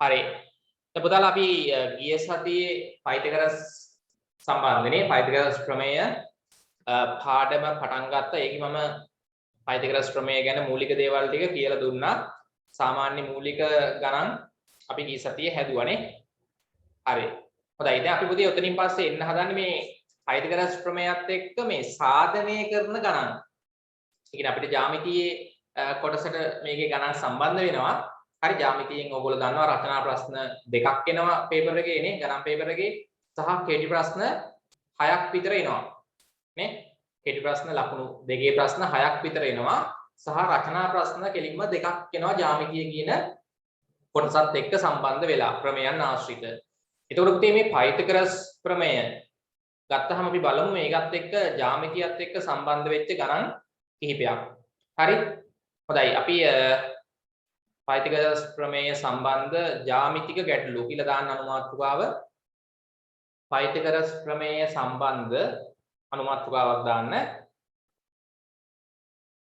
හරි. දැන් පුතාලා අපි ගිය සතියේ පයිතගරස් සම්බන්ධනේ පයිතගරස් ප්‍රමේය පාඩම පටන් ගත්තා. ඒකේ මම පයිතගරස් ප්‍රමේය ගැන මූලික දේවල් ටික කියලා දුන්නා. සාමාන්‍ය මූලික ගණන් අපි ගිය සතියේ හැදුවානේ. හරි. හොඳයි. දැන් අපි පුතේ උතනින් පස්සේ එන්න හදන්නේ මේ පයිතගරස් ප්‍රමේයත් එක්ක මේ සාධනය කරන ගණන්. ඒ කියන්නේ අපිට ජ්‍යාමිතියේ කොටසට මේකේ ගණන් සම්බන්ධ වෙනවා. හරි ජ්‍යාමිතියෙන් ඕගොල්ලෝ දන්නවා රචනා ප්‍රශ්න දෙකක් එනවා පේපර් එකේ නේ ගණන් පේපර් එකේ සහ කෙටි ප්‍රශ්න 6ක් විතර එනවා නේ කෙටි ප්‍රශ්න ලකුණු දෙකේ ප්‍රශ්න 6ක් විතර එනවා සහ රචනා ප්‍රශ්න කෙලින්ම දෙකක් එනවා ජ්‍යාමිතිය කියන කොටසත් එක්ක සම්බන්ධ වෙලා ප්‍රමේයන් ආශ්‍රිත. එතකොට පුතේ මේ පයිතගරස් ප්‍රමේය ගත්තහම අපි බලමු මේකත් එක්ක ජ්‍යාමිතියත් එක්ක සම්බන්ධ වෙච්ච ගණන් කිහිපයක්. හරි? හොඳයි අපි පයිතගරස් ප්‍රමේය සම්බන්ධ ජ්‍යාමිතික ගැටලු කියලා දාන්න අනුමාතෘකාව පයිතගරස් ප්‍රමේය සම්බන්ධ අනුමාතෘකාවක් දාන්න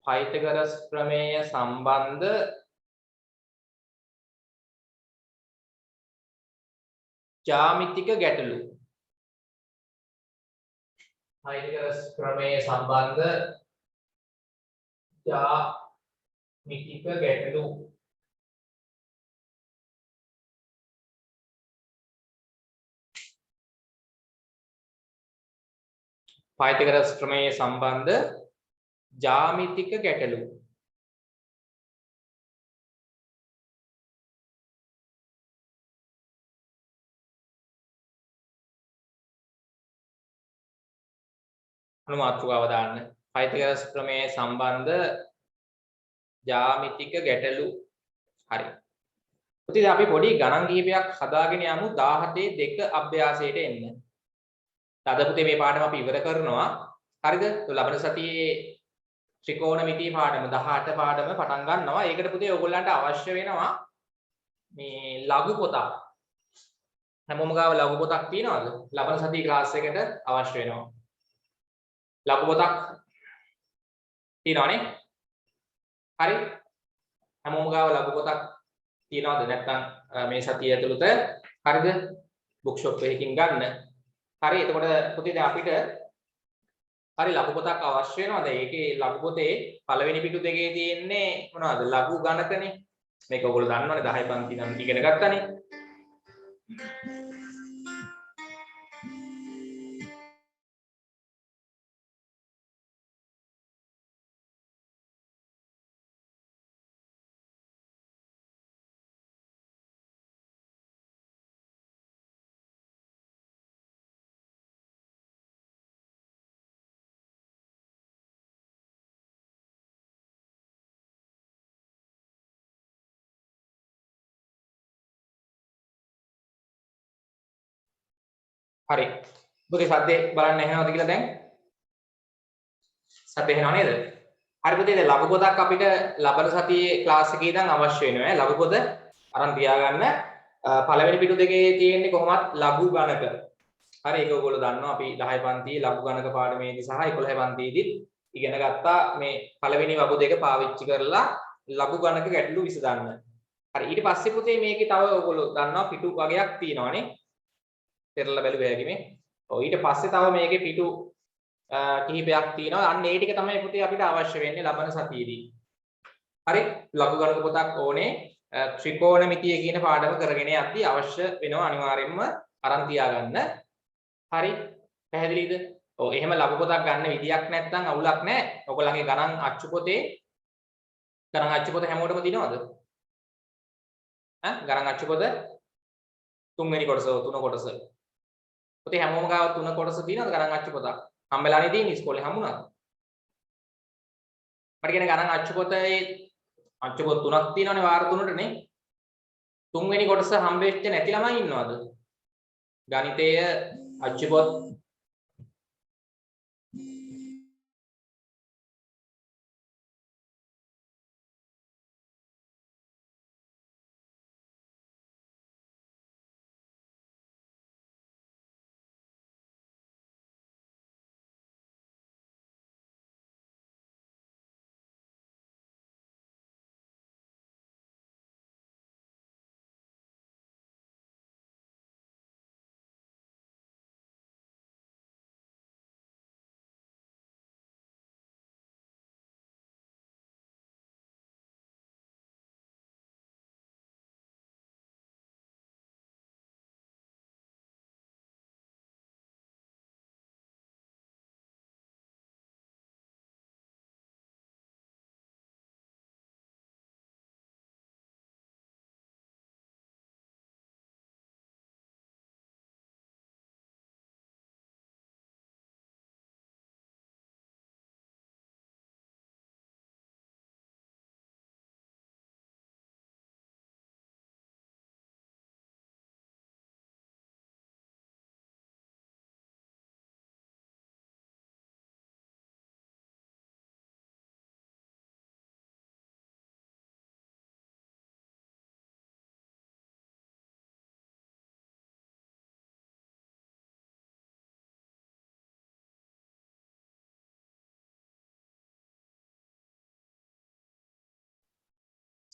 පයිතගරස් ප්‍රමේය සම්බන්ධ ජ්‍යාමිතික ගැටලු පයිතගරස් ප්‍රමේය සම්බන්ධ ජ්‍යාමිතික ගැටලු පයිතගරස් ප්‍රමේය සම්බන්ධ ජ්‍යාමිතික ගැටලු අනුමාතෘකාව දාන්න පයිතගරස් ප්‍රමේය සම්බන්ධ ජ්‍යාමිතික ගැටලු හරි පුතේ අපි පොඩි ගණන් කිහිපයක් හදාගෙන යමු 17 2 අභ්‍යාසයට එන්න. අද පුතේ මේ පාඩම අපි ඉවර කරනවා. හරිද? ලබන සතියේ ත්‍රිකෝණමිතිය පාඩම 18 පාඩම පටන් ගන්නවා. ඒකට පුතේ ඔයගොල්ලන්ට අවශ්‍ය වෙනවා මේ ලඝු පොතක්. හැමෝම ගාව ලඝු පොතක් තියෙනවද? ලබන සතියේ ක්ලාස් එකට අවශ්‍ය වෙනවා. ලඝු පොතක් තියෙනවනේ. හරි? හැමෝම ගාව ලඝු පොතක් තියෙනවද? නැත්නම් මේ සතිය ඇතුළත හරිද? බුක් ෂොප් එකකින් ගන්න. හරි එතකොට පුතේ දැන් අපිට හරි ලඝු පොතක් අවශ්‍ය වෙනවද? ඒකේ ලඝු පොතේ පළවෙනි පිටු දෙකේ තියෙන්නේ මොනවද? ලඝු ගණකනේ. මේක ඔයගොල්ලෝ දන්නවනේ 10 පන්ති නම් ඉගෙන ගත්තානේ. හරි. පුතේ සද්දේ බලන්න ඇහෙනවද කියලා දැන්? සද්ද ඇහෙනව නේද? හරි පුතේ දැන් ලඝු පොතක් අපිට ලබන සතියේ ක්ලාස් එකේ ඉඳන් අවශ්‍ය වෙනවා ඈ. ලඝු පොත අරන් තියාගන්න. පළවෙනි පිටු දෙකේ තියෙන්නේ කොහොමත් ලඝු ගණක. හරි ඒක ඔයගොල්ලෝ දන්නවා අපි 10 පන්තියේ ලඝු ගණක පාඩමේදී සහ 11 පන්තියේදී ඉගෙන ගත්තා මේ පළවෙනි වගු දෙක පාවිච්චි කරලා ලඝු ගණක ගැටලු විසඳන්න. හරි ඊට පස්සේ පුතේ මේකේ තව ඔයගොල්ලෝ දන්නවා පිටු වගේක් තියෙනවානේ. පෙරලා බැලුවා හැකි මේ. ඔව් ඊට පස්සේ තව මේකේ පිටු කිහිපයක් තියෙනවා. අන්න ඒ ටික තමයි පුතේ අපිට අවශ්‍ය වෙන්නේ ලබන සතියේදී. හරි ලඝු ගණක පොතක් ඕනේ ත්‍රිකෝණමිතිය කියන පාඩම කරගෙන යද්දී අවශ්‍ය වෙනවා අනිවාර්යයෙන්ම අරන් තියාගන්න. හරි පැහැදිලිද? ඔව් එහෙම ලඝු පොතක් ගන්න විදියක් නැත්නම් අවුලක් නැහැ. ඔයගොල්ලන්ගේ ගණන් අච්චු පොතේ ගණන් අච්චු පොත හැමෝටම දිනවද? ගණන් අච්චු පොත තුන්වෙනි කොටස තුන කොටස. පුතේ හැමෝම ගාව තුන කොටස දිනවද ගණන් අච්චු පොතක්? හම්බෙලානේ තියෙන්නේ ඉස්කෝලේ හම්බුණාද? මට කියන ගණන් අච්චු පොතේ අච්චු පොත් තුනක් තියෙනවනේ වාර තුනටනේ. තුන්වෙනි කොටස හම්බෙච්ච නැති ළමයි ඉන්නවද? ගණිතය අච්චු පොත්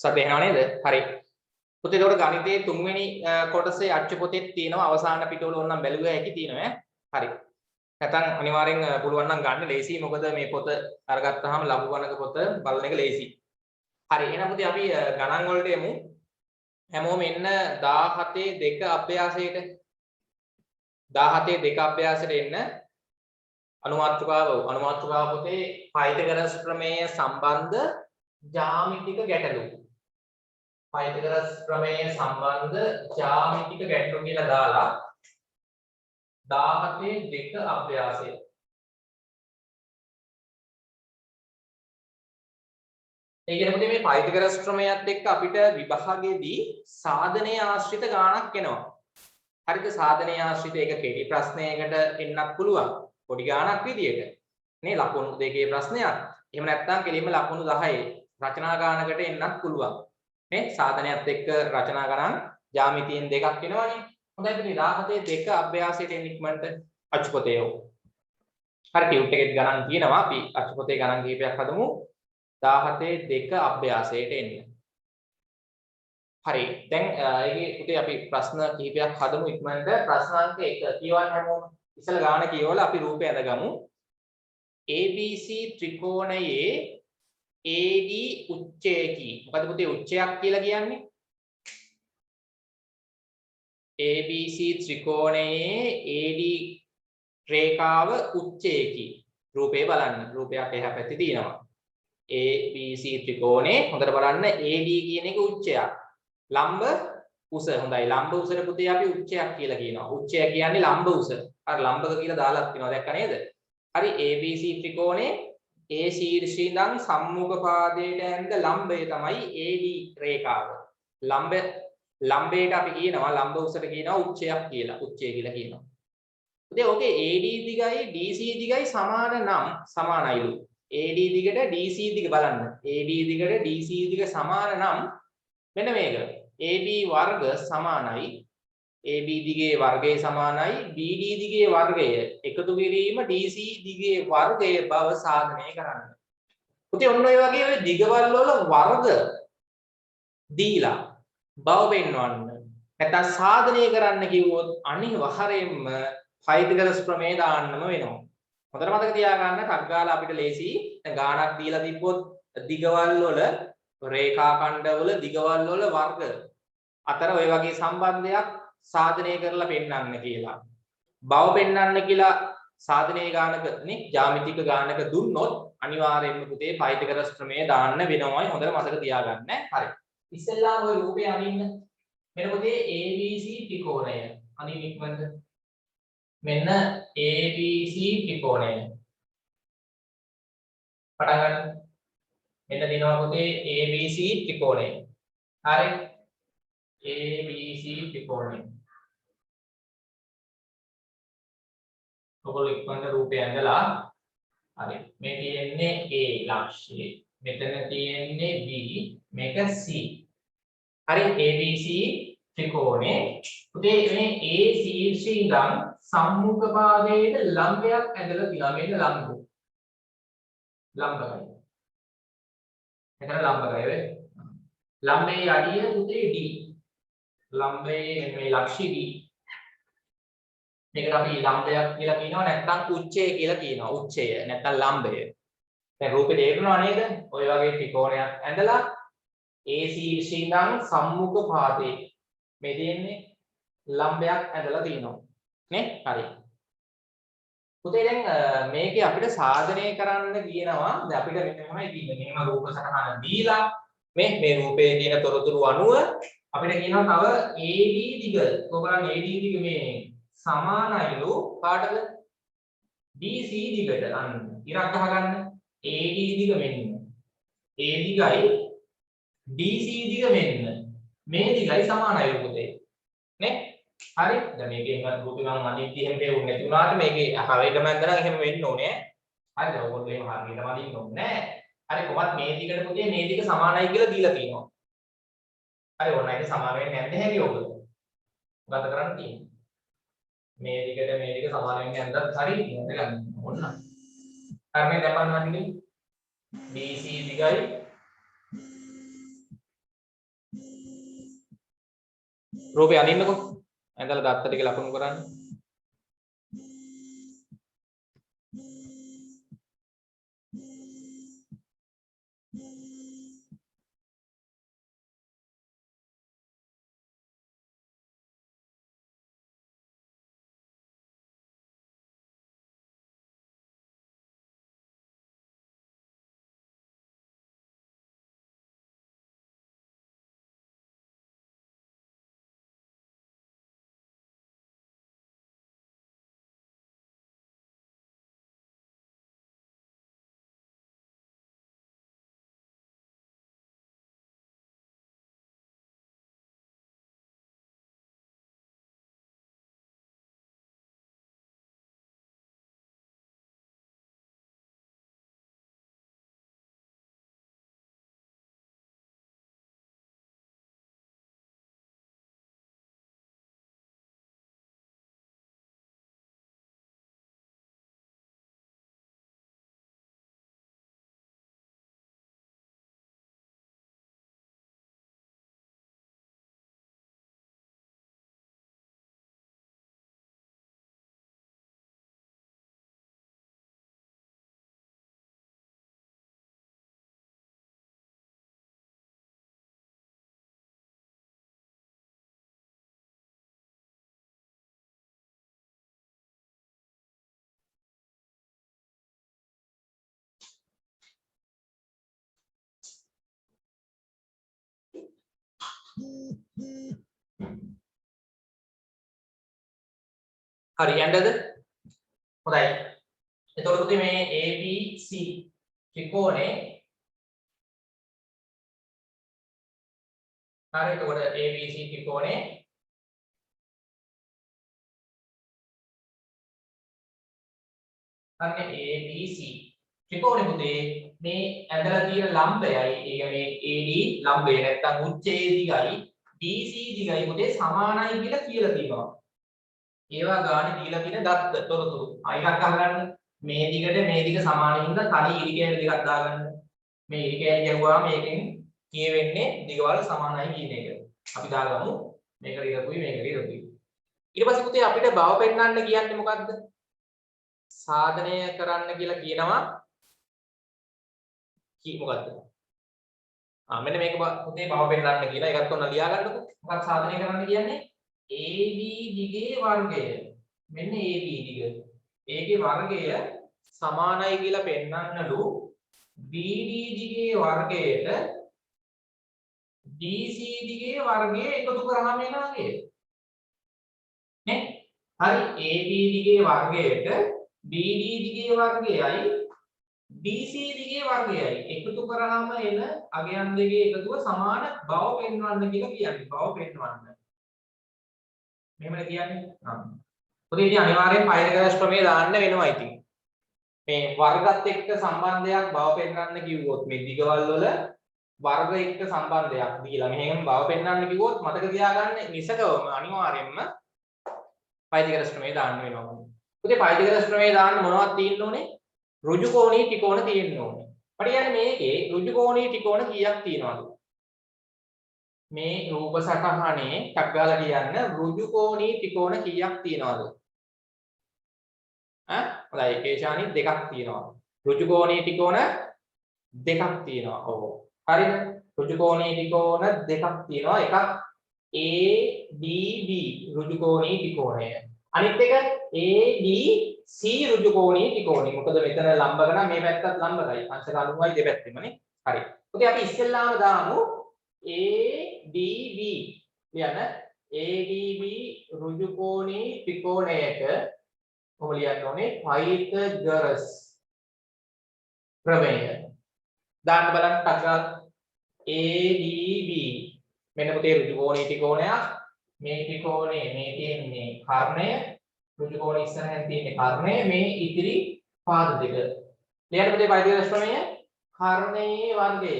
සද්ද එනවා නේද? හරි. පුතේ ඒකට ගණිතයේ තුන්වෙනි කොටසේ අච්චු පොතේ තියෙනවා අවසාන පිටුවල ඕනනම් බැලුවා හැකි තියෙනවා ඈ. හරි. නැත්නම් අනිවාර්යෙන් පුළුවන් නම් ගන්න ලේසි. මොකද මේ පොත අරගත්තාම ලඝු ගණක පොත බලන එක ලේසි. හරි. එහෙනම් පුතේ අපි ගණන් වලට යමු. හැමෝම එන්න 17 2 අභ්‍යාසයට 17 2 අභ්‍යාසයට එන්න. අනුමාත්‍රිකාව පොතේ පයිතගරස් ප්‍රමේය සම්බන්ධ ජ්‍යාමිතික ගැටලු. පයිතගරස් ප්‍රමේය සම්බන්ධ ජ්‍යාමිතික ගැටලු කියලා දාලා 17 2 අභ්‍යාසය. ඒ කියන්නේ පුතේ මේ පයිතගරස් ප්‍රමේයත් එක්ක අපිට විභාගයේදී සාධනීය ආශ්‍රිත ගාණක් එනවා. හරිද? සාධනීය ආශ්‍රිත එක කෙටි ප්‍රශ්නයකට එන්නත් පුළුවන්. පොඩි ගාණක් විදියට. නේ ලකුණු දෙකේ ප්‍රශ්නයක්. එහෙම නැත්නම් කෙලින්ම ලකුණු 10 රචනා ගානකට එන්නත් පුළුවන්. නේ සාධනයත් එක්ක රචනා ගණන් ජ්‍යාමිතියෙන් දෙකක් එනවනේ. හොඳයි පුතේ 17 2 අභ්‍යාසයට එන්න ඉක්මනට අච්චු පොතේ යෝ. හරි ටියුට් එකේ ගණන් තියෙනවා. අපි අච්චු පොතේ ගණන් කිහිපයක් හදමු. 17 2 අභ්‍යාසයට එන්න. හරි. දැන් ඒකේ පුතේ අපි ප්‍රශ්න කිහිපයක් හදමු ඉක්මනට. ප්‍රශ්න අංක 1 කියවන්න හැමෝම. ඉස්සල ගාන කියවලා අපි රූපය අඳගමු. ABC ත්‍රිකෝණයේ AD උච්චයකි. මොකද පුතේ උච්චයක් කියලා කියන්නේ? ABC ත්‍රිකෝණයේ AD රේඛාව උච්චයකි. රූපේ බලන්න. රූපයක් එහා පැත්තේ තියෙනවා. ABC ත්‍රිකෝණේ හොඳට බලන්න AD කියන එක උච්චයක්. ලම්බ උස. හොඳයි. ලම්බ උසට පුතේ අපි උච්චයක් කියලා කියනවා. උච්චය කියන්නේ ලම්බ උස. අර ලම්බක කියලා දාලා තියෙනවා. දැක්ක නේද? හරි ABC ත්‍රිකෝණේ A ශීර්ෂය ඉඳන් සම්මුඛ පාදයට ඇඳ ලම්බය තමයි AD රේඛාව. ලම්බයට අපි කියනවා ලම්බ උසට කියනවා උච්චයක් කියලා. උච්චය කියලා කියනවා. ඉතින් ඕකේ AD දිගයි DC දිගයි සමාන නම් සමානයිලු. AD දිගට DC දිග බලන්න. AD දිගට DC දිග සමාන නම් මෙන්න මේක. AB වර්ග සමානයි AB දිගේ වර්ගය සමානයි BD දිගේ වර්ගය එකතු කිරීම DC දිගේ වර්ගය බව සාධනය කරන්න. පුතේ ඔන්න ඔය වගේ ඔය දිගවල් වල වර්ග දීලා බව පෙන්වන්න. නැත්නම් සාධනය කරන්න කිව්වොත් අනිවාර්යයෙන්ම පයිතගරස් ප්‍රමේය දාන්නම වෙනවා. හොඳට මතක තියාගන්න ටක් ගාලා අපිට ලේසි. දැන් ගාණක් දීලා තිබ්බොත් දිගවල් වල රේඛා ඛණ්ඩවල දිගවල් වල වර්ග අතර ඔය වගේ සම්බන්ධයක් සාධනය කරලා පෙන්වන්න කියලා. බව පෙන්වන්න කියලා සාධනීය ගානක නේ ජ්‍යාමිතික ගානක දුන්නොත් අනිවාර්යයෙන්ම පුතේ පයිතගරස් ප්‍රමේය දාන්න වෙනවයි හොඳට මතක තියාගන්න. හරි. ඉස්සෙල්ලාම ඔය රූපේ අනින්න. මෙන්න පුතේ ABC ත්‍රිකෝණය. අනින්න ඉක්මනට. මෙන්න ABC ත්‍රිකෝණය. පටන් ගන්න. මෙන්න දිනවා පුතේ ABC ත්‍රිකෝණය. හරි. ABC ත්‍රිකෝණය. ඔයගොල්ලෝ ඉක්මනට රූපය ඇඳලා හරි මේ තියෙන්නේ A ලක්ෂ්‍යය. මෙතන තියෙන්නේ B මේක C. හරි ABC ත්‍රිකෝණේ පුතේ මේ A ශීර්ෂයේ ඉඳන් සම්මුඛ භාගයේ ලම්බයක් ඇඳලා තියෙනවා. මේක ලම්බය. ලම්බකයි. මෙතන ලම්බකයි වේ. ලම්බයේ අඩිය පුතේ D. ලම්බයේ මේ ලක්ෂ්‍ය D. මේකට අපි ලම්බයක් කියලා කියනවා නැත්නම් උච්චය කියලා කියනවා. උච්චය නැත්නම් ලම්බය. දැන් රූපේ තේරුණා නේද? ඔය වගේ ත්‍රිකෝණයක් ඇඳලා A ශීර්ෂයෙන් ඉඳන් සම්මුඛ පාදේ මේ තියෙන්නේ ලම්බයක් ඇඳලා තියෙනවා. නේ? හරි. පුතේ දැන් මේකේ අපිට සාධනය කරන්න කියනවා. දැන් අපිට මෙතනමයි තියෙන්නේ. මෙහෙම රූප සටහන දීලා මේ රූපයේ තියෙන තොරතුරු අනුව අපිට කියනවා තව AD දිග. කොහොමද AD දිග මේ සමානයිලු කාටද? DC දිගට අන්න ඉරක් ගහගන්න. AD දිග මෙන්න. A දිගයි DC දිග මෙන්න. මේ දිගයි සමානයිලු පුතේ. නේ? හරි. දැන් මේකේ එහෙම රූපේ මම අනිත් එහෙම දෙවුනේ නැති වුණාට මේකේ හරියටම ඇඳලා එහෙම වෙන්න ඕනේ. හරිද? ඔයගොල්ලෝ එහෙම හරියටම අදින්න ඕනේ නෑ. හරි කොහොමත් මේ දිගට පුතේ මේ දිග සමානයි කියලා දීලා තියෙනවා. හරි ඕන ඒක සමාන වෙන්නේ නැද්ද හැටි ඔබ? මොකද කරන්න තියෙන්නේ? මේ දිග සමාන වෙන්නේ නැද්ද? හරි නේද ගන්න. ඕන්න. හරි මේ දැන් බලන්න ටිකේ BC දිගයි රූපේ අඳින්නකෝ. ඇඳලා දත්ත ටික ලකුණු කරන්න. හරි යන්නද? හොඳයි. එතකොට පුතේ මේ ABC ත්‍රිකෝණේ හරි එතකොට ABC ත්‍රිකෝණේ අන්න ABC ත්‍රිකෝණේ පුතේ මේ ඇඳලා තියෙන ලම්බයයි ඒ කියන්නේ AD ලම්බය නැත්තම් උච්චයේ දිගයි BC දිගයි පුතේ සමානයි කියලා තියෙනවා. ඒවා ගානේ දීලා තියෙන දත්ත තොරතුරු. එකක් අහගන්න. මේ දිග සමාන හින්දා තනි ඉරි කෑලි දෙකක් දාගන්න. මේ ඉරි කෑලි ගැහුවාම මේකෙන් කියවෙන්නේ දිගවල සමානයි කියන එක. අපි දාගමු. මේකට ඉරපුයි මේකට ඉරපුයි. ඊට පස්සේ පුතේ අපිට බව පෙන්වන්න කියන්නේ මොකද්ද? සාධනය කරන්න කියලා කියනවා. මොකද්ද? මෙන්න මේක පුතේ බව පෙන්වන්න කියලා. ඒකත් ඔන්න ලියා ගන්නකො. මොකක්ද සාධනය කරන්න කියන්නේ? AB දිගේ වර්ගය මෙන්න AB දිග ඒකේ වර්ගය සමානයි කියලා පෙන්වන්නලු BD දිගේ වර්ගයට BC දිගේ වර්ගය එකතු කරාම එන අගය නේ හරි AB දිගේ වර්ගයට BD දිගේ වර්ගයයි BC දිගේ වර්ගයයි එකතු කරාම එන අගයන් දෙකේ එකතුව සමාන බව පෙන්වන්න කියලා කියන්නේ බව පෙන්වන්න මෙහෙමද කියන්නේ? පුතේ ඉතින් අනිවාර්යෙන් පයිතගොරස් ප්‍රමේය දාන්න වෙනවා ඉතින්. මේ වර්ගත් එක්ක සම්බන්ධයක් බව පෙන්වන්න කිව්වොත් මේ දිගවල් වල වර්ග එක්ක සම්බන්ධයක් දීලා මෙහෙම බව පෙන්වන්න කිව්වොත් මතක තියාගන්න නිසකවම අනිවාර්යෙන්ම පයිතගොරස් ප්‍රමේය දාන්න වෙනවා. පුතේ පයිතගොරස් ප්‍රමේය දාන්න මොනවද තියෙන්න ඕනේ? ඍජු කෝණී ත්‍රිකෝණ තියෙන්න ඕනේ. මට කියන්නේ මේකේ ඍජු කෝණී ත්‍රිකෝණ කීයක් තියෙනවද? මේ රූප සටහනේ ටක් ගාලා කියන්න ඍජු කෝණී ත්‍රිකෝණ කීයක් තියෙනවද? හොඳයි කේශානි දෙකක් තියෙනවා. ඍජු කෝණී ත්‍රිකෝණ දෙකක් තියෙනවා. ඔව්. හරිද? ඍජු කෝණී ත්‍රිකෝණ දෙකක් තියෙනවා. එකක් ADB ඍජු කෝණී ත්‍රිකෝණය. අනිත් එක ADC ඍජු කෝණී ත්‍රිකෝණය. මොකද මෙතන ලම්බ ගණන් මේ පැත්තත් ලම්බයි. අංශක 90යි දෙපැත්තෙමනේ. හරි. ඔතේ අපි ඉස්සෙල්ලාම දාමු ADB ලියන්න ADB ඍජු කෝණී ත්‍රිකෝණයට කොහොම ලියන්න ඕනේ පයිතගොරස් ප්‍රමේය දාන්න බලන්න ටක් ගාලා ADB මෙන්න පුතේ ඍජු කෝණී ත්‍රිකෝණයක් මේ ත්‍රිකෝණේ මේ තියෙන්නේ කර්ණය ඍජු කෝණේ ඉස්සරහින් තියෙන්නේ කර්ණය මේ ඉදිරි පාද දෙක ලියන්න පුතේ පයිතගොරස් ප්‍රමේය කර්ණයේ වර්ගය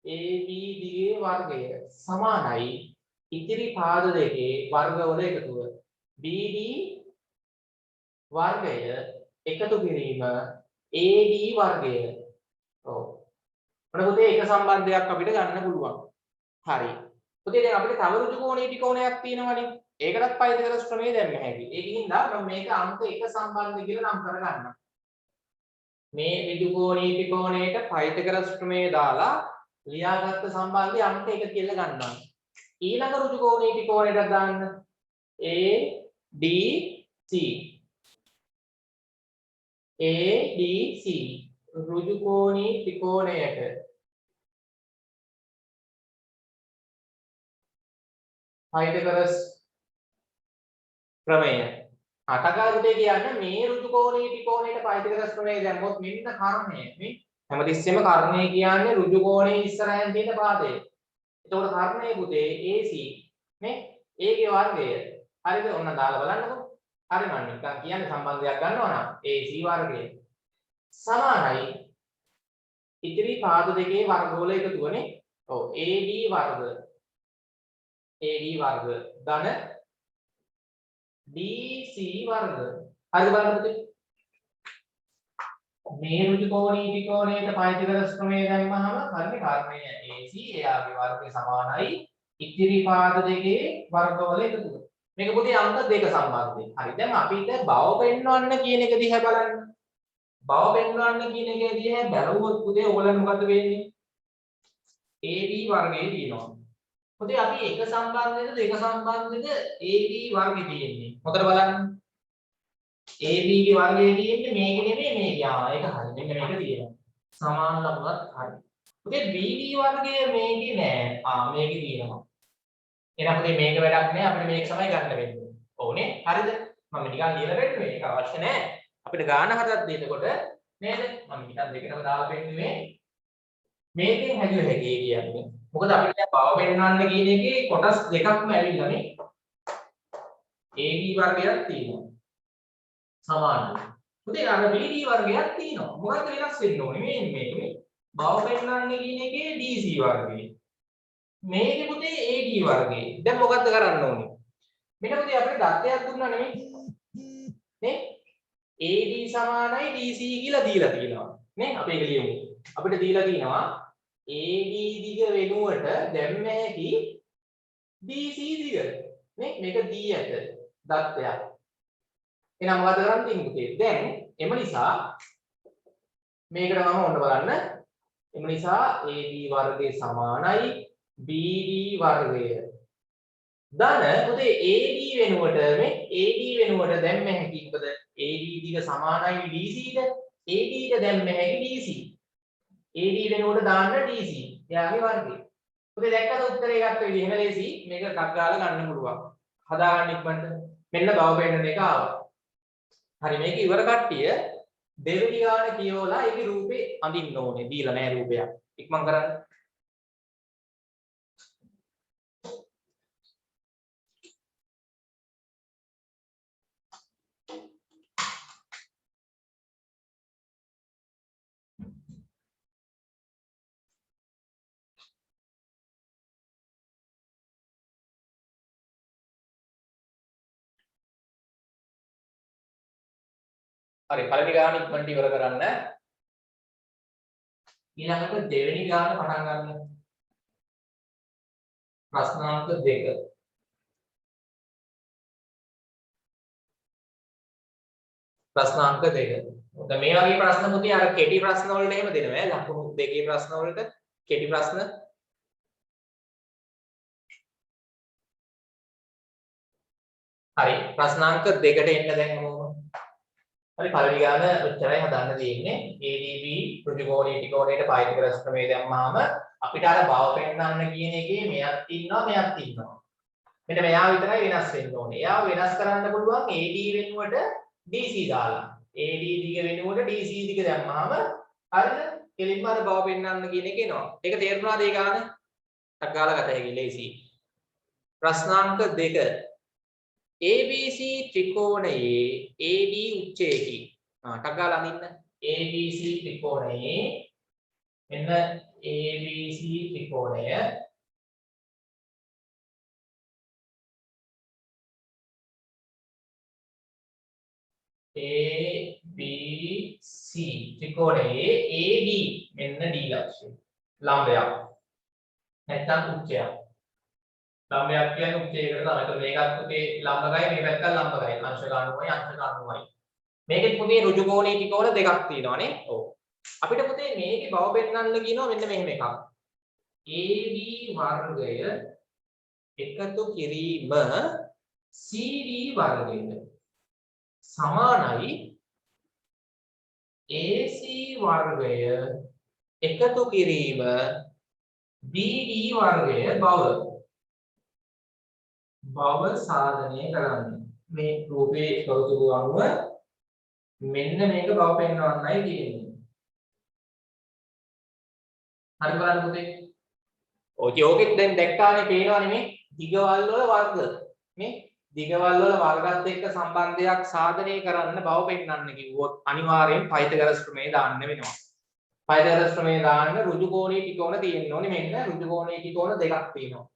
AB දිගේ වර්ගය සමානයි ඉතිරි පාද දෙකේ වර්ගවල එකතුව BD වර්ගය එකතු කිරීම AD වර්ගය. ඔව්. මොන පුතේ එක සම්බන්ධයක් අපිට ගන්න පුළුවන්. හරි. පුතේ දැන් අපිට තව ඍජු කෝණී ත්‍රිකෝණයක් තියෙනවනේ. ඒකටත් පයිතගොරස් ප්‍රමේය දැම්ම හැකි. ඒකින්ද මම මේක අංක 1 සම්බන්ධ කියලා නම් කරගන්නවා. මේ ඍජු කෝණී ත්‍රිකෝණයට පයිතගොරස් ප්‍රමේය දාලා ලියාගත්ත සම්බන්ධය අංක 1 කියලා ගන්නවා. ඊළඟ ඍජු කෝණී ත්‍රිකෝණයට දාන්න ADC ADC ඍජු කෝණී ත්‍රිකෝණයට පයිතගොරස් ප්‍රමේය. අටකාරුතේ කියන්නේ මේ ඍජු කෝණී ත්‍රිකෝණයට පයිතගොරස් ප්‍රමේය දැම්මොත් මෙන්න කර්ණය. මේ හැමතිස්සෙම කර්ණය කියන්නේ ඍජු කෝණයේ ඉස්සරහින් තියෙන පාදය. එතකොට කර්ණයේ පුතේ AC නේ ඒකේ වර්ගය. හරිද? ඔන්න දාලා බලන්නකෝ. හරි මම නිකන් කියන්නේ සම්බන්ධයක් ගන්නවා නම් AC වර්ගය සමානයි ඉතිරි පාද දෙකේ වර්ගවල එකතුවනේ. ඔව් AD වර්ග ධන DC වර්ග. හරිද බලන්න පුතේ? මේ ඍජු කෝණී ත්‍රිකෝණයට පයිතගොරස් ප්‍රමේය දැම්මහම හරිනේ කර්ණය AC එයාගේ වර්ගය සමානයි ඉතිරි පාද දෙකේ වර්ගවල එකතුව. මේක පුතේ අංක 2 සම්බන්ධයි. හරි දැන් අපිට බව පෙන්වන්න කියන එක දිහා බලන්න. බව පෙන්වන්න කියන එක දිහා බැලුවොත් පුතේ ඕගොල්ලන් මොකද වෙන්නේ? AB වර්ගයේ තියෙනවා. පුතේ අපි එක සම්බන්ධයද දෙක සම්බන්ධයද AB වර්ගෙ තියෙන්නේ. හොඳට බලන්න. AB ගේ වර්ගය තියෙන්නේ මේක නෙමෙයි මේක. ඒක හරි. මෙන්න මේක තියෙනවා. සමාන ලකුණක් හරි. පුතේ BB වර්ගය මේකේ නෑ. මේකේ තියෙනවා. එහෙනම් පුතේ මේක වැඩක් නෑ. අපිට මේක තමයි ගන්න වෙන්නේ. ඕනේ. හරිද? මම නිකන් ලියලා දෙන්නේ. මේක අවශ්‍ය නෑ. අපිට ගාන හදක් දෙනකොට නේද? මම නිකන් දෙකම දාලා පෙන්නන්නේ මේකෙන් හැදුව හැකි කියන්නේ. මොකද අපිට දැන් බව පෙන්වන්න කියන එකේ කොටස් දෙකක්ම ඇවිල්ලා මේ AB වර්ගයක් තියෙනවා. සමානයි. පුතේ අර BD වර්ගයක් තියෙනවා. මොකක්ද වෙනස් වෙන්න ඕනේ? මේක මේ බව පෙන්වන්න කියන එකේ DC වර්ගය. මේකේ පුතේ AD වර්ගය. දැන් මොකක්ද කරන්න ඕනේ? මෙන්න පුතේ අපිට දත්තයක් දුන්නා නෙමෙයි. නේ? AD සමානයි DC කියලා දීලා තියෙනවා. නේ? අපි ඒක ලියමු. අපිට දීලා තියෙනවා AD දිග වෙනුවට දැම්ම හැකි DC දිග. නේ? මේක දී ඇත දත්තයක්. එහෙනම් මොකද කරන්න තියෙන්නේ පුතේ? දැන් එම නිසා මේකට මම ඔන්න බලන්න. එම නිසා AD වර්ගය සමානයි BD වර්ගය. ධන පුතේ AD වෙනුවට මේ AD වෙනුවට දැම්ම හැකි මොකද AD දිග සමානයි DC ද AD ට දැම්ම හැකි DC. AD වෙනුවට දාන්න DC. එයාගේ වර්ගය. පුතේ දැක්කද උත්තරේ ගත්ත විදිහ එහෙම ලේසි. මේක ටක් ගාලා ගන්න පුළුවන්. හදාගන්න ඉක්මනට. මෙන්න බව පෙන්නන එක ආවා. හරි මේක ඉවර කට්ටිය දෙවෙනි ගාන කියවලා ඒකේ රූපේ අඳින්න ඕනේ. දීලා නැහැ රූපයක්. ඉක්මන් කරන්න. හරි පළවෙනි ගාන ඉක්මනට ඉවර කරන්න. ඊළඟට දෙවෙනි ගාන පටන් ගන්න. ප්‍රශ්නාංක 2. ප්‍රශ්නාංක 2. දැන් මේ වගේ ප්‍රශ්න පුතේ අර කෙටි ප්‍රශ්න වලට එහෙම දෙනවා ඈ. ලකුණු දෙකේ ප්‍රශ්න වලට කෙටි ප්‍රශ්න. හරි ප්‍රශ්නාංක 2ට එන්න දැන් මොකද? හරි පළවෙනි ගාන උච්චරයි හදන්න තියෙන්නේ. ADB ඍජු කෝණී ත්‍රිකෝණයට පයිතගොරස් ප්‍රමේය දැම්මාම අපිට අර බව පෙන්වන්න කියන එකේ මෙයක් ඉන්නවා මෙයක් ඉන්නවා. මෙන්න මෙයා විතරයි වෙනස් වෙන්න ඕනේ. එයාව වෙනස් කරන්න පුළුවන් AD වෙනුවට DC දාලා. AD දිග වෙනුවට DC දිග දැම්මාම හරිද? කෙලින්ම අර බව පෙන්වන්න කියන එක එනවා. ඒක තේරුණාද ඒ ගාන? ටක් ගාලා ගත හැකි ලේසි. ප්‍රශ්නාංක 2 ABC ත්‍රිකෝණයේ AD උච්චයකි. ටක් ගාලා අඳින්න. ABC ත්‍රිකෝණයේ මෙන්න ABC ත්‍රිකෝණය ABC ත්‍රිකෝණයේ AD මෙන්න D ලක්ෂය. ලම්බයක්. නැත්නම් උච්චයක්. ලම්බයක් කියන්නේ උච්චයකට තමයි. ඒතකොට මේකත් පුතේ ලම්බකයි මේ පැත්තත් ලම්බකයි. අංශක 90යි අංශක 90යි. මේකෙත් පුතේ රුජු කෝණී ත්‍රිකෝණ දෙකක් තියෙනවානේ. ඔව්. අපිට පුතේ මේකේ බව පෙන්වන්න කියනවා මෙන්න මෙහෙම එකක්. AB වර්ගය එකතු කිරීම CD වර්ගයට සමානයි AC වර්ගය එකතු කිරීම BD වර්ගය බව සාධනය කරන්න. මේ රූපේ තොරතුරු අනුව මෙන්න මේක බව පෙන්වන්නයි තියෙන්නේ. හරි බලන්න පුතේ. ඕකෙත් දැන් දැක්කානේ පේනවනේ මේ දිගවල් වල වර්ග. මේ දිගවල් වල වර්ගත් එක්ක සම්බන්ධයක් සාධනය කරන්න බව පෙන්වන්න කිව්වොත් අනිවාර්යෙන් පයිතගරස් ප්‍රමේය දාන්න වෙනවා. පයිතගරස් ප්‍රමේය දාන්න ඍජු කෝණී ත්‍රිකෝණ තියෙන්න ඕනේ. මෙන්න ඍජු කෝණී ත්‍රිකෝණ දෙකක් තියෙනවා.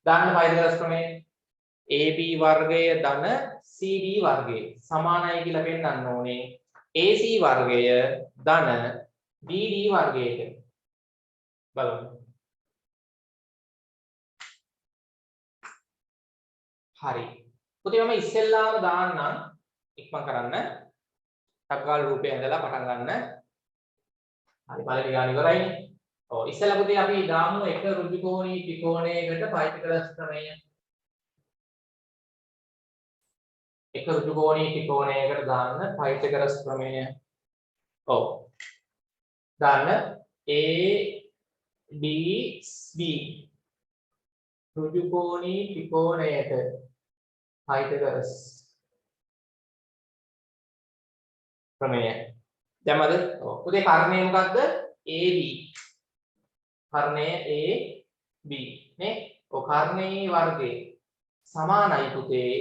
දාන්න පයිතගරස් ප්‍රමේය AB වර්ගය ධන CD වර්ගය සමානයි කියලා පෙන්වන්න ඕනේ. AC වර්ගය ධන BD වර්ගයට. බලමු. හරි. පුතේ මම ඉස්සෙල්ලාම දාන්නම් ඉක්මන් කරන්න. ටග්ගාල් රූපය ඇඳලා පටන් ගන්න. හරි පළවෙනි ගාන ඉවරයිනේ. ඔව් ඉස්සෙල්ලා පුතේ අපි දාමු එක ඍජු කෝණී ත්‍රිකෝණයකට පයිතගරස් ප්‍රමේය. එක ඍජු කෝණී ත්‍රිකෝණයකට දාන්න පයිතගරස් ප්‍රමේය. ඔව්. දාන්න A B B ඍජු කෝණී ත්‍රිකෝණයට පයිතගරස් ප්‍රමේය. දැම්මද? ඔව්. පුතේ කර්ණය මොකද්ද? AB. කර්ණය AB නේ? ඔව් කර්ණයේ වර්ගය සමානයි පුතේ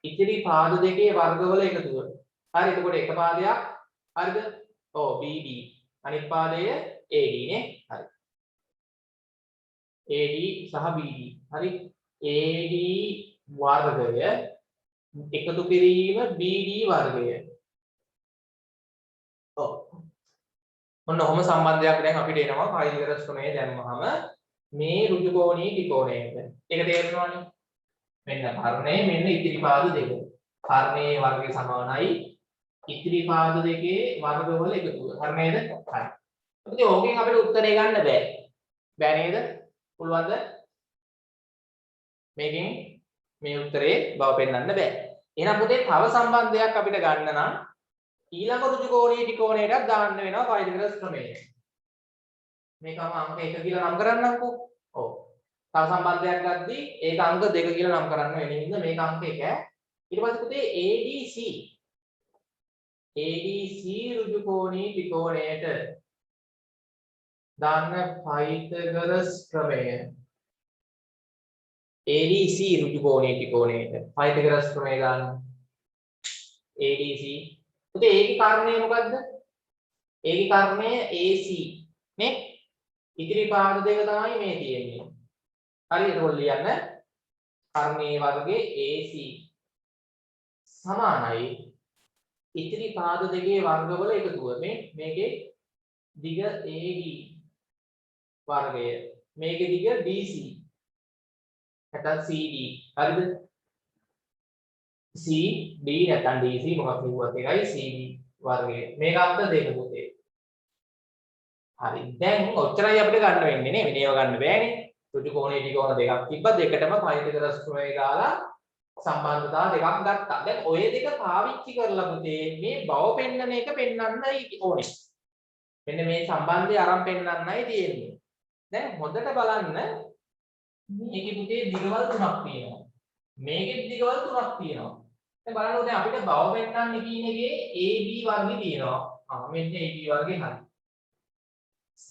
ඉතිරි පාද දෙකේ වර්ගවල එකතුව. හරි එතකොට එක පාදයක් හරිද? ඔව් BD. අනිත් පාදය AD නේ? හරි. AD සහ BD. හරි. AD වර්ගය එකතු කිරීම BD වර්ගය. ඔව්. ඔන්න ඔහොම සම්බන්ධයක් දැන් අපිට එනවා පයිතගරස් ප්‍රමේය දැම්මහම මේ ඍජු කෝණී ත්‍රිකෝණයට. ඒක තේරෙනවනේ. මෙන්න කර්ණය මෙන්න ඉතිරි පාද දෙක. කර්ණයේ වර්ගය සමානයි ඉතිරි පාද දෙකේ වර්ගවල එකතුව. හරි නේද? හරි. ඉතින් ඕකෙන් අපිට උත්තරේ ගන්න බෑ. බෑ නේද? පුළුවන්ද? මේකෙන් මේ උත්තරේ බව පෙන්වන්න බෑ. එහෙනම් පුතේ තව සම්බන්ධයක් අපිට ගන්න නම් ඊළඟ ඍජු කෝණී ත්‍රිකෝණයටත් දාන්න වෙනවා පයිතගරස් ප්‍රමේය. මේකම අංක 1 කියලා නම් කරන්නම්කෝ. ඔව්. තව සම්බන්ධයක් ගද්දී ඒක අංක 2 කියලා නම් කරන්න වෙන හින්දා මේක අංක 1. ඊට පස්සේ පුතේ ADC ඍජු කෝණී ත්‍රිකෝණයට දාන්න පයිතගරස් ප්‍රමේය. ADC ඍජු කෝණී ත්‍රිකෝණයට පයිතගරස් ප්‍රමේය දාන්න. ADC පුතේ ඒකේ කර්ණය මොකද්ද? ඒකේ කර්ණය AC නේ? ඉතිරි පාද දෙක තමයි මේ තියෙන්නේ. හරි එතකොට ලියන්න කර්ණයේ වර්ගයේ AC සමානයි ඉතිරි පාද දෙකේ වර්ගවල එකතුව. මේකේ දිග AD වර්ගය මේකේ දිග BC නැත්නම් CD හරිද? CD නැත්නම් DC මොකක් කිව්වත් එකයි CD වර්ගය. මේක අර්ථ දෙක පුතේ. හරි. දැන් ඔච්චරයි අපිට ගන්න වෙන්නේ නේ. මේව ගන්න බෑනේ. ඍජු කෝණී ත්‍රිකෝණ දෙකක් තිබ්බා. දෙකටම පයිතගරස් ප්‍රමේය දාලා සම්බන්ධතා දෙකක් ගත්තා. දැන් ඔය දෙක පාවිච්චි කරලා පුතේ මේ බව පෙන්නන එක පෙන්වන්නයි ඕනේ. මෙන්න මේ සම්බන්ධය අරන් පෙන්වන්නයි තියෙන්නේ. දැන් හොඳට බලන්න මේකේ පුතේ දිගවල් තුනක් තියෙනවා. මේකෙත් දිගවල් තුනක් තියෙනවා. දැන් බලන්න දැන් අපිට බව පෙන්වන්න කියන එකේ AB වර්ගය තියෙනවා. මෙන්න AB වර්ගේ හරි.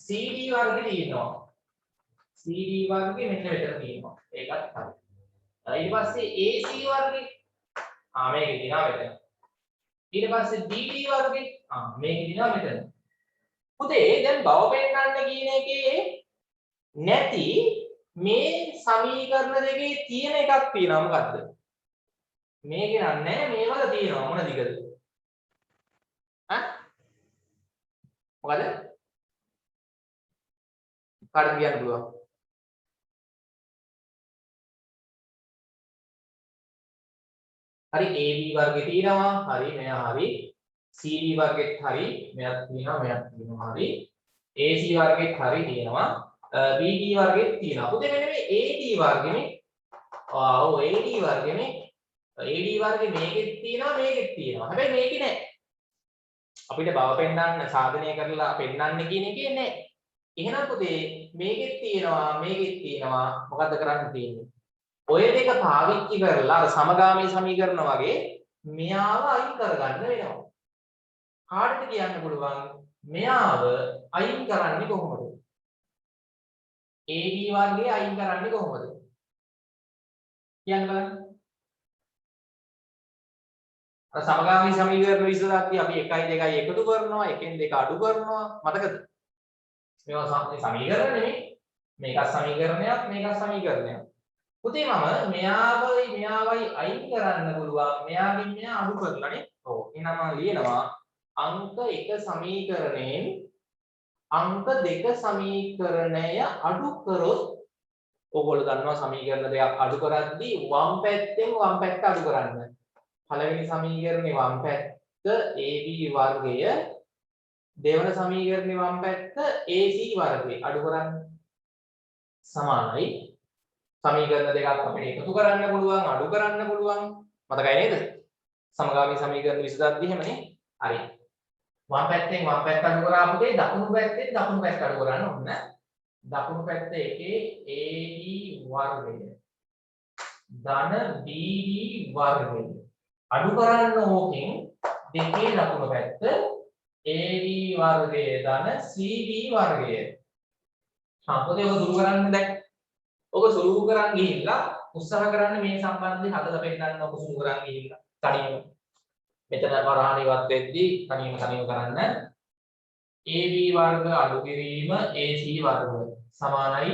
CD වර්ගේ තියෙනවා. CD වර්ගේ මෙන්න මෙතන තියෙනවා. ඒකත් හරි. ඊට පස්සේ AC වර්ගේ මේකේ දිනා මෙතන. ඊට පස්සේ BD වර්ගේ මේකේ දිනා මෙතන. පුතේ දැන් බව පෙන්වන්න කියන එකේ නැති මේ සමීකරණ දෙකේ තියෙන එකක් තියෙනවා මොකද්ද? මේකේ නෑ මේ වල තියෙනවා මොන දිගද? මොකද? කාටද කියන්න පුළුවන්? හරි AB වර්ගේ තියෙනවා. හරි මෙයා හරි. CD වර්ගෙත් හරි. මෙයක් තියෙනවා මෙයක් තියෙනවා. හරි. AC වර්ගෙත් හරි තියෙනවා. BD වර්ගෙත් තියෙනවා. පුතේ මෙන්න මේ AD වර්ගෙනේ. ඔව් AD වර්ගෙනේ. AD වර්ගේ මේකෙත් තියෙනවා මේකෙත් තියෙනවා. හැබැයි මේකේ නෑ. අපිට බව පෙන්වන්න සාධනය කරලා පෙන්වන්න කියන එකේ නෑ. එහෙනම් පුතේ මේකෙත් තියෙනවා මොකද්ද කරන්න තියෙන්නේ? ඔය දෙක පාවිච්චි කරලා අර සමගාමී සමීකරණ වගේ මෙයාව අයින් කරගන්න වෙනවා. කාටද කියන්න පුළුවන් මෙයාව අයින් කරන්නේ කොහොමද? AD වර්ගය අයින් කරන්නේ කොහොමද? කියන්න බලන්න. අර සමගාමී සමීකරණ විසඳද්දී අපි 1 2 එකතු කරනවා 1 2 අඩු කරනවා මතකද? මේවා සමීකරණ නෙමෙයි. මේක සමීකරණයක් මේක සමීකරණයක්. පුතේ මම මෙයාවයි අයින් කරන්න පුළුවන්. මෙයාගෙන් මෙයා අඩු කරලානේ. ඔව්. එහෙනම් මම ලියනවා අංක 1 සමීකරණයෙන් අංක 2 සමීකරණය අඩු කරොත් ඕගොල්ලෝ දන්නවා සමීකරණ දෙකක් අඩු කරද්දී වම් පැත්තෙන් වම් පැත්ත අඩු කරන්න. පළවෙනි සමීකරණේ වම් පැත්ත AB වර්ගය දෙවන සමීකරණේ වම් පැත්ත AC වර්ගය අඩු කරන්න සමානයි. සමීකරණ දෙකක් අපිට එකතු කරන්න පුළුවන් අඩු කරන්න පුළුවන් මතකයි නේද? සමගාමී සමීකරණ විසඳද්දී එහෙමනේ. හරි. වම් පැත්තෙන් වම් පැත්ත අඩු කරාපු දෙය දකුණු පැත්තෙන් දකුණු පැත්ත අඩු කරන්න ඕන. දකුණු පැත්ත එකේ AD වර්ගය ධන BD වර්ගය අඩු කරන්න ඕකෙන් දෙකේ දකුණු පැත්ත AD වර්ගය ධන CD වර්ගය. සම්පූර්ණයෙන් ඔක දුරු කරන්න දැන්. ඔක සුළු කරන් ගිහිල්ලා උත්සාහ කරන්න මේ සම්බන්ධය හදලා පෙන්නන්න ඔක සුළු කරන් ගිහිල්ලා තනියම. මෙතන වරහණ ඉවත් වෙද්දී තනියම කරන්න. AB වර්ග අඩු කිරීම AC වර්ග සමානයි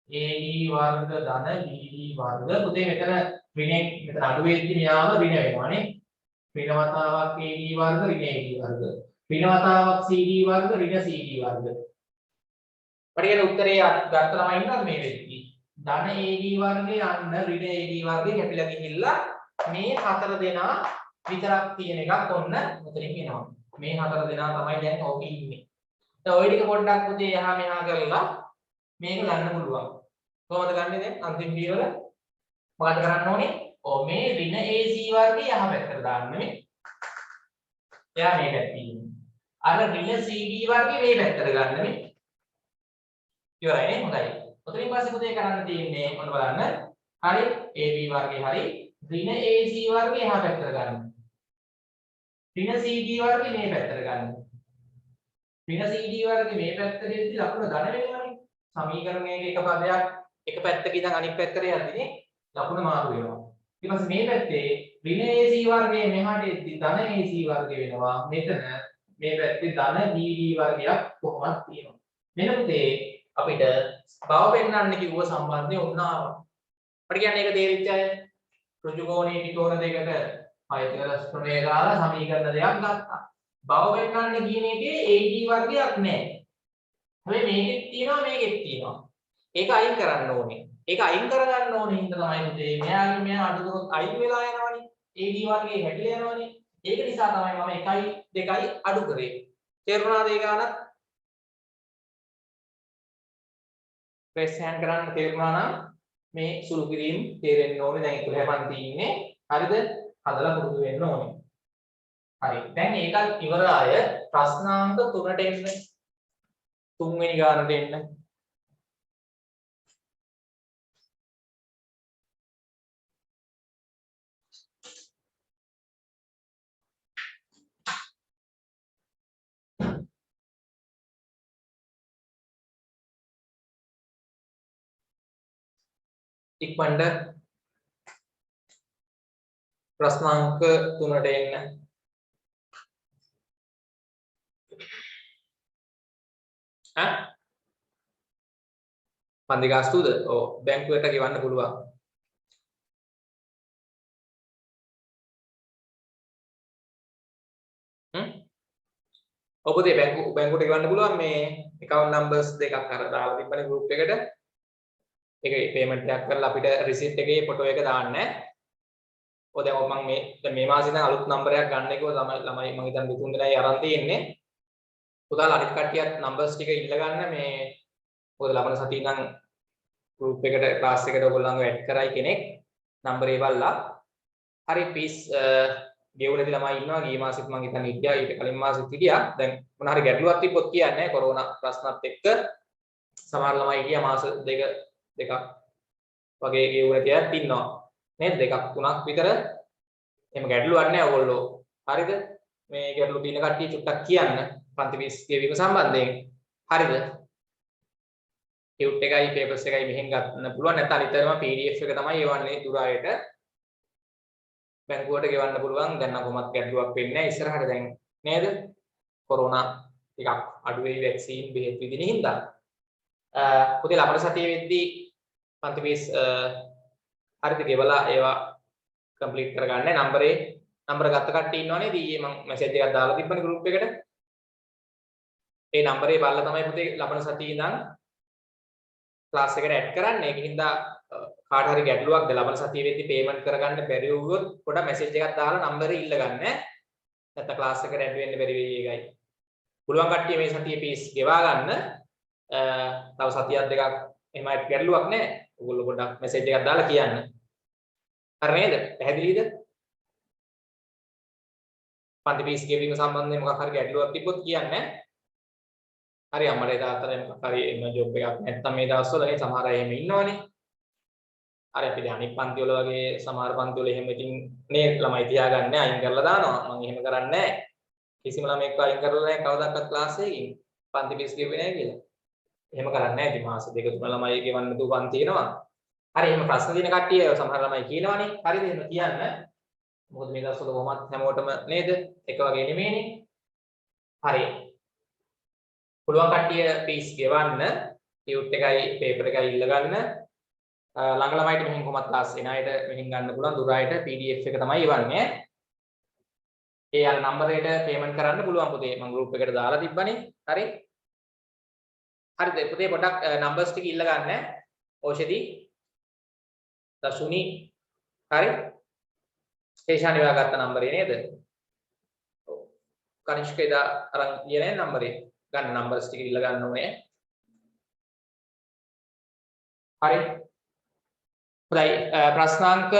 AD වර්ග ධන BD වර්ග. පුතේ මෙතන මෙතන අඩු වෙද්දී මෙයාම ඍණ වෙනවානේ. ඍණ වතාවක් AD වර්ග ඍණ AD වර්ග. ඍණ වතාවක් CD වර්ග ඍණ CD වර්ග. පරිගණ උත්තරේ ගත්ත ළමයි ඉන්නවද මේ වෙද්දී? ධන AD වර්ගය යන්න ඍණ AD වර්ගය කැපිලා ගිහිල්ලා මේ හතර දෙනා විතරක් තියෙන එකක් ඔන්න මෙතනින් එනවා. මේ හතර දෙනා තමයි දැන් ඕකේ ඉන්නේ. දැන් ওই ටික පොඩ්ඩක් පුතේ යහා මෙහා කරලා මේක ගන්න පුළුවන්. කොහොමද ගන්නෙ දැන් අන්තිම පියවර? මොකද කරන්න ඕනේ? ඔව් මේ ඍණ AC වර්ගය යහ පැත්තට දාන්න මේ. එයා මේ පැත්තේ ඉන්නේ. අර ඍණ CD වර්ගය මේ පැත්තට ගන්න මේ. ඉවරයි නේ හොඳයි. ඔතනින් පස්සේ පුතේ කරන්න තියෙන්නේ මොන බලන්න. හරි AB වර්ගේ හරි ඍණ AC වර්ගේ එහා පැත්තට ගන්න. ඍණ CD වර්ගේ මේ පැත්තට ගන්න. ඍණ CD වර්ගේ මේ පැත්තට දෙද්දි ලකුණ ධන වෙනවනේ. සමීකරණයක එක පදයක් එක පැත්තක ඉඳන් අනිත් පැත්තට යද්දිනේ ලකුණ මාරු වෙනවා. ඊට පස්සේ මේ පැත්තේ ඍණ AC වර්ගයේ මෙහාට එද්දි ධන AC වර්ගය වෙනවා. මෙතන මේ පැත්තේ ධන BD වර්ගයක් කොහොමද තියෙනවා. මෙන්න පුතේ අපිට බව පෙන්වන්න කිව්ව සම්බන්ධය ඔන්න ආවා. අපිට කියන්නේ ඒක තේරිච්ච අය ඍජු කෝණී ත්‍රිකෝණ දෙකට පයිතගොරස් ප්‍රමේය දාලා සමීකරණ දෙකක් ගත්තා. බව පෙන්වන්න කියන එකේ AD වර්ගයක් නැහැ. හැබැයි මේකෙත් තියෙනවා මේකෙත් තියෙනවා. ඒක අයින් කරන්න ඕනේ. ඒක අයින් කරගන්න ඕනේ හින්දා තමයි පුතේ මෙයාගේ මෙයා අඩු කරොත් අයින් වෙලා යනවනේ. AD වර්ගයේ හැටිලා යනවනේ. ඒක නිසා තමයි මම 1 2 අඩු කරේ. තේරුණාද ඒ ගානක්? ප්‍රෙස් හෑන්ඩ් කරන්න තේරුණා නම් මේ සුළු කිරීම තේරෙන්න ඕනේ. දැන් 11 පන්ති ඉන්නේ. හරිද? හදලා පුරුදු වෙන්න ඕනේ. හරි. දැන් ඒකත් ඉවර අය ප්‍රශ්නාංක 3ට එන්න. 3 වෙනි ගානට එන්න. ඉක්මනට ප්‍රශ්නාංක 3ට එන්න. පන්ති ගාස්තුද? ඔව් බැංකුවට ගෙවන්න පුළුවන්. ඔබ දෙ බැංකුවට ගෙවන්න පුළුවන් මේ account numbers දෙකක් අර දාලා තිබ්බනේ group එකට. ඒකේ payment එකක් කරලා අපිට receipt එකේ photo එක දාන්න. ඔය දැන් මම මේ මාසේ ඉඳන් අලුත් නම්බරයක් ගන්න එකව ළමයි මම හිතන්නේ දෙතුන් දෙනයි අරන් තියෙන්නේ. පුතාලා අනිත් කට්ටියත් නම්බර්ස් ටික ඉල්ල ගන්න මේ මොකද ලබන සතියේ ඉඳන් group එකට class එකට ඔයගොල්ලන්ව ඇඩ් කරයි කෙනෙක් නම්බරේ බලලා. හරි පීස් ගෙවුනේදී ළමයි ඉන්නවා. ගිය මාසෙත් මම හිතන්නේ හිටියා. ඊට කලින් මාසෙත් හිටියා. දැන් මොන හරි ගැටලුවක් තිබ්බොත් කියන්නේ කොරෝනා ප්‍රශ්නත් එක්ක සමහර ළමයි හිටියා මාස දෙකක් වගේ ගෙවුන තියත් ඉන්නවා. නේද? දෙකක් තුනක් විතර. එහෙම ගැටලුවක් නැහැ ඔයගොල්ලෝ. හරිද? මේ ගැටලු තියෙන කට්ටිය චුට්ටක් කියන්න. පන්ති 20 ගෙවීම සම්බන්ධයෙන්. හරිද? ටියුට් එකයි පේපර්ස් එකයි මෙහෙන් ගන්න පුළුවන්. නැත්නම් අනිතරම PDF එක තමයි එවන්නේ දුරායට. බැංකුවට ගෙවන්න පුළුවන්. දැන් නම් කොහොමත් ගැටලුවක් වෙන්නේ නැහැ. ඉස්සරහට දැන් නේද? කොරෝනා ටිකක් අඩු වෙයි වැක්සින් බෙහෙත් විදින හින්දා. පුතේ ලබන සතියේ වෙද්දී පන්ති 20 හරිද ගෙවලා ඒවා කම්ප්ලීට් කරගන්න. නම්බර ගත්ත කට්ටිය ඉන්නවනේ. ඊයේ මම මැසේජ් එකක් දාලා තිබ්බනේ group එකට. ඒ නම්බරේ බලලා තමයි පුතේ ලබන සතියේ ඉඳන් ක්ලාස් එකට ඇඩ් කරන්න. ඒකින්ද කාට හරි ගැටලුවක්ද ලබන සතියේ වෙද්දී පේමන්ට් කරගන්න බැරි වුණොත් පොඩ්ඩක් මැසේජ් එකක් දාලා නම්බරේ ඉල්ල ගන්න. නැත්නම් ක්ලාස් එකට ඇඩ් වෙන්න බැරි වෙයි ඒකයි. පුළුවන් කට්ටිය මේ සතියේ පීස් ගෙවා ගන්න. තව සතියක් දෙකක් එහෙමයි ගැටලුවක් නැහැ. ඔයගොල්ලෝ පොඩ්ඩක් මැසේජ් එකක් දාලා කියන්න. හරි නේද? පැහැදිලිද? පන්ති පීස් ගෙවීම සම්බන්ධයෙන් මොකක් හරි ගැටලුවක් තිබ්බොත් කියන්න. හරි අම්මලා තාත්තලා මොකක් හරි එන්න ජොබ් එකක් නැත්නම් මේ දවස්වල නේ සමහර අය එහෙම ඉන්නවනේ. හරි අපි දැන් අනිත් පන්ති වල වගේ සමහර පන්ති වල එහෙම ඉතින් නේ ළමයි තියාගන්නේ අයින් කරලා දානවා. මම එහෙම කරන්නේ නැහැ. කිසිම ළමෙක්ව අයින් කරලා නැහැ කවදාවත් ක්ලාස් එකකින්. පන්ති පීස් ගෙවුවේ නැහැ කියලා. එහෙම කරන්නේ නැහැ. ඉතින් මාස දෙක තුන ළමයි ගෙවන්න දුවන් තියෙනවා. හරි එහෙම ප්‍රශ්න දින කට්ටිය සමහර ළමයි කියනවනේ. හරිද? එහෙම කියන්න. මොකද මේ දවස්වල කොහොමත් හැමෝටම නේද? එක වගේ නෙමෙයිනේ. හරි. පුළුවන් කට්ටිය පීස් ගෙවන්න. ටියුට් එකයි පේපර් එකයි ඉල්ල ගන්න. ළඟ ළමයිට මෙහෙන් කොහොමත් ක්ලාස් එන අයට මෙහෙන් ගන්න පුළුවන්. දුර අයට PDF එක තමයි එවන්නේ. ඒ අර නම්බරේට පේමන්ට් කරන්න පුළුවන් පුතේ. මම group එකට දාලා තිබ්බනේ. හරි. හරිද? පුතේ පොඩක් නම්බර්ස් ටික ඉල්ල ගන්න. ඕෂදී දසුනි හරි ස්ටේෂන් එක ගත්ත නම්බරේ නේද? ඔව්. කනිෂ්කේද අරන් ගියේ නැහැ නම්බරේ. ගන්න නම්බර්ස් ටික ඉල්ල ගන්න ඕනේ. හරි. හොඳයි ප්‍රශ්නාංක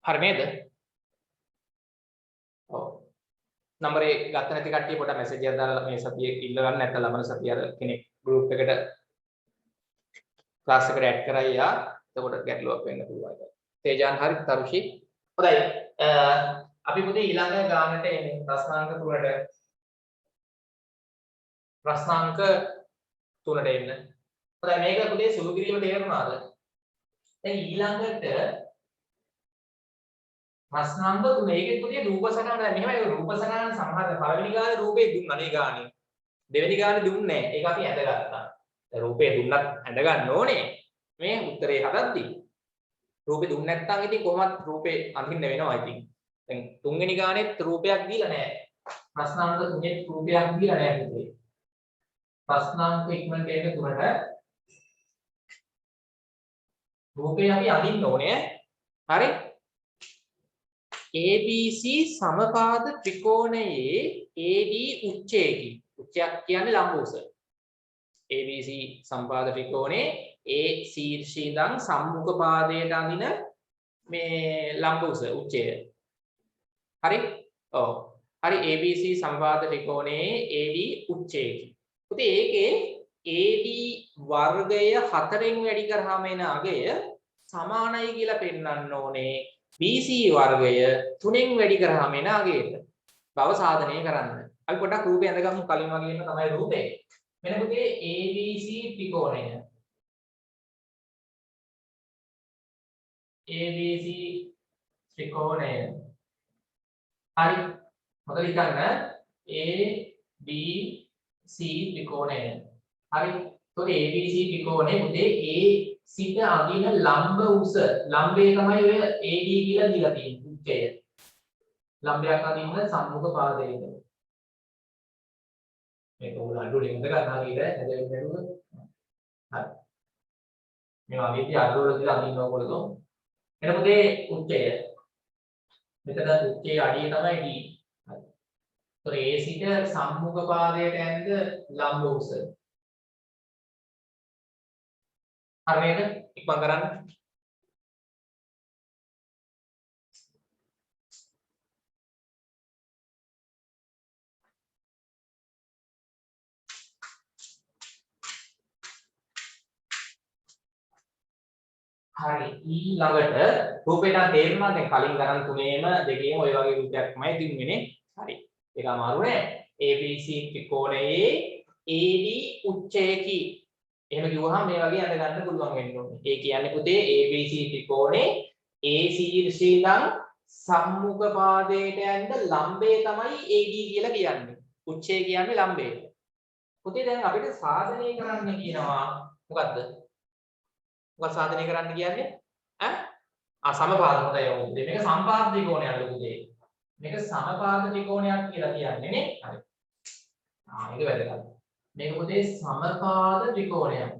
හරි නේද? ඔව්. නම්බරේ ගත්ත නැති කට්ටිය පොඩ මැසේජ් එකක් දාලා මේ සතියේ ඉල්ල ගන්න නැත්නම් ලබන සතිය අර කෙනෙක් group එකට ක්ලාස් එකට ඇඩ් කරයි යා. එතකොට ගැටලුවක් වෙන්න පුළුවන්. තේජාන් හරි තරුෂි. හොඳයි. අපි පුතේ ඊළඟ ගානට එන්නේ ප්‍රශ්නාංක 3ට. ප්‍රශ්නාංක 3ට එන්න. හොඳයි මේක පුතේ සුළු කිරීම තේරුණාද? දැන් ඊළඟට ප්‍රශ්නාංක 3 මේකේ පුතේ රූප සටහන මෙහෙමයි රූප සටහන සමහර පළවෙනි ගානේ රූපේ දුන්නා නේ ගානේ. දෙවෙනි ගානේ දුන්නේ නැහැ. ඒක අපි ඇඳගත්තා. රූපේ දුන්නත් ඇඳ ගන්න ඕනේ මේ උත්තරේ හදද්දී. රූපේ දුන්නේ නැත්නම් ඉතින් කොහොමද රූපේ අඳින්න වෙනවා ඉතින්. දැන් තුන්වෙනි ගානෙත් රූපයක් දීලා නැහැ. ප්‍රශ්නාංක 3 රූපයක් දීලා නැහැ පුතේ. ප්‍රශ්නාංක ඉක්මනට එන්න 3ට රූපේ අපි අඳින්න ඕනේ. හරි? ABC සමපාද ත්‍රිකෝණයේ AD උච්චයේකි. උච්චයක් කියන්නේ ලම්බ උස. ABC සම්පාද ත්‍රිකෝණේ A ශීර්ෂයේ ඉඳන් සම්මුඛ පාදයට අඳින මේ ලම්බ උස උච්චය. හරි? ඔව්. හරි ABC සම්පාද ත්‍රිකෝණයේ AD උච්චයේකි. පුතේ ඒකේ AD වර්ගය 4න් වැඩි කරාම එන අගය සමානයි කියලා පෙන්වන්න ඕනේ. BC වර්ගය 3න් වැඩි කරාම එන අගයට. බව සාධනය කරන්න. අපි පොඩ්ඩක් රූපය ඇඳගමු කලින් වගේම තමයි රූපේ. මෙන්න පුතේ ABC ත්‍රිකෝණය. ABC ත්‍රිකෝණය. හරි. මොකද හිතන්න ABC ත්‍රිකෝණය. හරි. එතකොට ABC ත්‍රිකෝණය පුතේ A සිට අඳින ලම්බ උස ලම්බේ තමයි ඔය AD කියලා දීලා තියෙන්නේ උච්චය. ලම්බයක් අඳින්න සම්මුඛ පාදයක. මේක උගල අඩුවෙන් ඉඳ ගන්න හරියට හැදෙන්න බැරුව. හරි. මේ වගේ ඉතින් අඩුවල දාලා අඳින්න ඕගොල්ලෝ. එතකොට මේ උච්චය මෙතන උච්චයේ අඩිය තමයි D. හරි. ඒතර A සිට සම්මුඛ පාදයට ඇඳ ලම්බ උස. හරි නේද? ඉක්මන් කරන්න. හරි ඊළඟට රූපේට තේරුණා දැන් කලින් ගණන් තුනේම දෙකේම ওই වගේ රූපයක් තමයි තිබුණේ. හරි. ඒක අමාරු නෑ. ABC ත්‍රිකෝණයේ AD උච්චයකි. එහෙම කිව්වහම මේ වගේ අඳ ගන්න පුළුවන් වෙන්න ඕනේ. ඒ කියන්නේ පුතේ ABC ත්‍රිකෝණේ A ශීර්ෂය ඉඳන් සම්මුඛ පාදයට ඇඳ ලම්බය තමයි AD කියලා කියන්නේ. උච්චය කියන්නේ ලම්බය. පුතේ දැන් අපිට සාධනය කරන්න කියනවා මොකද්ද? මොකක්ද සාධනය කරන්න කියන්නේ? සමපාද හොඳයි යමු. මේක සම්පාද ත්‍රිකෝණයක් ලොකුදේ. මේක සමපාද ත්‍රිකෝණයක් කියලා කියන්නේ නේ. හරි. ඒක වැදගත්. මේක පුතේ සමපාද ත්‍රිකෝණයක්.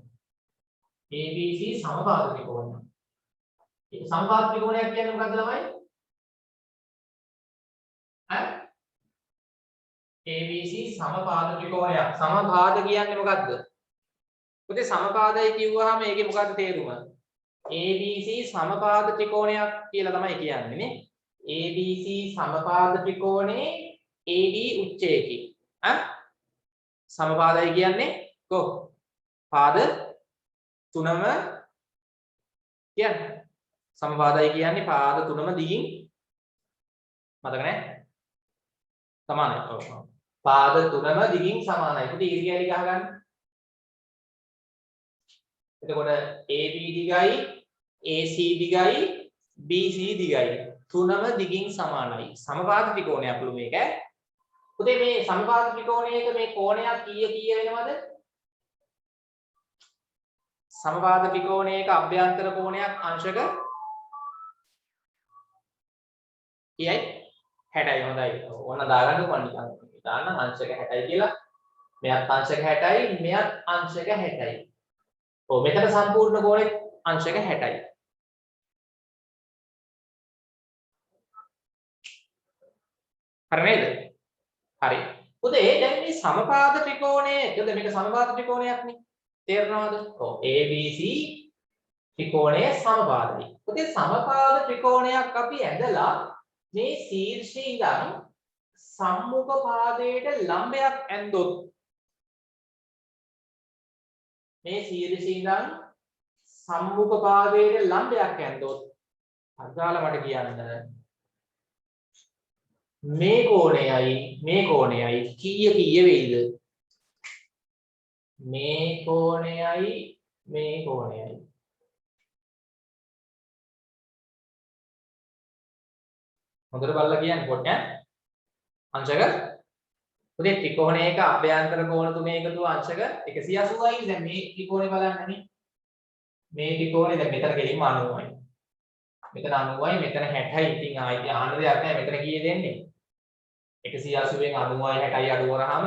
ABC සමපාද ත්‍රිකෝණයක්. ඒක සමපාද ත්‍රිකෝණයක් කියන්නේ මොකද්ද ළමයි? ABC සමපාද ත්‍රිකෝණයක්. සමපාද කියන්නේ මොකද්ද? පුතේ සමපාදයි කිව්වහම ඒකේ මොකද්ද තේරුම? ABC සමපාද ත්‍රිකෝණයක් කියලා තමයි කියන්නේ නේ. ABC සමපාද ත්‍රිකෝණේ AD උච්චයකි. සමපාදයි කියන්නේ කො පාද තුනම කියන්නේ. සමපාදයි කියන්නේ පාද තුනම දිගින් මතක නැහැ? සමානයි. ඔව්. පාද තුනම දිගින් සමානයි. පුතේ ඉරියලි ගහගන්න. එතකොට AB දිගයි AC දිගයි BC දිගයි තුනම දිගින් සමානයි. සමපාද ත්‍රිකෝණයක් ලු මේක. පුතේ මේ සමපාද ත්‍රිකෝණයක මේ කෝණයක් කීය වෙනවද? සමපාද ත්‍රිකෝණයක අභ්‍යන්තර කෝණයක් අංශක කීයයි? 60යි. හොඳයි. ඕන දාගන්න කොහොමද නිකන්. දාන්න අංශක 60යි කියලා. මෙයත් අංශක 60යි, මෙයත් අංශක 60යි. ඔව් මෙතන සම්පූර්ණ කෝණේ අංශක 60යි. හරි නේද? හරි. පුතේ දැන් මේ සමපාද ත්‍රිකෝණය, එතකොට මේක සමපාද ත්‍රිකෝණයක් නේ. තේරෙනවද? ඔව් ABC ත්‍රිකෝණය සමපාදයි. පුතේ සමපාද ත්‍රිකෝණයක් අපි ඇඳලා මේ ශීර්ෂයේ ඉඳන් සම්මුඛ පාදයට ලම්බයක් ඇඳොත් මේ ශීර්ෂයේ ඉඳන් සම්මුඛ පාදයට ලම්බයක් ඇඳොත් අදාළ මට කියන්න මේ කෝණයයි කීය වෙයිද? මේ කෝණයයි හොඳට බලලා කියන්න පොඩ්ඩක්. අංශක පුතේ ත්‍රිකෝණයක අභ්‍යන්තර කෝණ තුනේ එකතුව අංශක 180යි. දැන් මේ ත්‍රිකෝණය බලන්නනේ. මේ ත්‍රිකෝණය දැන් මෙතන ගෙලින්ම 90යි. මෙතන 90යි, මෙතන 60යි. ඉතින් ආයි අහන්න දෙයක් නැහැ. මෙතන කීය දෙන්නේ? 180ෙන් 90යි 60යි අඩු කරාම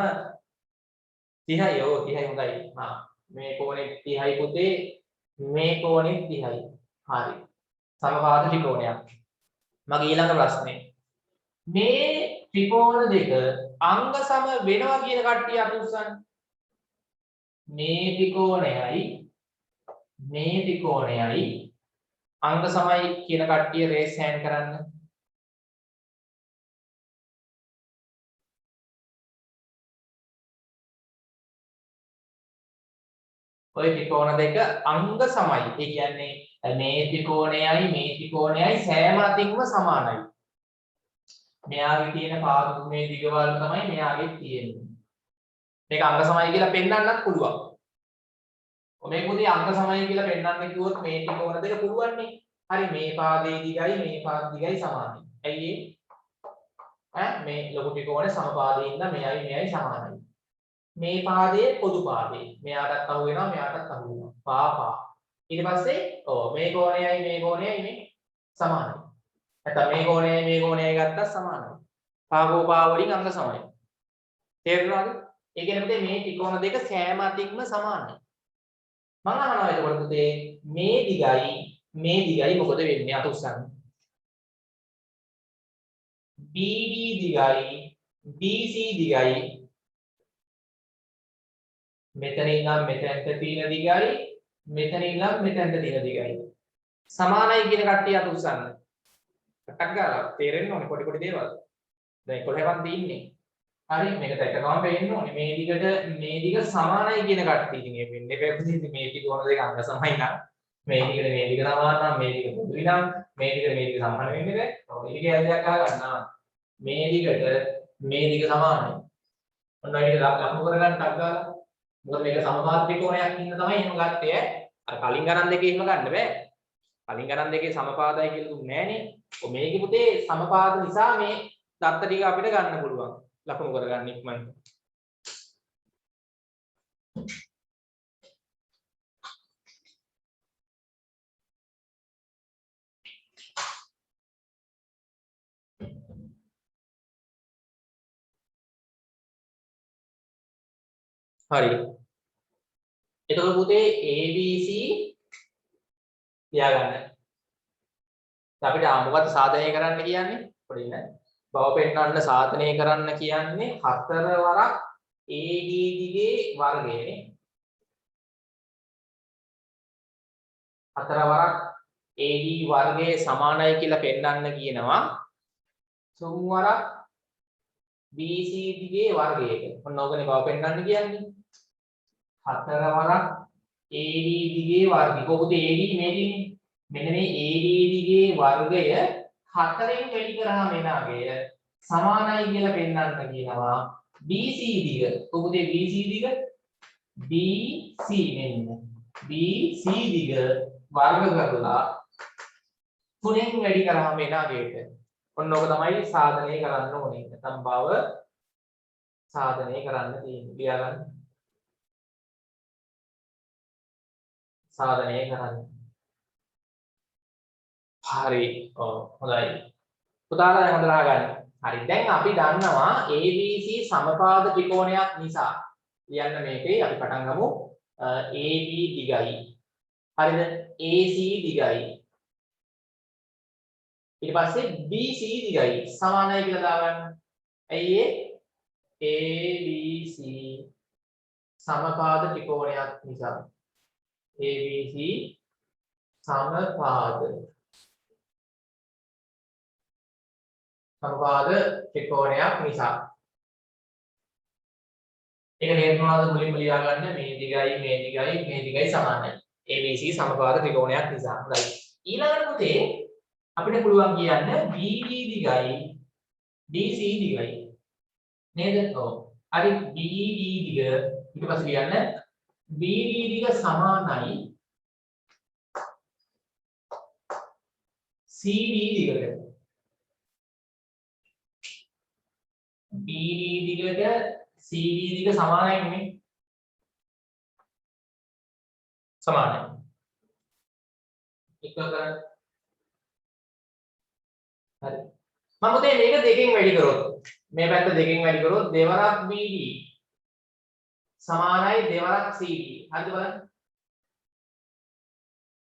30යි. ඔව් 30යි හොඳයි. මේ කෝණේ 30යි පුතේ. මේ කෝණේ 30යි. හරි. සමපාද ත්‍රිකෝණයක්. මගේ ඊළඟ ප්‍රශ්නේ. මේ ත්‍රිකෝණ දෙක අංග සම වෙනවා කියන කට්ටිය අත උස්සන්න. මේ ත්‍රිකෝණයයි අංග සමයි කියන කට්ටිය රේස් හෑන්ඩ් කරන්න. ඔය ත්‍රිකෝණ දෙක අංග සමයි. ඒ කියන්නේ මේ ත්‍රිකෝණයයි සෑම අතින්ම සමානයි. මෙයාගේ තියෙන පාද තුනේ දිගවල තමයි මෙයාගේ තියෙන්නේ. මේක අංග සමයි කියලා පෙන්වන්නත් පුළුවන්. මේ පුතේ අංග සමයි කියලා පෙන්වන්න කිව්වොත් මේ ත්‍රිකෝණ දෙක පුළුවන් නේ. හරි මේ පාදයේ දිගයි මේ පාද දිගයි සමානයි. ඇයි ඒ? මේ ලොකු ත්‍රිකෝණේ සමපාදයේ ඉන්න මෙයයි සමානයි. මේ පාදයේ පොදු පාදේ. මෙයාටත් අහු වෙනවා මෙයාටත් අහු වෙනවා. පා. ඊට පස්සේ මේ කෝණයයි මේ සමානයි. නැත්නම් මේ කෝණයයි ගත්තා සමානයි. පාගෝ පා වලින් අංග සමයි. තේරුණාද? ඒ කියන්නේ පුතේ මේ ත්‍රිකෝණ දෙක සෑම අතින්ම සමානයි. මම අහනවා එතකොට පුතේ මේ දිගයි මේ දිගයි මොකද වෙන්නේ අත උස්සන්න. BD දිගයි BC දිගයි මෙතන ඉඳන් මෙතනට තියෙන දිගයි මෙතන ඉඳන් මෙතනට තියෙන දිගයි සමානයි කියන කට්ටිය අත උස්සන්න. ටක් ගාලා තේරෙන්න ඕනේ පොඩි පොඩි දේවල්. දැන් 11ක් තියෙන්නේ. හරි මේක දැක්කම පේන්න ඕනේ මේ දිග සමානයි කියන කට්ටිය ඉතින් ඒ වෙන්නේ පැත්තේ මේ ටික ඕන දෙක අංග සමයි නම් මේ දිගට මේ දිග සමාන නම් මේ දිග පොදුයි නම් මේ දිගට මේ දිග සමාන වෙන්නේ නැහැ. ඔය ටික ඇදලා ගන්නවා. මේ දිගට මේ දිග සමානයි. ඔන්න ඔය ටික ලකුණු කරගන්න ටක් ගාලා. මොකද මේක සමපාද ත්‍රිකෝණයක් ඉන්න තමයි එහෙම ගත්තේ. අර කලින් ගණන් දෙකේ එහෙම ගන්න බෑ. කලින් ගණන් දෙකේ සමපාදයි කියලා දුන්නේ නෑනේ. ඔය මේකේ පුතේ සමපාද නිසා මේ දත්ත ටික අපිට ගන්න පුළුවන්. ලකුණු කරගන්න ඉක්මනට. හරි. එතකොට පුතේ ABC තියාගන්න. අපිට මොකක්ද සාධනය කරන්න කියන්නේ? පොඩි නෑ. බව පෙන්වන්න සාධනය කරන්න කියන්නේ 4 වරක් AD දිගේ වර්ගයනේ. 4 වරක් AD වර්ගයේ සමානයි කියලා පෙන්වන්න කියනවා. 3 වරක් BC දිගේ වර්ගයක. ඔන්න ඕකනේ බව පෙන්වන්න කියන්නේ. 4 වරක් AD දිගේ වර්ගය. කොහොමද AD මේකනේ? මෙන්න මේ AD දිගේ වර්ගය 4ෙන් වැඩි කරාම එන අගය සමානයි කියලා පෙන්වන්න කියනවා. BC දිග. කොහොමද BC දිග? BC මෙන්න. BC දිග වර්ග කරලා 3ෙන් වැඩි කරාම එන අගයට. ඔන්න ඕක තමයි සාධනය කරන්න ඕනේ. නැත්නම් බව සාධනය කරන්න තියෙන්නේ. ලියාගන්න. සාධනය කරන්න. හරි. ඔව් හොඳයි. පුතාලා හොඳට අහගන්න. හරි. දැන් අපි දන්නවා ABC සමපාද ත්‍රිකෝණයක් නිසා. ලියන්න මේකේ අපි පටන් ගමු. AB දිගයි. හරිද? AC දිගයි. ඊට පස්සේ BC දිගයි සමානයි කියලා දාගන්න. ඇයි ABC සමපාද ත්‍රිකෝණයක් නිසා. ABC සමපාද ත්‍රිකෝණයක් නිසා. ඒක හේතුනාද මුලින්ම ලියා ගන්න මේ දිගයි සමානයි. ABC සමපාද ත්‍රිකෝණයක් නිසා. හොඳයි. ඊළඟට පුතේ අපිට පුළුවන් කියන්න BD දිගයි DC දිගයි. නේද? ඔව්. හරි BD දිග ඊට පස්සේ කියන්න BD දිග සමානයි CD දිගට. BD දිගට CD දිග සමානයි නෙමෙයි. සමානයි. එක්ක කරන්න. හරි. මම පුතේ මේක දෙකෙන් වැඩි කරොත් මේ පැත්ත දෙකෙන් වැඩි කරොත් දෙවරක් BD සමානයි දෙවරක් CD. හරිද බලන්න.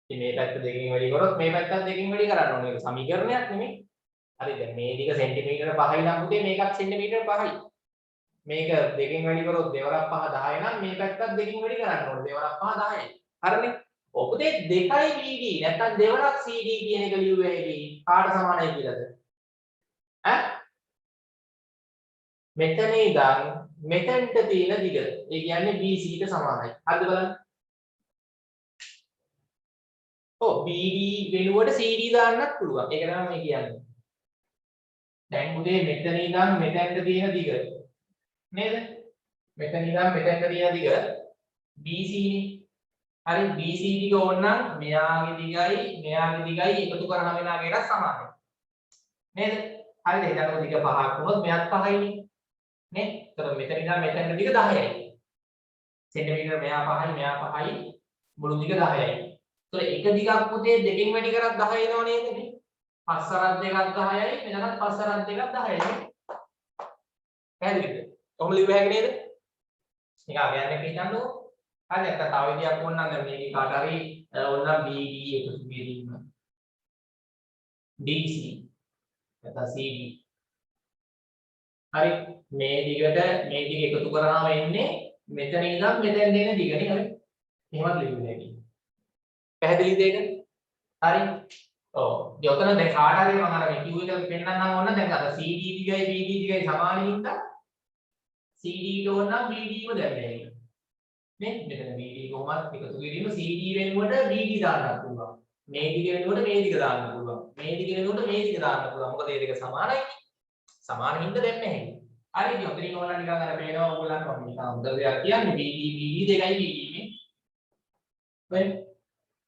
ඉතින් මේ පැත්ත දෙකෙන් වැඩි කරොත් මේ පැත්තත් දෙකෙන් වැඩි කරන්න ඕනේ. ඒක සමීකරණයක් නෙමෙයි. හරි දැන් මේ දිග සෙන්ටිමීටර 5යි නම් පුතේ මේකත් සෙන්ටිමීටර 5යි. මේක දෙකෙන් වැඩි කරොත් දෙවරක් 5 10 නම් මේ පැත්තත් දෙකෙන් වැඩි කරන්න ඕනේ. දෙවරක් 5 10යි. හරිනේ. ඔය පුතේ 2යි BD නැත්නම් දෙවරක් CD කියන එක ලියුවේ ඇයි? කාට සමානයි කියලාද? ඈ? මෙතන ඉඳන් මෙතෙන්ට තියෙන දිග. ඒ කියන්නේ BC ට සමානයි. හරිද බලන්න. ඔව් BD වෙනුවට CD දාන්නත් පුළුවන්. ඒක තමයි මේ කියන්නේ. දැන් උදේ මෙතන ඉඳන් මෙතෙන්ට තියෙන දිග. නේද? මෙතන ඉඳන් මෙතෙන්ට තියෙන දිග BC නේ. හරි BC දිග ඕනනම් මෙයාගේ දිගයි එකතු කරාම වෙන අගයටත් සමානයි. නේද? හරිද? එතකොට දිග 5ක් වුණොත් මෙයත් 5යිනේ. නේ? එතකොට මෙතන ඉඳන් මෙතෙන්ට දිග 10යි. සෙන්ටිමීටර මෙයා 5යි මුළු දිග 10යි. එතකොට එක දිගක් පුතේ දෙකෙන් වැඩි කරත් 10 එනව නේද නේ? පස්සරක් දෙකක් 10යි මෙතනත් පස්සරක් දෙකක් 10යි නේ. පැහැදිලිද? කොහොම ලියුව හැකි නේද? නිකන් අගයන් එක හිතන්නකෝ. හරි නැත්නම් තව විදියක් ඕනනම් දැන් මේකේ කාට හරි ඕනනම් BD එකතු කිරීම DC නැත්නම් CD හරි මේ දිගට මේ දිග එකතු කරාම එන්නේ මෙතන ඉඳන් මෙතෙන් දෙන දිගනේ හරි එහෙමත් ලියුවේ හැකියි පැහැදිලිද ඒක හරි ඔව් යොතන දැන් කාට හරි මම අර මේ Q එක පෙන්නන්නම් ඕන දැන් අර CD දිගයි BD දිගයි සමානින් හින්දා CD ට ඕන නම් BD ම දැම්මේ නේ මෙතන BD කොහොමද එකතු කිරීම CD වෙනුවට BD දාන්නත් පුළුවන් මේ දිග වෙනුවට මේ දිග දාන්න පුළුවන් මේ දිග වෙනුවට මේ දිග දාන්න පුළුවන් මොකද මේ දෙක සමානයිනේ සමාන හින්දා දැම්මේ හරි ඉතින් ඔතනින් ඕනනම් නිකන් අර පේනවා ඔයගොල්ලන්ට මම නිකන් හොඳ දෙයක් කියන්නේ BD දෙකයි BD නේ ඔය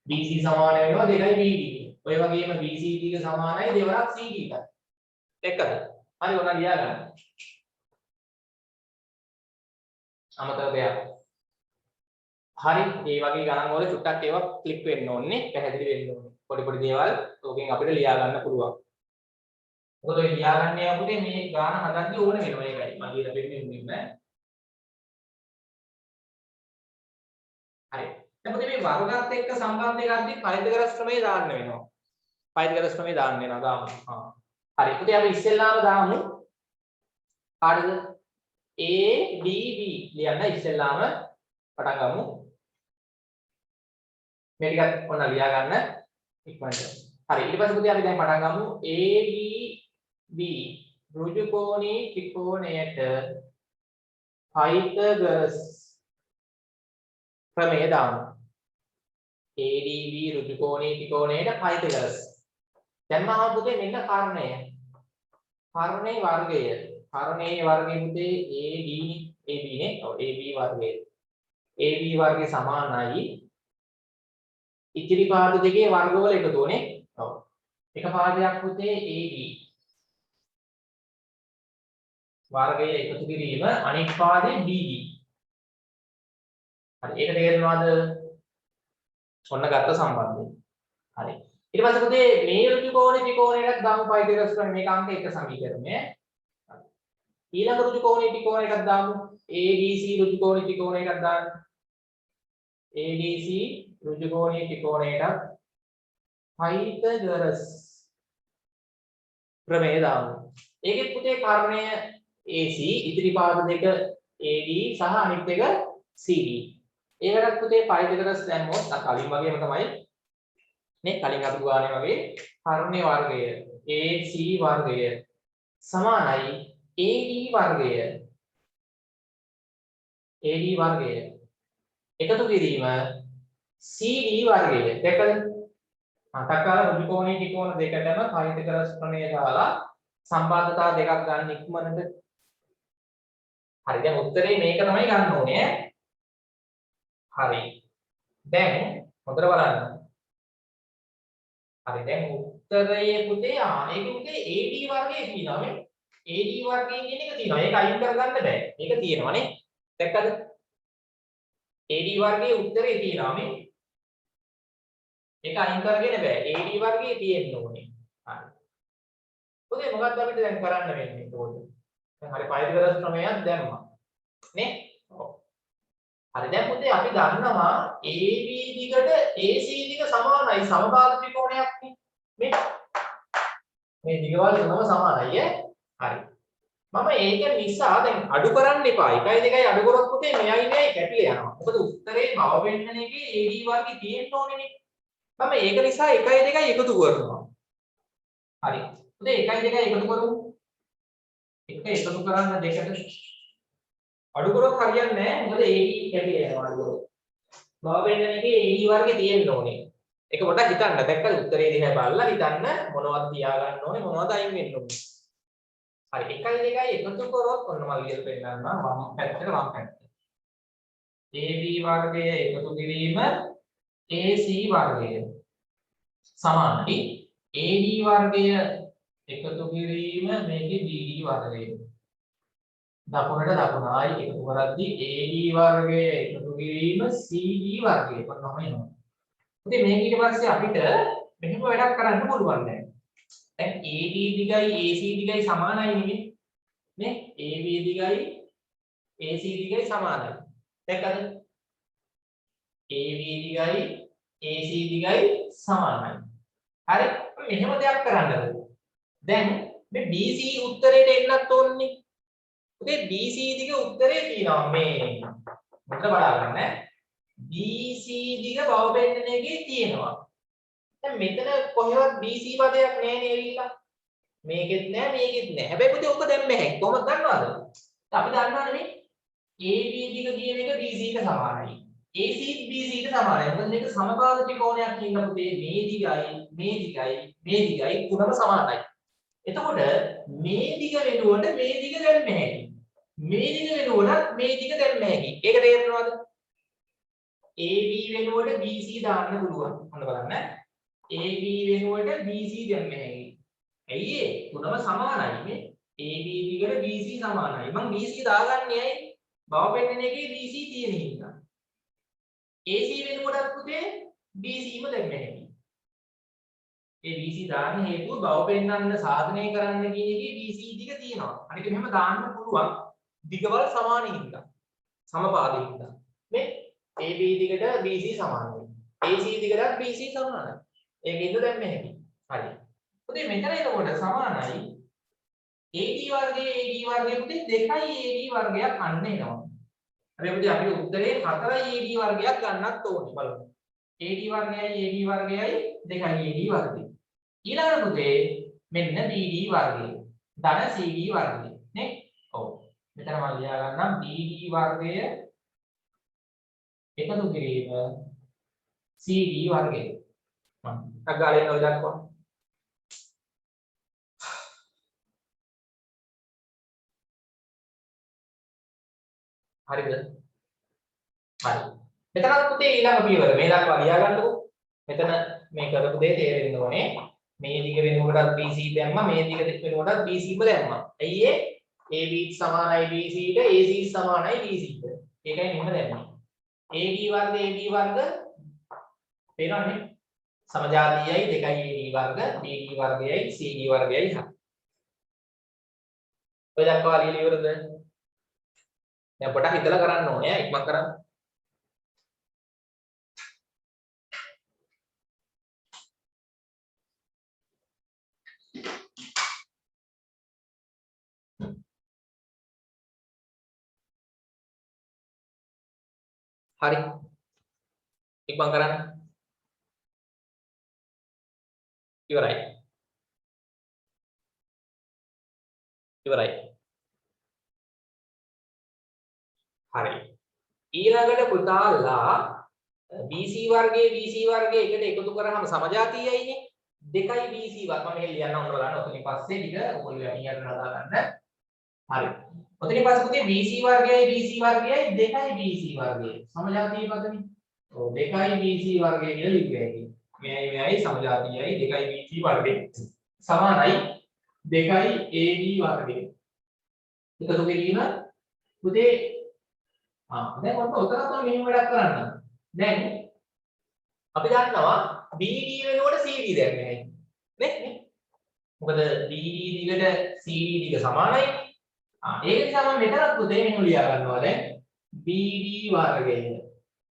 BC සමාන වෙනවා දෙකයි BD ඔය වගේම BC දිග සමානයි දෙවරක් CD එකයි එකද හරි ඔන්න ලියා ගන්න අමතක දෙයක් හරි මේ වගේ ගණන් වල චුට්ටක් ඒවා ක්ලික් වෙන්න ඕනේ පැහැදිලි වෙන්න ඕනේ පොඩි පොඩි දේවල් ඕකෙන් අපිට ලියා ගන්න පුළුවන් මොකද ඔය ලියා ගන්න යනකොට මේ ගාන හදන්න ඕන වෙනවා ඒකයි මම කියලා දෙන්නේ නෑ හරි එතකොට මේ වර්ගات එක්ක සම්බන්ධ කරද්දී පයිතගොරස් ක්‍රමය දාන්න වෙනවා පයිතගොරස් ක්‍රමය දාන්න වෙනවා දාමු හරි ඉතින් අපි ඉස්සෙල්ලාම දාමු කාටද ADB ලියන්න ඉස්සෙල්ලාම පටන් ගමු මේ ටිකත් ඔන්න ලියා ගන්න ඉක්මනට හරි ඊට පස්සේ පුතේ අපි දැන් පටන් ගමු ADB ඍජුකෝණී ත්‍රිකෝණයට පයිතගොරස් ක්‍රමය දාමු ADB ඍජුකෝණී ත්‍රිකෝණයට පයිතගොරස් දැන් මම පුතේ මෙන්න කර්ණය කර්ණේ වර්ගය කර්ණේ වර්ගයේ පුතේ AB නේ ඔව් AB වර්ගය AB වර්ගය සමානයි ඉතිරි පාද දෙකේ වර්ගවල එකතුනේ ඔව් එක පාදයක් පුතේ AB වර්ගය එකතු කිරීම අනෙක් පාදේ BD හරි ඒක තේරෙනවද ඔන්න ගත්ත සම්බන්ධය හරි ඊට පස්සේ පුතේ මේ ඍජුකෝණී ත්‍රිකෝණයකට දාමු පයිතගොරස් ක්‍රමය මේක අංක 1 සමීකරණය ඊළඟ ඍජුකෝණී ත්‍රිකෝණයකට දාමු ADC ඍජුකෝණී ත්‍රිකෝණයකට දාන්න ADC ඍජුකෝණී ත්‍රිකෝණයට පයිතගොරස් ක්‍රමය දාමු ඒකෙත් පුතේ කර්ණය AC ඉදිරි පාද දෙක AD සහ අනිත් එක CD ඒකට පුතේ පයිතගොරස් දැම්මොත් කලින් වගේම තමයි නේ කලින් අතු ගානේ වගේ කර්ණය වර්ගය AC වර්ගය සමානයි AD වර්ගය එකතු කිරීම CD වර්ගය දෙකද මතකලා ඍජුකෝණී ත්‍රිකෝණ දෙකටම පයිතගොරස් ක්‍රමය දාලා සම්බන්ධතා දෙකක් ගන්න ඉක්මනට හරි දැන් උත්තරේ මේක තමයි ගන්න ඕනේ හරි දැන් හොඳට බලන්න හරි දැන් උත්තරයේ පුතේ ඒක පුතේ AD වර්ගයේ තියෙනවා මේ AD වර්ගයේ කියන එක තියෙනවා ඒක අයින් කරගන්න බෑ ඒක තියෙනවානේ දැක්කද AD වර්ගයේ උත්තරේ තියෙනවා මේ ඒක අයින් කරගෙන බෑ AD වර්ගයේ තියෙන්න ඕනේ හරි පුතේ මොකක්ද අපිට දැන් කරන්න වෙන්නේ ඒකෝද දැන් හරි පයිතගොරස් ක්‍රමයක් දැම්මා නේ ඔව් හරි දැන් පුතේ අපි දන්නවා AB දිගට AC දිග සමානයි සමබාහු ත්‍රිකෝණයක් නේ මේ දිගවල තුනම සමානයි හරි මම ඒක නිසා දැන් අඩු කරන්න එපා 1 2 අඩු කරොත් පුතේ මෙයයි මෙයයි කැපිලා යනවා මොකද උත්තරේ මව වෙන්න එකේ AD වර්ගය තියෙන්න ඕනේනේ මම ඒක නිසා 1 2 එකතු කරනවා හරි පුතේ 1 2 එකතු කරමු එක එකතු කරන්න දෙකට අඩු කරොත් හරියන්නේ නැහැ මොකද AD කැපිලා යනවා අඩු කරොත් මව වෙන්න එකේ AD වර්ගය තියෙන්න ඕනේ ඒක පොඩ්ඩක් හිතන්න දැක්කද උත්තරේ දිහා බලලා හිතන්න මොනවද තියාගන්න ඕනේ මොනවද අයින් වෙන්න ඕනේ හරි 1 2 එකතු කරොත් ඔන්න මම ලියලා පෙන්නන්නම් වම් පැත්තට වම් පැත්ත AB වර්ගය එකතු කිරීම AC වර්ගය සමානයි AD වර්ගය එකතු කිරීම මේකේ BD වර්ගය දකුණට දකුණයි එකතු කරද්දී AD වර්ගය එකතු කිරීම CD වර්ගය කොහොමද එනවා ඉතින් මේක ඊට පස්සේ අපිට මෙහෙම වැඩක් කරන්න පුළුවන් දැන් AD දිගයි AC දිගයි සමානයි නේ AB දිගයි AC දිගයි සමානයි දැක්කද AB දිගයි AC දිගයි සමානයි. හරි. මෙහෙම දෙයක් කරන්නද? දැන් මේ BC උත්තරේට එන්නත් ඕනේ. පුතේ BC දිග උත්තරේ තියෙනවා මේ. මෙතන බලා ගන්න ඈ. BC දිග බව පෙන්නන එකේ තියෙනවා. දැන් මෙතන කොහෙවත් BC පදයක් නැහැ නේවිලා. මේකෙත් නැහැ මේකෙත් නැහැ. හැබැයි පුතේ ඔක දැන් මෙහෙ කොහොමද දන්නවද? අපි දන්නවනේ මේ AB දිග කියන එක BC ට සමානයි. AC BC ට සමානයි. මොකද මේක සමපාද ත්‍රිකෝණයක් කියන පුතේ මේ දිගයි තුනම සමානයි. එතකොට මේ දිග වෙනුවට මේ දිග දැම්ම හැකියි. මේ දිග වෙනුවට මේ දිග දැම්ම හැකියි. ඒක තේරෙනවද? AB වෙනුවට BC දාන්න පුළුවන්. හොඳ බලන්න. AB වෙනුවට BC දැම්ම හැකියි. ඇයි ඒ? තුනම සමානයි මේ. AB දිගට BC සමානයි. මම BC දාගන්නේ ඇයි? බව පෙන්නන එකේ BC තියෙන හින්දා. AC වෙනුවටත් පුතේ BCම දැම්ම හැකියි. ඒ BC දාන්න හේතුව බව පෙන්නන්න සාධනය කරන්න කියන එකේ BC දිග තියෙනවා. අනික මෙහෙම දාන්න පුළුවන් දිගවල සමාන හින්දා. සමපාදේ හින්දා. මේ AB දිගට BC සමානයි. AC දිගටත් BC සමානයි. ඒකෙන්ද දැම්ම හැකියි. හරි. පුතේ මෙතන එනකොට සමානයි AD වර්ගයේ පුතේ 2යි AD වර්ගයක් අන්න එනවා. හරි පුතේ අපේ උත්තරේ 4යි AD වර්ගයක් ගන්නත් ඕනේ බලමු. AD වර්ගයයි AD වර්ගයයි 2යි AD වර්ගය. ඊළඟ පුතේ මෙන්න BD වර්ගය. ධන CD වර්ගය නේ? ඔව්. මෙතන මම ලියා ගන්නම් BD වර්ගය එකතු කිරීම CD වර්ගය. අගාලෙන් ඔය දක්වන්න. හරිද? හරි. මෙතන පුතේ ඊළඟ පියවර මේ දක්වා ලියා ගන්නකො. මෙතන මේ කරපු දේ තේරෙන්න ඕනේ. මේ දිග වෙනුවටත් BC දැම්මා මේ දිග වෙනුවටත් BCම දැම්මා. ඇයි ඒ? AB සමානයි BC ට AC සමානයි BC ට. ඒකයි මෙහෙම දැම්මේ. AD වර්ග පේනවනේ? සමජාතීයයි 2යි AD වර්ග BD වර්ගයයි CD වර්ගයයි හරි. ඔය දක්වා ලියලා ඉවරද? දැන් පොඩක් හිතලා කරන්න ඕනේ ඉක්මන් කරන්න. හරි. ඉක්මන් කරන්න. ඉවරයි. ඉවරයි. හරි. ඊළඟට පුතාලා BC වර්ගයේ එකට එකතු කරාම සමජාතීයයිනේ. 2යි BC වර්ග මම මෙහෙ ලියන්න ඕන බලන්න. ඔතනින් පස්සේ ටික ඔයගොල්ලෝ යටියට හදා ගන්න. හරි. ඔතනින් පස්සේ පුතේ BC වර්ගයයි 2යි BC වර්ගය. සමජාතීය පදනේ. ඔව් 2යි BC වර්ගය කියලා ලිව්වේ ඇයි. මෙයයි සමජාතීයයි 2යි BC වර්ගය. සමානයි 2යි AD වර්ගය. එකතු කිරීම පුතේ දැන් ඔන්න උතන තමයි මෙහෙම වැඩක් කරන්න. දැන් අපි දන්නවා BD වෙනකොට CD දැම්මේ ඇයි. නේ? මොකද BD දිගට CD දිග සමානයි. ඒක නිසා මම මෙතනත් පුතේ මෙහෙම ලියා ගන්නවා දැන් BD වර්ගය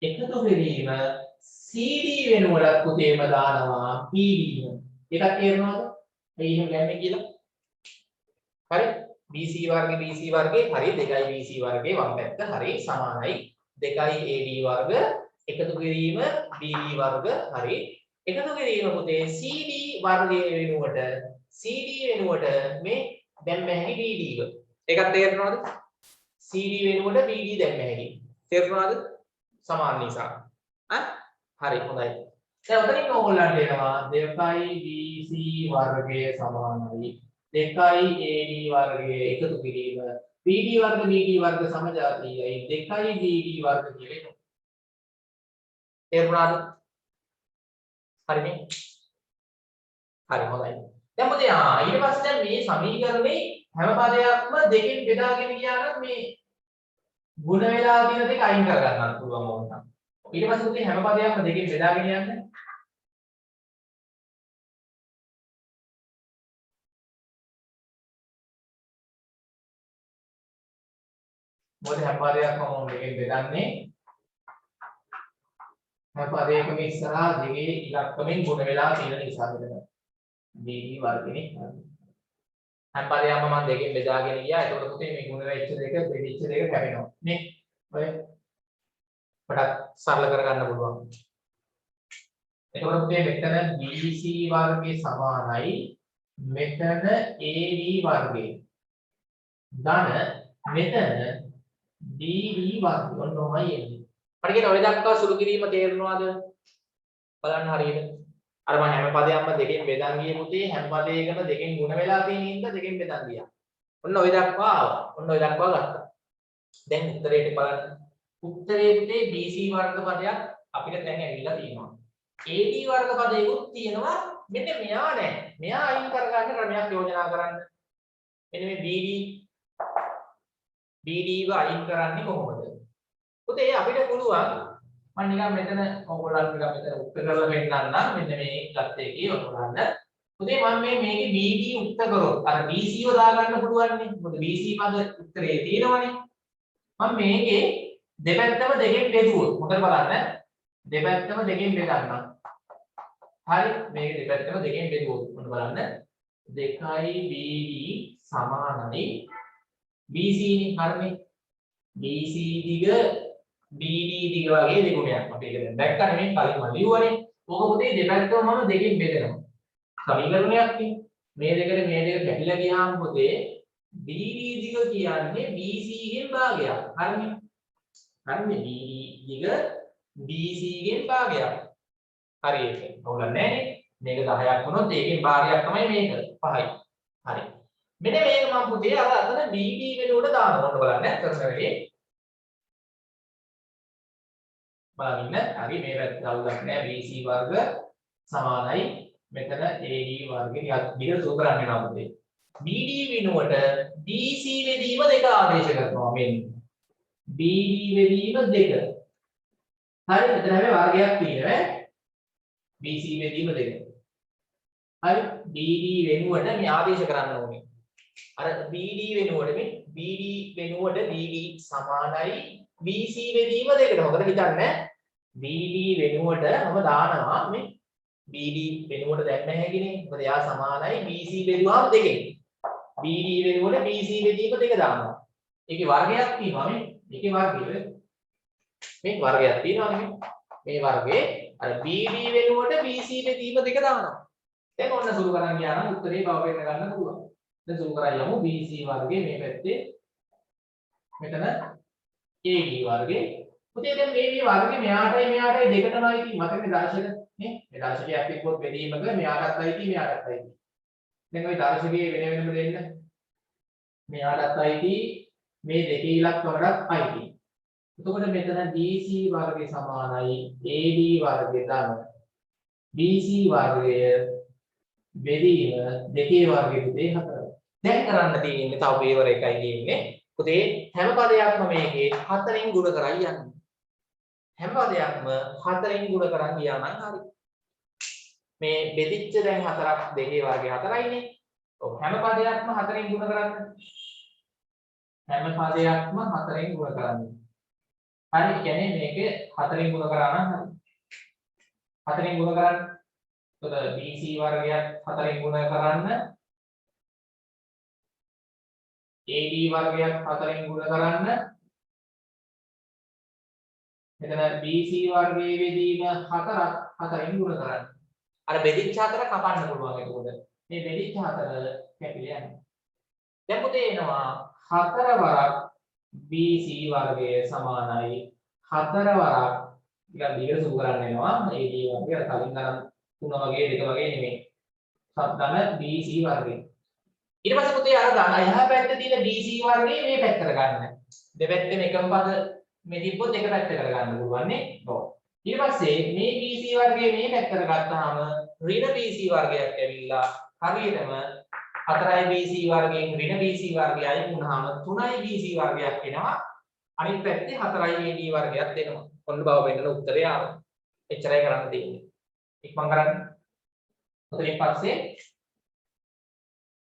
එකතු කිරීම CD වෙනුවට පුතේම දානවා PD. ඒකත් තේරෙනවද? මේ එහෙම ගන්නේ කියලා. හරි. BC වර්ගේ හරි 2යි BC වර්ගේ වම් පැත්ත හරි සමානයි 2යි AD වර්ග එකතු කිරීම BD වර්ග හරි එකතු කිරීම පුතේ CD වර්ගයේ වෙනුවට මේ දැම්ම හැකි BD එක. ඒකත් තේරෙනවද? CD වෙනුවට BD දැම්ම හැකි. තේරුණාද? සමාන නිසා. හරි හොඳයි. දැන් ඔතනින් ඕගොල්ලන්ට එනවා 2යි BC වර්ගයේ සමානයි 2යි AD වර්ගයේ එකතු කිරීම BD වර්ග සමජාතීයයි 2යි BD වර්ග කියලා එනවා. තේරුණාද? හරිනේ? හරි හොඳයි. දැන් මොකද ඊට පස්සේ දැන් මේ සමීකරණේ හැම පදයක්ම දෙකෙන් බෙදාගෙන ගියා නම් මේ ಗುಣ වේලා තියෙන දෙක අයින් කර ගන්නත් පුළුවන් වුණා. ඊට පස්සේ උදේ හැම පදයක්ම දෙකෙන් බෙදාගෙන යන්නේ. මොකද හැම පදයක්ම මොන දෙකෙන් බෙදන්නේ? හැම පදයකම ඉස්සරහා දෙකේ ඉලක්කමෙන් ගුණ වෙලා තියෙන නිසා මෙතන dd වර්ගනේ. හැම පදයක්ම මම දෙකෙන් බෙදාගෙන ගියා. එතකොට පුතේ මේ ගුණ වෙච්ච දෙක බෙදිච්ච දෙක කැපෙනවා නේ. ඔය පොඩක් සරල කරගන්න පුළුවන්. එතකොට පුතේ මෙතන bc වර්ගයේ සමානයි මෙතන ad වර්ගයේ. ධන මෙතන dd වර්ගය. ඔන්නෝමයි එන්නේ. අපිට කියන ඔය දක්වා සුළු කිරීම තේරෙනවද? බලන්න හරියට. අර මම හැම පදයක්ම දෙකෙන් බෙදන් ගියේ පුතේ හැම පදයකම දෙකෙන් ගුණ වෙලා තියෙන හින්දා දෙකෙන් බෙදන් ගියා. ඔන්න ඔය දක්වා ආවා. ඔන්න ඔය දක්වා ගත්තා. දැන් උත්තරේට බලන්න. උත්තරේ පුතේ BC වර්ග පදයක් අපිට දැන් ඇවිල්ලා තියෙනවා. AD වර්ග පදයකුත් තියෙනවා. මෙන්න මෙයා නෑ. මෙයා අයින් කරගන්න ක්‍රමයක් යෝජනා කරන්න. මෙන්න මේ BD ව අයින් කරන්නේ කොහොමද? පුතේ අපිට පුළුවන් මම නිකන් මෙතන ඔයගොල්ලන්ට නිකන් මෙතන උත්තර කරලා පෙන්නන්නම්. මෙන්න මේ ගත්ත එකේ ඔයගොල්ලන්ට පුතේ මම මේකේ BD උත්තර කරොත් අර BC ව දාගන්න පුළුවන් නේ. මොකද BC පද උත්තරේ තියෙනවනේ. මම මේකේ දෙපැත්තම දෙකෙන් බෙදුවොත් මොකද බලන්න දෙපැත්තම දෙකෙන් බෙදන්නම්. හරි මේක දෙපැත්තම දෙකෙන් බෙදුවොත් මොකද බලන්න 2යි BD සමානයි BC නේ හරිනේ. BC දිග BD දිග වගේ දෙගුණයක් අපි ඒක දැන් දැක්කනේ මේ කලින් මම ලියුවනේ. ඕක පුතේ දෙපැත්තම මම දෙකෙන් බෙදනවා. සමීකරණයක් නේ. මේ දෙකට මේ දෙක කැපිලා ගියාම පුතේ BD දිග කියන්නේ BC ගෙන් භාගයක්. හරිනේ. හරිනේ BD දිග BC ගෙන් භාගයක්. හරි ඒක. අවුලක් නැහැ නේ. මේක 10ක් වුණොත් ඒකෙන් භාගයක් තමයි මේක 5යි. හරි. මෙන්න මේක මම පුතේ අර අතන BD වෙනුවට දානවා. ඔන්න බලන්න කරන වෙලේ බලන්න. හරි මේ පැත්ත අවුලක් නැහැ. BC වර්ග සමානයි මෙතන AD වර්ගේ ටික සූ කරන්න වෙනවා පුතේ. BD වෙනුවට BC වෙදීම දෙක ආදේශ කරනවා මෙන්න. BD වෙදීම දෙක. හරි මෙතන හැබැයි වර්ගයක් තියෙනවා. BC වෙදීම දෙක. හරි BD වෙනුවට මේ ආදේශ කරන්න ඕනේ. අර BD වෙනුවට මේ BD වෙනුවට BD සමානයි BC වෙදීම දෙකට. මොකද හිතන්නේ BD වෙනුවට මම දානවා මේ BD වෙනුවට දැන් නැහැ කිනේ. මොකද එයා සමානයි BC බෙදුවාම දෙකෙන්. BD වෙනුවට BC බෙදීම දෙක දානවා. ඒකේ වර්ගයක් තියෙනවා මේ. මේකේ වර්ගය මේ වර්ගයක් තියෙනවා නේ. මේ වර්ගයේ අර BD වෙනුවට BC බෙදීම දෙක දානවා. දැන් ඔන්න සුළු කරන් ගියා නම් උත්තරේ බව පෙන්න ගන්න පුළුවන්. දැන් සුළු කරන් යමු BC වර්ගයේ මේ පැත්තේ මෙතන AD වර්ගයේ. පුතේ දැන් මේ වර්ගේ මෙයාටයි දෙකටමයි තියෙන්නේ. මතකනේ දර්ශක නේ? මේ දර්ශකයක් එක්කවත් බෙදීමක මෙයාටත් අයිති මෙයාටත් අයිති. දැන් ওই දර්ශකයේ වෙන වෙනම දෙන්න. මෙයාටත් අයිති මේ දෙකේ ඉලක්කවලටත් අයිති. එතකොට මෙතන BC වර්ගය සමානයි AD වර්ගය ධන BC වර්ගය බෙදීම දෙකේ වර්ගය පුතේ 4. දැන් කරන්න තියෙන්නේ තව පේපර් එකයි තියෙන්නේ. පුතේ හැම පදයක්ම මේකේ 4ෙන් ගුණ කරලා යන්න. හැම පදයක්ම 4ෙන් ගුණ කරන් ගියා නම් හරි. මේ බෙදිච්ච දැන් 4ක් දෙකේ වර්ගය 4යිනේ. ඔව් හැම පදයක්ම 4ෙන් ගුණ කරන්න. හැම පදයක්ම 4ෙන් ගුණ කරන්න. හරි කියන්නේ මේක 4ෙන් ගුණ කරා නම් හරි. 4ෙන් ගුණ කරන්න. එතකොට BC වර්ගයත් 4ෙන් ගුණ කරන්න. AD වර්ගයත් 4ෙන් ගුණ කරන්න. මෙතන BC වර්ගයේ වේදීම 4ෙන් ගුණ කරන්න. අර බෙදිච්ච 4 කපන්න පුළුවන් එතකොට. මේ බෙදිච්ච 4 කැපිලා යනවා. දැන් පුතේ එනවා 4 වරක් BC වර්ගය සමානයි 4 වරක් ටිකක් දිගට සූ කරන්න වෙනවා. AD වර්ගය අර කලින් තරම් 3 වගේ 2 වගේ නෙමෙයි. සත්දන BC වර්ගය. ඊට පස්සේ පුතේ අර ගන්න එහා පැත්තේ තියෙන BC වර්ගයේ මේ පැත්තට ගන්න. දෙපැත්තෙම එකම පද මේ තිබ්බොත් එක පැත්තකට ගන්න පුළුවන් නේ. ඔව්. ඊට පස්සේ මේ BC වර්ගයේ මේ පැත්තට ගත්තාම ඍණ BC වර්ගයක් ඇවිල්ලා හරියටම 4යි BC වර්ගයෙන් ඍණ BC වර්ගයයි වුණාම 3යි BC වර්ගයක් එනවා. අනිත් පැත්තේ 4යි AD වර්ගයක් දෙනවා. ඔන්න බව වෙන්න උත්තරය ආවා. එච්චරයි කරන්න තියෙන්නේ. ඉක්මන් කරන්න. උතරින් පස්සේ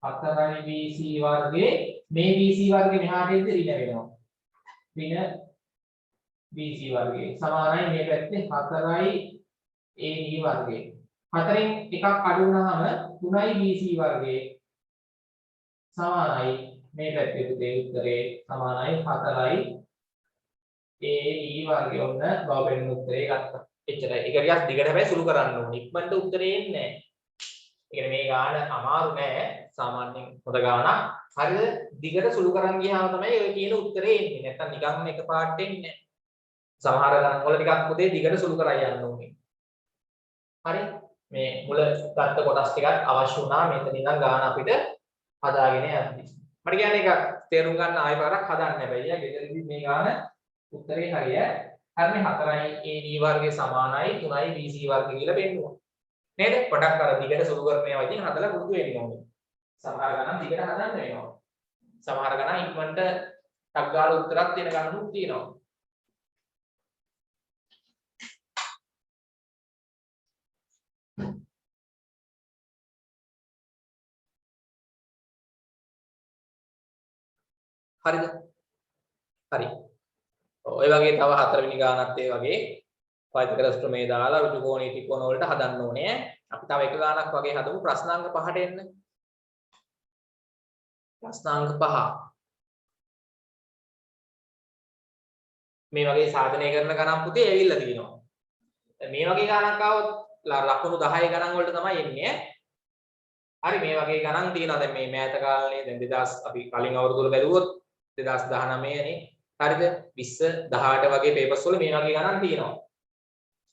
4යි BC වර්ගයේ මේ BC වර්ගේ මෙහාට එද්දී ඍණ වෙනවා. ඍණ BC වර්ගය සමානයි මේ පැත්තේ 4යි AD වර්ගය. 4න් එකක් අඩු වුණාම 3යි BC වර්ගය සමානයි මේ පැත්තේ පුතේ උත්තරේ සමානයි 4යි AD වර්ගය. ඔන්න බවපෙන්න උත්තරේ ගත්තා. එච්චරයි. ඒක ටිකක් දිගට හැබැයි සුළු කරන්න ඕනේ. ඉක්මනට උත්තරේ එන්නේ නැහැ. ඒ කියන්නේ මේ ගාන අමාරු නෑ. සාමාන්‍යයෙන් හොඳ ගානක්. හරිද? දිගට සුළු කරන් ගියාම තමයි ඔය කියන උත්තරේ එන්නේ. නැත්තම් නිකන් එකපාරට එන්නේ නැහැ. සමහර ගණන් වල ටිකක් පුතේ දිගට සුළු කරලා යන්න ඕනේ. හරි? මේ මුල ගත්ත කොටස් ටිකක් අවශ්‍ය වුණා මෙතන ඉඳන් ගාන අපිට හදාගෙන යන්න. මට කියන්නේ ඒක තේරුම් ගන්න ආයෙ පාරක් හදන්න හැබැයි. ගෙදරදී මේ ගාන උත්තරේ හරිය. හරිනේ 4යි AD වර්ගය සමානයි 3යි BC වර්ගය කියලා පෙන්නුවා. නේද? පොඩක් අර දිගට සුළු කරන ඒවා ඉතින් හදලා පුරුදු වෙන්න ඕනේ. සමහර ගණන් දිගට හදන්න වෙනවා. සමහර ගණන් ඉක්මනට ටක් ගාලා උත්තරක් දෙන ගණනුත් තියෙනවා. හරිද? හරි. ඔය වගේ තව හතරවෙනි ගානත් ඒ වගේ පයිතගොරස් ප්‍රමේය දාලා ඍජුකෝණී ත්‍රිකෝණ වලට හදන්න ඕනේ. අපි තව එක ගානක් වගේ හදමු ප්‍රශ්නාංක 5ට එන්න. ප්‍රශ්නාංක 5. මේ වගේ සාධනය කරන ගණන් පුතේ ඇවිල්ලා තියෙනවා. මේ වගේ ගණනක් ආවොත් ලකුණු 10 ගණන් වලට තමයි එන්නේ. හරි මේ වගේ ගණන් තියෙනවා දැන් මේ මෑත කාලේ දැන් 2000 අපි කලින් අවුරුදු වල බැලුවොත් 2019 නේ. හරිද? 20 18 වගේ පේපර්ස් වල මේ වගේ ගණන් තියෙනවා.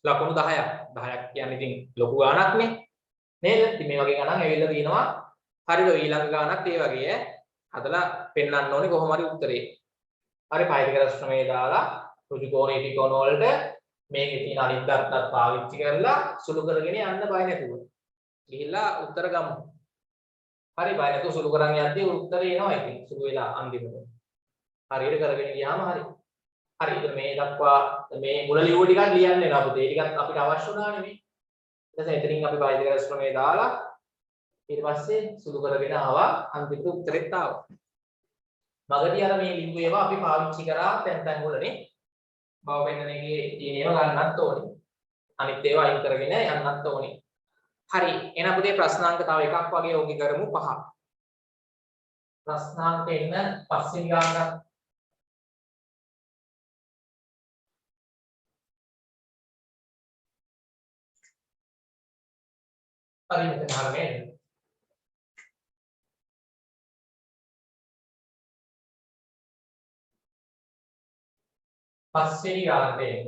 ලකුණු 10ක්. 10ක් කියන්නේ ඉතින් ලොකු ගණනක් නේ. නේද? ඉතින් මේ වගේ ගණන් ඇවිල්ලා තියෙනවා. හරිද? ඊළඟ ගණනත් ඒ වගේ හදලා පෙන්නන්න ඕනේ කොහොම හරි උත්තරේ. හරි පයිතගොරස් ප්‍රමේය දාලා ඍජුකෝණී ත්‍රිකෝණ වලට මේකේ තියෙන අනිත් අර්ථත් පාවිච්චි කරලා සුළු කරගෙන යන්න බය නැතුව. ගිහිල්ලා උත්තර ගමු. හරි බය නැතුව සුළු කරන් යද්දී උත්තරේ එනවා ඉතින් සුළු වෙලා අන්තිමට. හරියට කරගෙන ගියාම හරි. හරි ඉතින් මේ දක්වා මේ මුල ලියුව ටිකක් ලියන්න වෙනවා පුතේ. ඒ ටිකත් අපිට අවශ්‍ය වුණානේ මේ. ඊට පස්සේ එතනින් අපි පයිතගොරස් ප්‍රමේය දාලා ඊට පස්සේ සුළු කරගෙන ආවා අන්තිමට උත්තරෙත් ආවා. මගදී අර මේ ලිව්ව ඒවා අපි පාවිච්චි කරා තැන් වලනේ. බව වෙනන එකේ තියෙන ඒවා ගන්නත් ඕනේ. අනිත් ඒවා අයින් කරගෙන යන්නත් ඕනේ. හරි. එහෙනම් පුතේ ප්‍රශ්නාංක තව එකක් වගේ ඕකේ කරමු 5. ප්‍රශ්නාංක එන්න පස්වෙනි ගානක්. හරි මෙතන හරිනේ. පස්වෙනි ගානට එන්න.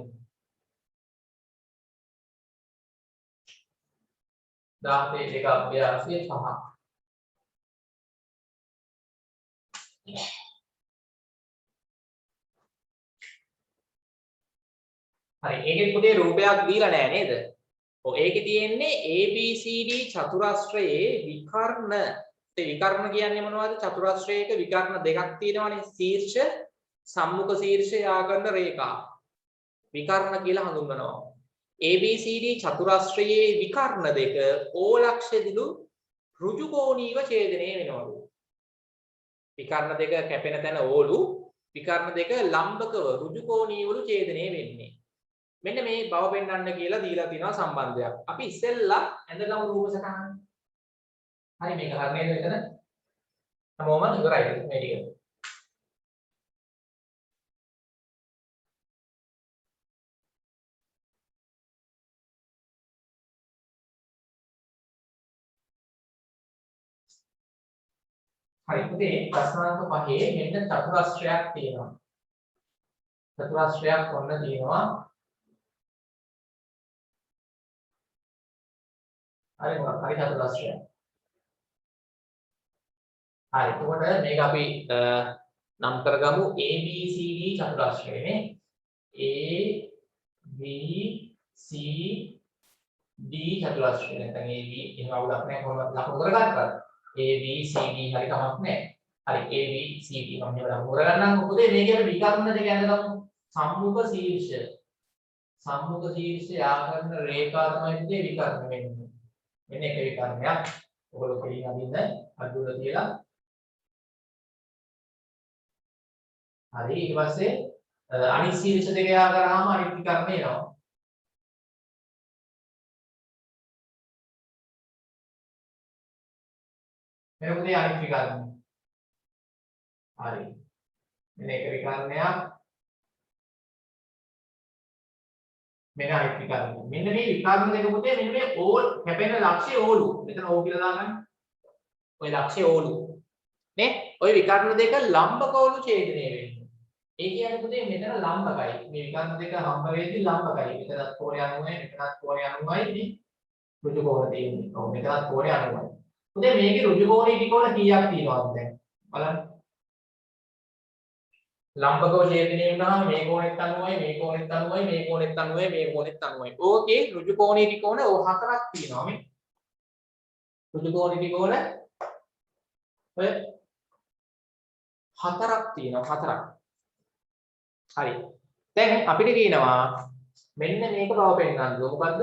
17 2 අභ්‍යාසයේ 5. හරි ඒකේ පුතේ රූපයක් දීලා නැහැ නේද? ඔව් ඒකේ තියෙන්නේ ABCD චතුරස්‍රයේ විකර්ණ. ඒ විකර්ණ කියන්නේ මොනවද? චතුරස්‍රයක විකර්ණ දෙකක් තියෙනවානේ. ශීර්ෂ සම්මුඛ ශීර්ෂ යාකරන රේඛා. විකර්ණ කියලා හඳුන්වනවා. ABCD චතුරස්‍රයේ විකර්ණ දෙක O ලක්ෂදිලු ඍජුකෝණීව ඡේදනය වෙනවලු. විකර්ණ දෙක කැපෙන තැන ඕලු විකර්ණ දෙක ලම්බකව ඍජුකෝණීවලු ඡේදනය වෙන්නේ. මෙන්න මේ බව පෙන්වන්න කියලා දීලා තියෙනවා සම්බන්ධයක්. අපි ඉස්සෙල්ලා ඇඳගමු රූප සටහන. හරි මේක හරියද මෙතන? හැමෝම ඉවරයි මේ ටික. හරි පුතේ ප්‍රශ්නාංක 5 මෙන්න චතුරස්‍රයක් තියෙනවා. චතුරස්‍රයක් ඔන්න තියෙනවා. හරි මොකක් හරි චතුරස්‍රයක්. හරි එතකොට මේක අපි නම් කරගමු ABCD චතුරස්‍රයනේ. ABCD චතුරස්‍රය. නැත්නම් AB එහෙම අවුලක් නැහැ කොහොමද ලකුණු කරගන්නද? ABCD හරි කමක් නැහැ. හරි ABCD මම මේක ලකුණු කරගන්නම්. මොකද මේකේ අපි විකර්ණ දෙක ඇඳගමු. සම්මුඛ ශීර්ෂ. සම්මුඛ ශීර්ෂ ආකරන රේඛා තමයි ඉතින් විකර්ණ වෙන්නේ. මෙන්න එක විකර්ණයක්. ඔයගොල්ලෝ කෙලින් අදින්න අඩුවල තියලා. හරි ඊට පස්සේ අනිත් සීරීස් දෙක යා කරාම අනිත් විකරණ එනවා. මෙන්න පුතේ අනිත් විකරණ. හරි. මෙන්න එක විකරණයක්. මෙන්න අනිත් විකරණ. මෙන්න මේ විකරණ දෙක පුතේ මෙන්න මේ ඕල් කැපෙන ලක්ෂ්‍ය ඕලු. මෙතන ඕ කියලා දාගන්න. ඔය ලක්ෂ්‍ය ඕලු. නේ? ඔය විකරණ දෙක ලම්බකෝලු ඡේදනය වෙන්නේ. ඒ කියන්නේ පුතේ මෙතන ලම්බකයි. මේ විකරණ දෙක හම්බ වෙද්දි ලම්බකයි. මෙතනත් කෝණය 90යි, මෙතනත් කෝණය 90යි නේ. ඍජු කෝණ තියෙන්නේ. ඔව් මෙතනත් කෝණය 90යි. පුතේ මේකේ ඍජු කෝණ ඉදි කෝණ කීයක් තියෙනවද දැන්? බලන්න. ලම්බකව ඡේදනය වුණාම මේ කෝණෙත් 90යි, මේ කෝණෙත් 90යි, මේ කෝණෙත් 90යි, මේ කෝණෙත් 90යි. ඕකේ ඍජු කෝණ ඉදි කෝණ ඔය හතරක් තියෙනවා මේ. ඍජු කෝණ ඉදි කෝණ ඔය හතරක් තියෙනවා හතරක්. හරි. දැන් අපිට කියනවා මෙන්න මේක බව පෙන්නන්න. මොකද්ද?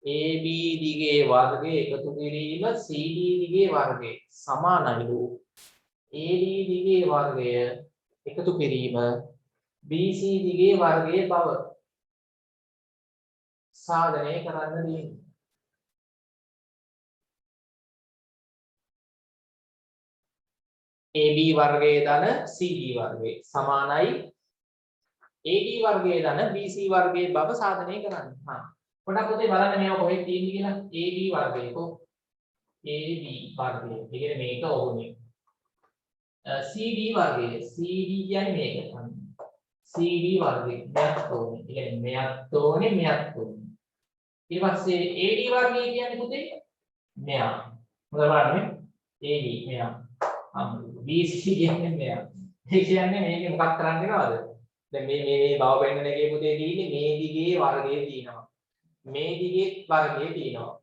AB දිගේ වර්ගය එකතු කිරීම CD දිගේ වර්ගය සමානයිලු. AD දිගේ වර්ගය එකතු කිරීම BC දිගේ වර්ගයේ බව සාධනය කරන්න දෙන්නේ. AB වර්ගයේ ධන CD වර්ගයේ සමානයි AD වර්ගයේ ධන BC වර්ගයේ බව සාධනය කරන්න. හා. පොඩක් පුතේ බලන්න මේක කොහෙද තියෙන්නේ කියලා. AB වර්ගය කො AB වර්ගය. ඒ කියන්නේ මේක ඕනේ. CD වර්ගය. CD කියන්නේ මේක තමයි. CD වර්ගය මෙයක් ඕනේ. ඒ කියන්නේ මෙයක් ඕනේ මෙයක් ඕනේ. ඊට පස්සේ AD වර්ගය කියන්නේ පුතේ මෙයා. මොකද බලන්න AD මෙයා. BC කියන්නේ මෙයා. ඒ කියන්නේ මේක මොකක් කරන්න වෙනවද? දැන් මේ බව පෙන්නන එකේ පුතේ තියෙන්නේ මේ දිගේ වර්ගයේ තියෙනවා. මේ දිගේ වර්ගයේ තියෙනවා.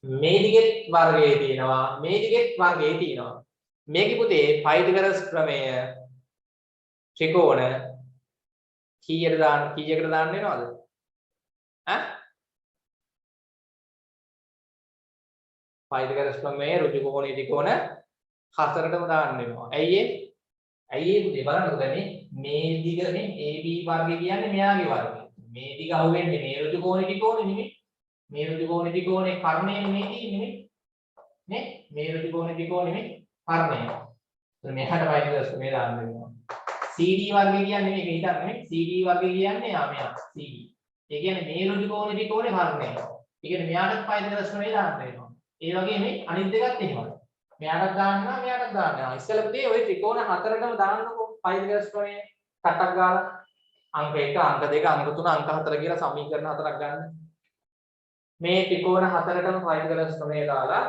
මේ දිගේ වර්ගයේ තියෙනවා. මේ දිගේ වර්ගයේ තියෙනවා. මේකේ පුතේ පයිතගරස් ප්‍රමේය ත්‍රිකෝණ කීයකට දාන්න වෙනවද? ඈ? පයිතගරස් ප්‍රමේය ඍජු කෝණ ත්‍රිකෝණ හතරටම දාන්න වෙනවා. ඇයි ඒ? ඇයි ඒ පුතේ බලන්නකෝ දැන් මේ දිගනේ AB වර්ගය කියන්නේ මෙයාගේ වර්ගය. මේ දිග අහුවෙන්නේ මේ ඍජු කෝණ ත්‍රිකෝණේ නෙමෙයි. මේ ඍජු කෝණ ත්‍රිකෝණේ කර්ණය නෙමෙයි තියෙන්නේ නේ. මේ ඍජු කෝණ ත්‍රිකෝණේ නෙමෙයි කර්ණය. එතන මෙහාට පයිතගරස් ප්‍රමේය දාන්න වෙනවා. CD වර්ගය කියන්නේ මේක හිතන්න නේ. CD වර්ගය කියන්නේ මෙයා CD. ඒ කියන්නේ මේ ඍජු කෝණ ත්‍රිකෝණේ කර්ණය. ඒ කියන්නේ මෙයාට පයිතගරස් ප්‍රමේය දාන්න වෙනවා. ඒ වගේ මේ අනිත් දෙකත් එහෙමයි. මෙයාට දාන්නවා මෙයාට දාන්නවා. ඉස්සෙල්ලා පුතේ ওই ත්‍රිකෝණ හතරටම දාන්නකො පයිතගරස් ප්‍රමේය ටටක් ගාලා අංක 1 අංක 2 අංක 3 අංක 4 කියලා සමීකරණ හතරක් ගන්න. මේ ත්‍රිකෝණ හතරටම පයිතගරස් ප්‍රමේය දාලා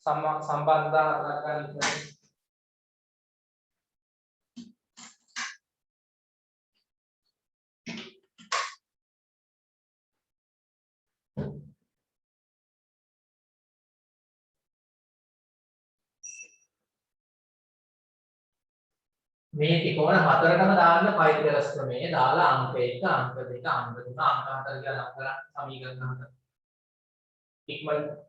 සම්බන්ධතා ගන්න. මේ ත්‍රිකෝණ හතරටම දාන්න පයිතගරස් ප්‍රමේය දාලා අංක 1 අංක 2 අංක 3 අංක 4 කියලා නම් කරන්න සමීකරණ හතර. ඉක්මනට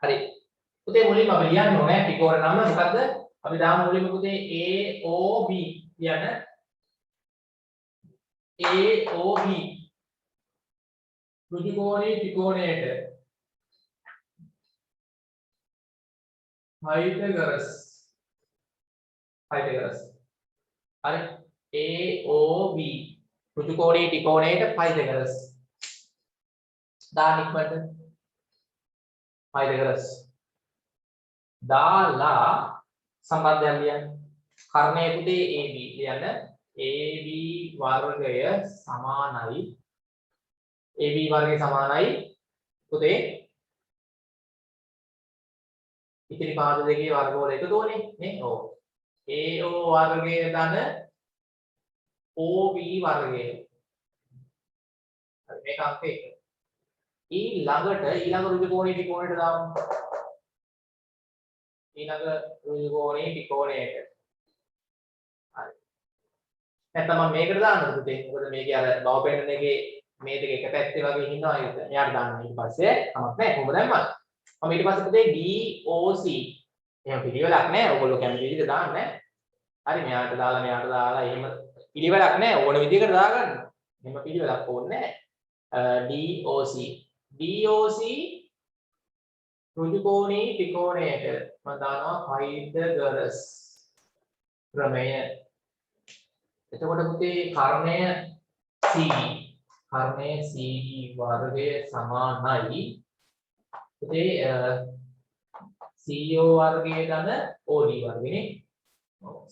හරි. පුතේ මුලින්ම අපි ලියන්න ඕනේ ත්‍රිකෝණ නම මොකද්ද? අපි දාමු මුලින්ම පුතේ AOB කියන AOB ඍජු කෝණී ත්‍රිකෝණයට පයිතගරස් හරි AOB ඍජු කෝණී ත්‍රිකෝණයට පයිතගරස් දාන්න ඉක්මනට පයිතගරස් දාලා සම්බන්ධයක් ලියන්න. කර්ණයේ පුතේ AB ලියන්න. AB වර්ගය සමානයි AB වර්ගය සමානයි පුතේ ඉතිරි පාද දෙකේ වර්ගවල එකතුවනේ නේ. ඔව්. AO වර්ගය ධන OB වර්ගය. හරි මේක අංක 1. ඊළඟ ඍජු කෝණී ත්‍රිකෝණයට දාමු. ඊළඟ ඍජු කෝණී ත්‍රිකෝණයට. හරි. නැත්නම් මම මේකට දාන්නද පුතේ? මොකද මේකේ අර බව පෙන්නන එකේ මේ දෙක එක පැත්තේ වගේ ඉන්නවා ඒක. එයාට දාන්න ඊට පස්සේ කමක් නැහැ. කොහොමද දැම්මත්. මම ඊට පස්සේ පුතේ DOC එහෙම පිළිවෙලක් නැහැ. ඔයගොල්ලෝ කැමති විදිහට දාන්න. හරි මෙයාට දාලා එහෙම පිළිවෙලක් නැහැ. ඕන විදිහකට දාගන්න. එහෙම පිළිවෙලක් ඕනේ නැහැ. DOC ඍජු කෝණී ත්‍රිකෝණයට මම දානවා පයිතගරස් ප්‍රමේය. එතකොට පුතේ කර්ණය CD වර්ගය සමානයි පුතේ CO වර්ගය ධන OD වර්ගනේ.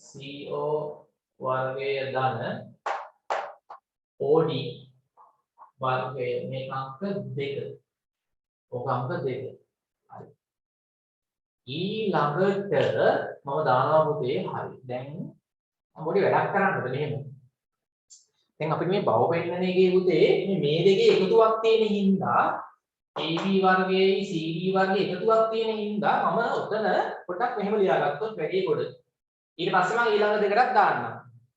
CO වර්ගය ධන OD වර්ගය මේක අංක 2. ඔක අංක 2. හරි. ඊළඟට මම දානවා පුතේ හරි. දැන් මොකද වැඩක් කරන්නද මෙහෙම. දැන් අපිට මේ බව පෙන්නන එකේ පුතේ මේ දෙකේ එකතුවක් තියෙන හින්දා AB වර්ගයේ CD වර්ගයේ එකතුවක් තියෙන හින්දා මම උතන පොඩ්ඩක් මෙහෙම ලියාගත්තොත් වැඩි කොට. ඊට පස්සේ මම ඊළඟ දෙකටත් දාන්නම්.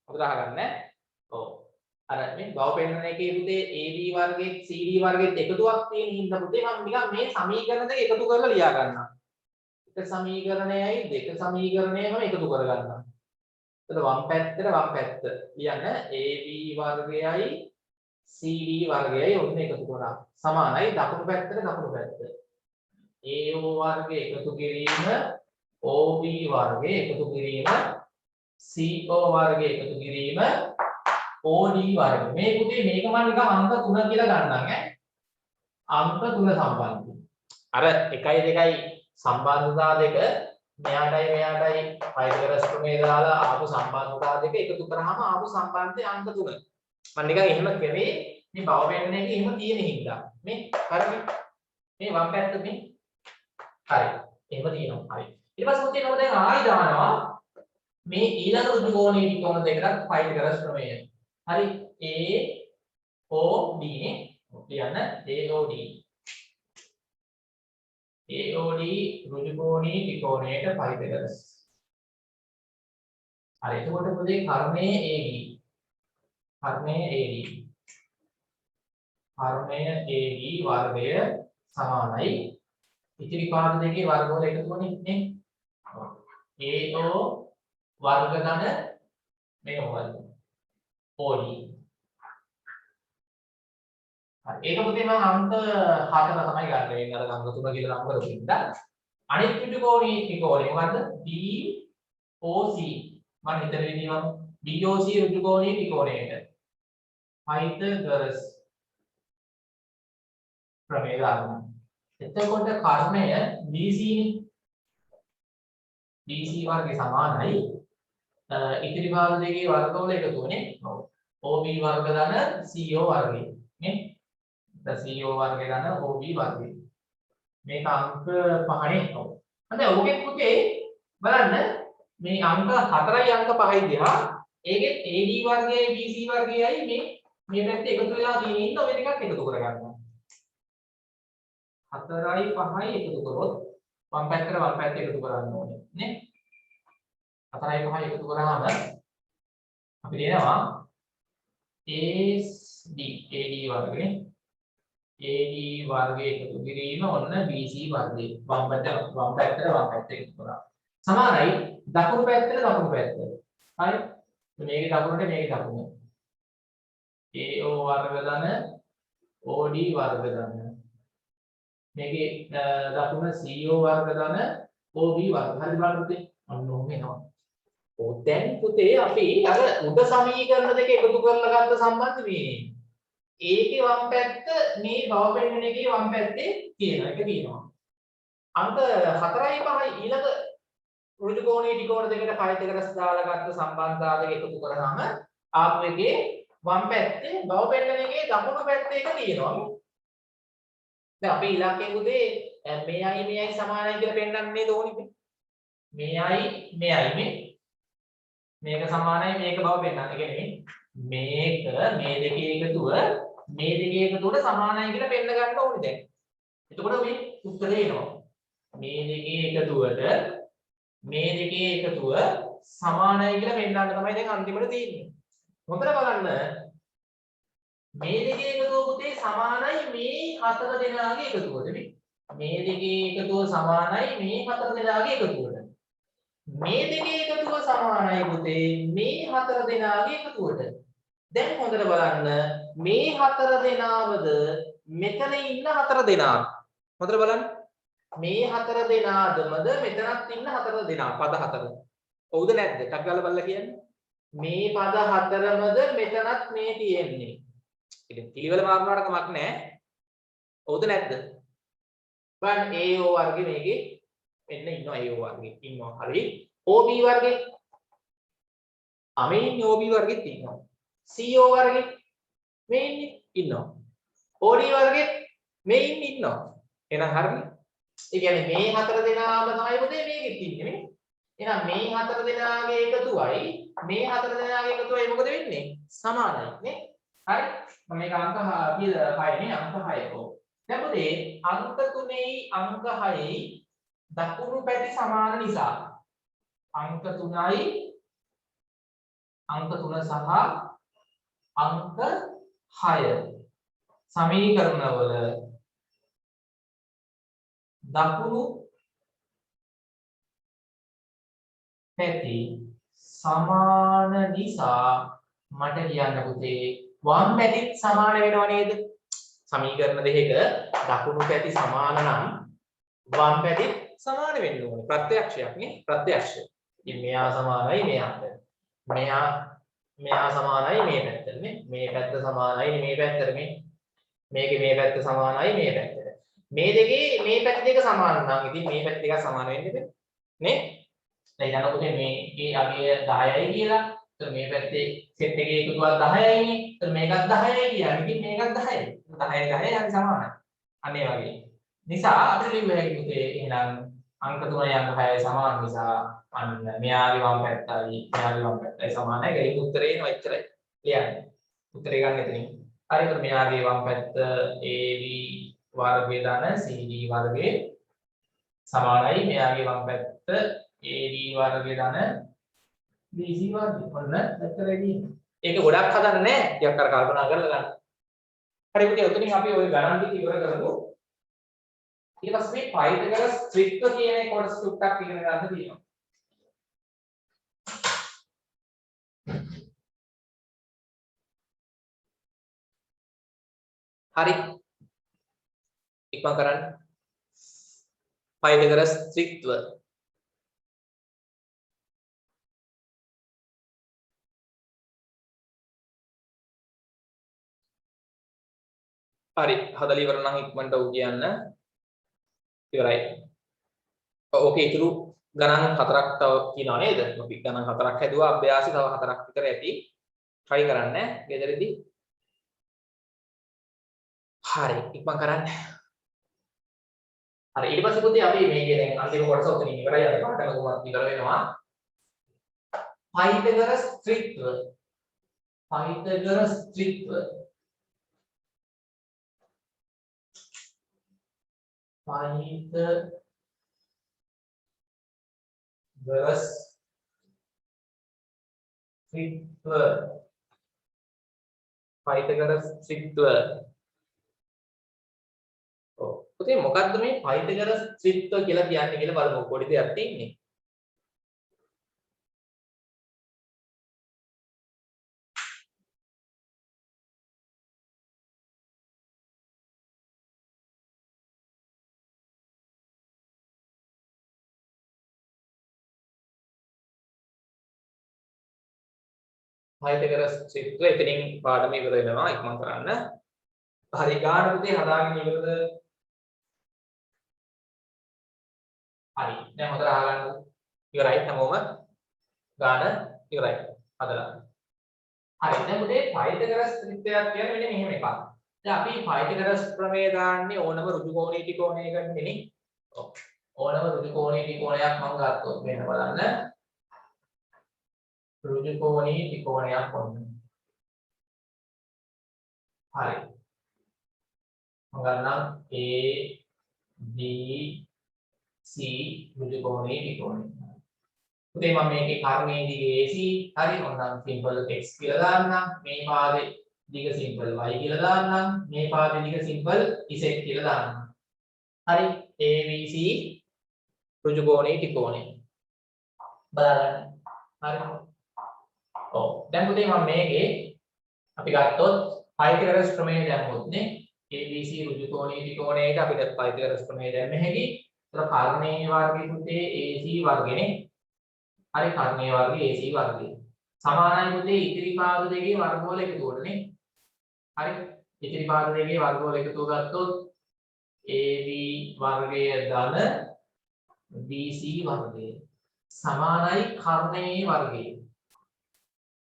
මොකද අහගන්න. ඔව්. අර මේ බව පෙන්නන එකේ පුතේ AB වර්ගයේ CD වර්ගයේ එකතුවක් තියෙන හින්දා පුතේ මම නිකන් මේ සමීකරණ දෙක එකතු කරලා ලියා ගන්නවා. එක සමීකරණයයි දෙක සමීකරණයම එකතු කර ගන්නවා. එතකොට වම් පැත්ත ලියන්න AB වර්ගයයි CD වර්ගයයි ඔන්න එකතු කරා. සමානයි දකුණු පැත්ත. AO වර්ගය එකතු කිරීම OB වර්ගය එකතු කිරීම CO වර්ගය එකතු කිරීම OD වර්ගය. මේ පුතේ මේක මම නිකන් අංක 3 කියලා ගන්නම් ඈ. අංක 3 සම්බන්ධයි. අර 1 2යි සම්බන්ධතා දෙක මෙයාටයි පයිතගරස් ප්‍රමේය දාලා ආපු සම්බන්ධතා දෙක එකතු කරාම ආපු සම්බන්ධය අංක 3. මම නිකන් එහෙම කරේ මේ බව වෙන්න එකේ එහෙම තියෙන හින්දා. මේ හරිනේ. මේ වම් පැත්ත මේ හරි. එහෙම තියෙනවා. හරි. ඊට පස්සේ මුත් තියෙනවා දැන් ආයි දානවා මේ ඊළඟ ඍජු කෝණී ත්‍රිකෝණ දෙකකට පයිතගරස් ප්‍රමේය. හරි. AOD නේ. ලියන්න AOD. AOD ඍජු කෝණී ත්‍රිකෝණයට පයිතගරස්. හරි. එතකොට පුතේ කර්ණයේ AD වර්ගය සමානයි ඉතිරි පාද දෙකේ වර්ගවල එකතුවනේ නේ. AO වර්ග ධන මේක මොකද්ද? OD. හරි. ඒක පුතේ මම අංක 4 තමයි ගන්න. ඒක අර අංක 3 කියලා නම් කරපු ඉඳලා අනිත් ඍජු කෝණී ත්‍රිකෝණය මොකද්ද? DOC. මම හිතන විදිහම DOC ඍජු කෝණී ත්‍රිකෝණයට පයිතගරස් ප්‍රමේය ගන්න. එතකොට කර්ණය BC නේ. BC වර්ගය සමානයි ඉතිරි භාග දෙකේ වර්ගවල එකතුනේ. OB වර්ග ධන CO වර්ගය නේ. CO වර්ගය ධන OB වර්ගය. මේක අංක 5නේ. ඔව්. හරි ඔකෙත් පුතේ බලන්න මේ අංක 4යි අංක 5යි දෙහා ඒකෙත් AD වර්ගයයි BC වර්ගයයි මේ පැත්තේ එකතු වෙලා තියෙන ඉන්න ඔය දෙකක් එකතු කරගන්නවා. 4යි 5යි එකතු කරොත් වම් පැත්ත එකතු කරන්න ඕනේ නේ. 4යි 5යි එකතු කරාම අපිට එනවා AD වර්ගනේ. AD වර්ගය එකතු කිරීම ඔන්න BC වර්ගය. වම් පැත්ත එකතු කරා. සමානයි දකුණු පැත්ත. හරි. මේකේ දකුණට මේකේ දකුණ. AO වර්ග ධන OD වර්ග ධන. මේකේ දකුණ CO වර්ග ධන OB වර්ග. හරි බලන්න පුතේ. අන්න ඔහොම එනවා. ඔව් දැන් පුතේ අපි අර උඩ සමීකරණ දෙක එකතු කරලා ගත්ත සම්බන්ධ මේ. ඒකේ වම් පැත්ත මේ බව පෙන්වන එකේ වම් පැත්තේ තියෙන එක තියෙනවා. අංක 4යි 5යි ඊළඟ ඍජු කෝණීය ත්‍රිකෝණ දෙකට පයිතගරස් දාලා ගත්ත සම්බන්ධතාව දෙක එකතු කරාම ආපු එකේ වම් පැත්තේ බව පෙන්වන එකේ දකුණු පැත්තේ එක තියෙනවා. දැන් අපි ඉලක්කයේ පුතේ මේයි සමානයි කියලා පෙන්වන්න නේද ඕනේ. මේයි මේක සමානයි මේක බව පෙන්වන්න. ඒ කියන්නේ මේක මේ දෙකේ එකතුවට සමානයි කියලා පෙන්න ගන්න ඕනේ දැන්. එතකොට මේ උත්තරේ එනවා. මේ දෙකේ එකතුව සමානයි කියලා පෙන්නන්න තමයි දැන් අන්තිමට තියෙන්නේ. හොඳට බලන්න. මේ දෙකේ එකතුව පුතේ සමානයි මේ හතර දෙනාගේ එකතුවට නේ. මේ දෙකේ එකතුව සමානයි මේ හතර දෙනාගේ එකතුවට. මේ දෙකේ එකතුව සමානයි පුතේ මේ හතර දෙනාගේ එකතුවට. දැන් හොඳට බලන්න මේ හතර දෙනාවද මෙතන ඉන්න හතර දෙනාද? හොඳට බලන්න. මේ හතර දෙනාදමද මෙතනත් ඉන්න හතර දෙනා පද හතර. ඔව්ද නැද්ද? ටක් ගාලා බලලා කියන්න. මේ පද හතරමද මෙතනත් මේ තියෙන්නේ. ඉතින් පිළිවෙල මාරුනාට කමක් නැහැ. ඔව්ද නැද්ද? බලන්න AO වර්ගේ මේකේ එන්න ඉන්නවා AO වර්ගේ ඉන්නවා. හරි. OB වර්ගේ මේ ඉන්නේ OB වර්ගෙත් ඉන්නවා. CO වර්ගේ මේ ඉන්නවා. OD වර්ගේ මේ ඉන්නවා. එහෙනම් හරිනේ. ඒ කියන්නේ මේ හතර දෙනාම තමයි පුතේ මේකෙත් ඉන්නේ නේ. එහෙනම් මේ හතර දෙනාගේ එකතුවයි මේ හතර දෙනාගේ එකතුවයි මොකද වෙන්නේ? සමානයි නේ. හරි. මම මේක අංක 6 නේ අංක 6 ඕ. දැන් පුතේ අංක 3යි අංක 6යි දකුණු පැති සමාන නිසා අංක 3යි අංක 3 සහ අංක 6 සමීකරණවල දකුණු පැති සමාන නිසා මට කියන්න පුතේ වම් පැතිත් සමාන වෙනව නේද? සමීකරණ දෙකක දකුණු පැති සමාන නම් වම් පැතිත් සමාන වෙන්න ඕනේ. ප්‍රත්‍යක්ෂයක් නේ ප්‍රත්‍යක්ෂය. ඉතින් මෙයා සමානයි මෙයාට. මෙයා සමානයි මේ පැත්තට නේ. මේ පැත්ත සමානයි මේ පැත්තට නේ. මේකේ මේ පැත්ත සමානයි මේ පැත්තට. මේ දෙකේ මේ පැත්ත දෙක සමාන නම් ඉතින් මේ පැත්ත දෙක සමාන වෙන්නේ නේ. දැන් යනකොට මේකේ අගය 10යි කියලා. එතකොට මේ පැත්තේ සෙට් එකේ එකතුවක් 10යි නේ. එතකොට මේකත් 10යි කියන්නේ. ඉතින් මේකත් 10යි. 10යි 10යි හරි සමානයි. අනේ වගේ. නිසා අපිට ලියුව හැකි පුතේ එහෙනම් අංක 3යි අංක 6යි සමාන නිසා අන්න මෙයාගේ වම් පැත්තයි මෙයාගේ වම් පැත්තයි සමානයි. ඒකේ උත්තරේ එනවා එච්චරයි. ලියන්න. උත්තරේ ගන්න එතනින්. හරි එතකොට මෙයාගේ වම් පැත්ත AB වර්ගය දාන CD වර්ගයේ සමානයි. මෙයාගේ වම් පැත්ත AD වර්ගය දාන BC වර්ගය. ඔන්න එච්චරයි. ඒක ගොඩක් හදන්න නෑ. ටිකක් අර කල්පනා කරලා ගන්න. හරි පුතේ උතනින් අපි ওই ගණන් ටික ඉවර කරමු. ඊට පස්සේ මේ පයිතගරස් ත්‍රිත්ව කියන එක කොටස ටුක්ටක් ඉගෙන ගන්න තියෙනවා. හරි. ඉක්මන් කරන්න. පයිතගරස් ත්‍රිත්ව. හරි. හදලා ඉවර නම් ඉක්මනට උ කියන්න. ඉවරයි. ඕකේ ඉතුරු ගණන් 4ක් තව තියෙනවා නේද? අපි ගණන් 4ක් හැදුවා අභ්‍යාසي තව 4ක් විතර ඇති. try කරන්න ගෙදරදී. හරි ඉක්මන් කරන්න. හරි ඊට පස්සේ පුතේ අපි මේකේ දැන් අන්තිම කොටස උතනින් ඉවරයි. අර පාඩම කොහොමද ඉවර වෙනවා. පයිතගරස් ත්‍රිත්ව. පයිතගරස් ත්‍රිත්ව. පයිතගරස් ත්‍රිත්ව. පයිතගරස් ත්‍රිත්ව. ඔව් පුතේ මොකද්ද මේ පයිතගරස් ත්‍රිත්ව කියලා කියන්නේ කියලා බලමු. පොඩි දෙයක් තියෙන්නේ. පයිතගරස් ත්‍රිත්ව එතනින් පාඩම ඉවර වෙනවා ඉක්මන් කරන්න. හරි ගාන පුතේ හදාගෙන ඉවරද? හරි. දැන් හොඳට අහගන්න. ඉවරයි හැමෝම. ගාන ඉවරයි. හදලා. හරි. දැන් පුතේ පයිතගරස් ත්‍රිත්වයක් කියන්නේ මෙන්න මෙහෙම එකක්. දැන් අපි පයිතගරස් ප්‍රමේය දාන්නේ ඕනම ඍජු කෝණී ත්‍රිකෝණයකටනේ නේ. ඔව්. ඕනම ඍජු කෝණී ත්‍රිකෝණයක් මම ගත්තොත් මෙන්න බලන්න. ඍජු කෝණී ත්‍රිකෝණයක් ඔන්න. හරි. මම ගන්නම් A B C ඍජු කෝණී ත්‍රිකෝණය. පුතේ මම මේකේ කර්ණයේ දිග AC හරි ඔන්නම් සිම්පල් x කියලා දාන්නම්. මේ පාදේ දිග සිම්පල් y කියලා දාන්නම්. මේ පාදේ දිග සිම්පල් z කියලා දාන්නම්. හරි ABC ඍජු කෝණී ත්‍රිකෝණය. බලන්න. හරි. ඔව්. දැන් පුතේ මම මේකේ අපි ගත්තොත් පයිතගරස් ප්‍රමේය දැම්මොත් නේ ABC ඍජු කෝණී ත්‍රිකෝණයක අපිට පයිතගරස් ප්‍රමේය දැම්ම හැකි. ඒතර කර්ණයේ වර්ගය පුතේ AC වර්ගනේ. හරි කර්ණයේ වර්ගය AC වර්ගය. සමානයි පුතේ ඉතිරි පාද දෙකේ වර්ගවල එකතුවට නේ. හරි. ඉතිරි පාද දෙකේ වර්ගවල එකතුව ගත්තොත් AB වර්ගය ධන BC වර්ගය සමානයි කර්ණයේ වර්ගය.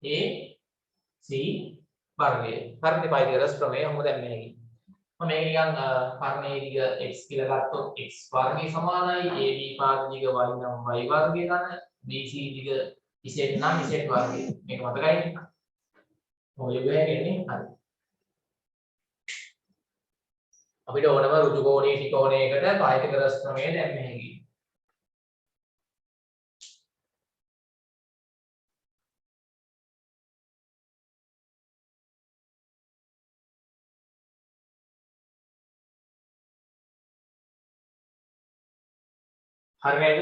AC වර්ගය. කර්ණයේ පයිතගරස් ප්‍රමේය මොකද දැම්ම හැකි. මම මේක නිකන් කර්ණයේ දිග x කියලා ගත්තොත් x වර්ගය සමානයි AB පාද දිග y නම් y වර්ගය ගන්න BC දිග z නම් z වර්ගය. මේක මතකයිනේ. ඔය වෙන්නේ හරි. අපිට ඕනම ඍජු කෝණී ත්‍රිකෝණයකට පයිතගරස් ප්‍රමේය දැම්ම හැකියි. හරි නේද?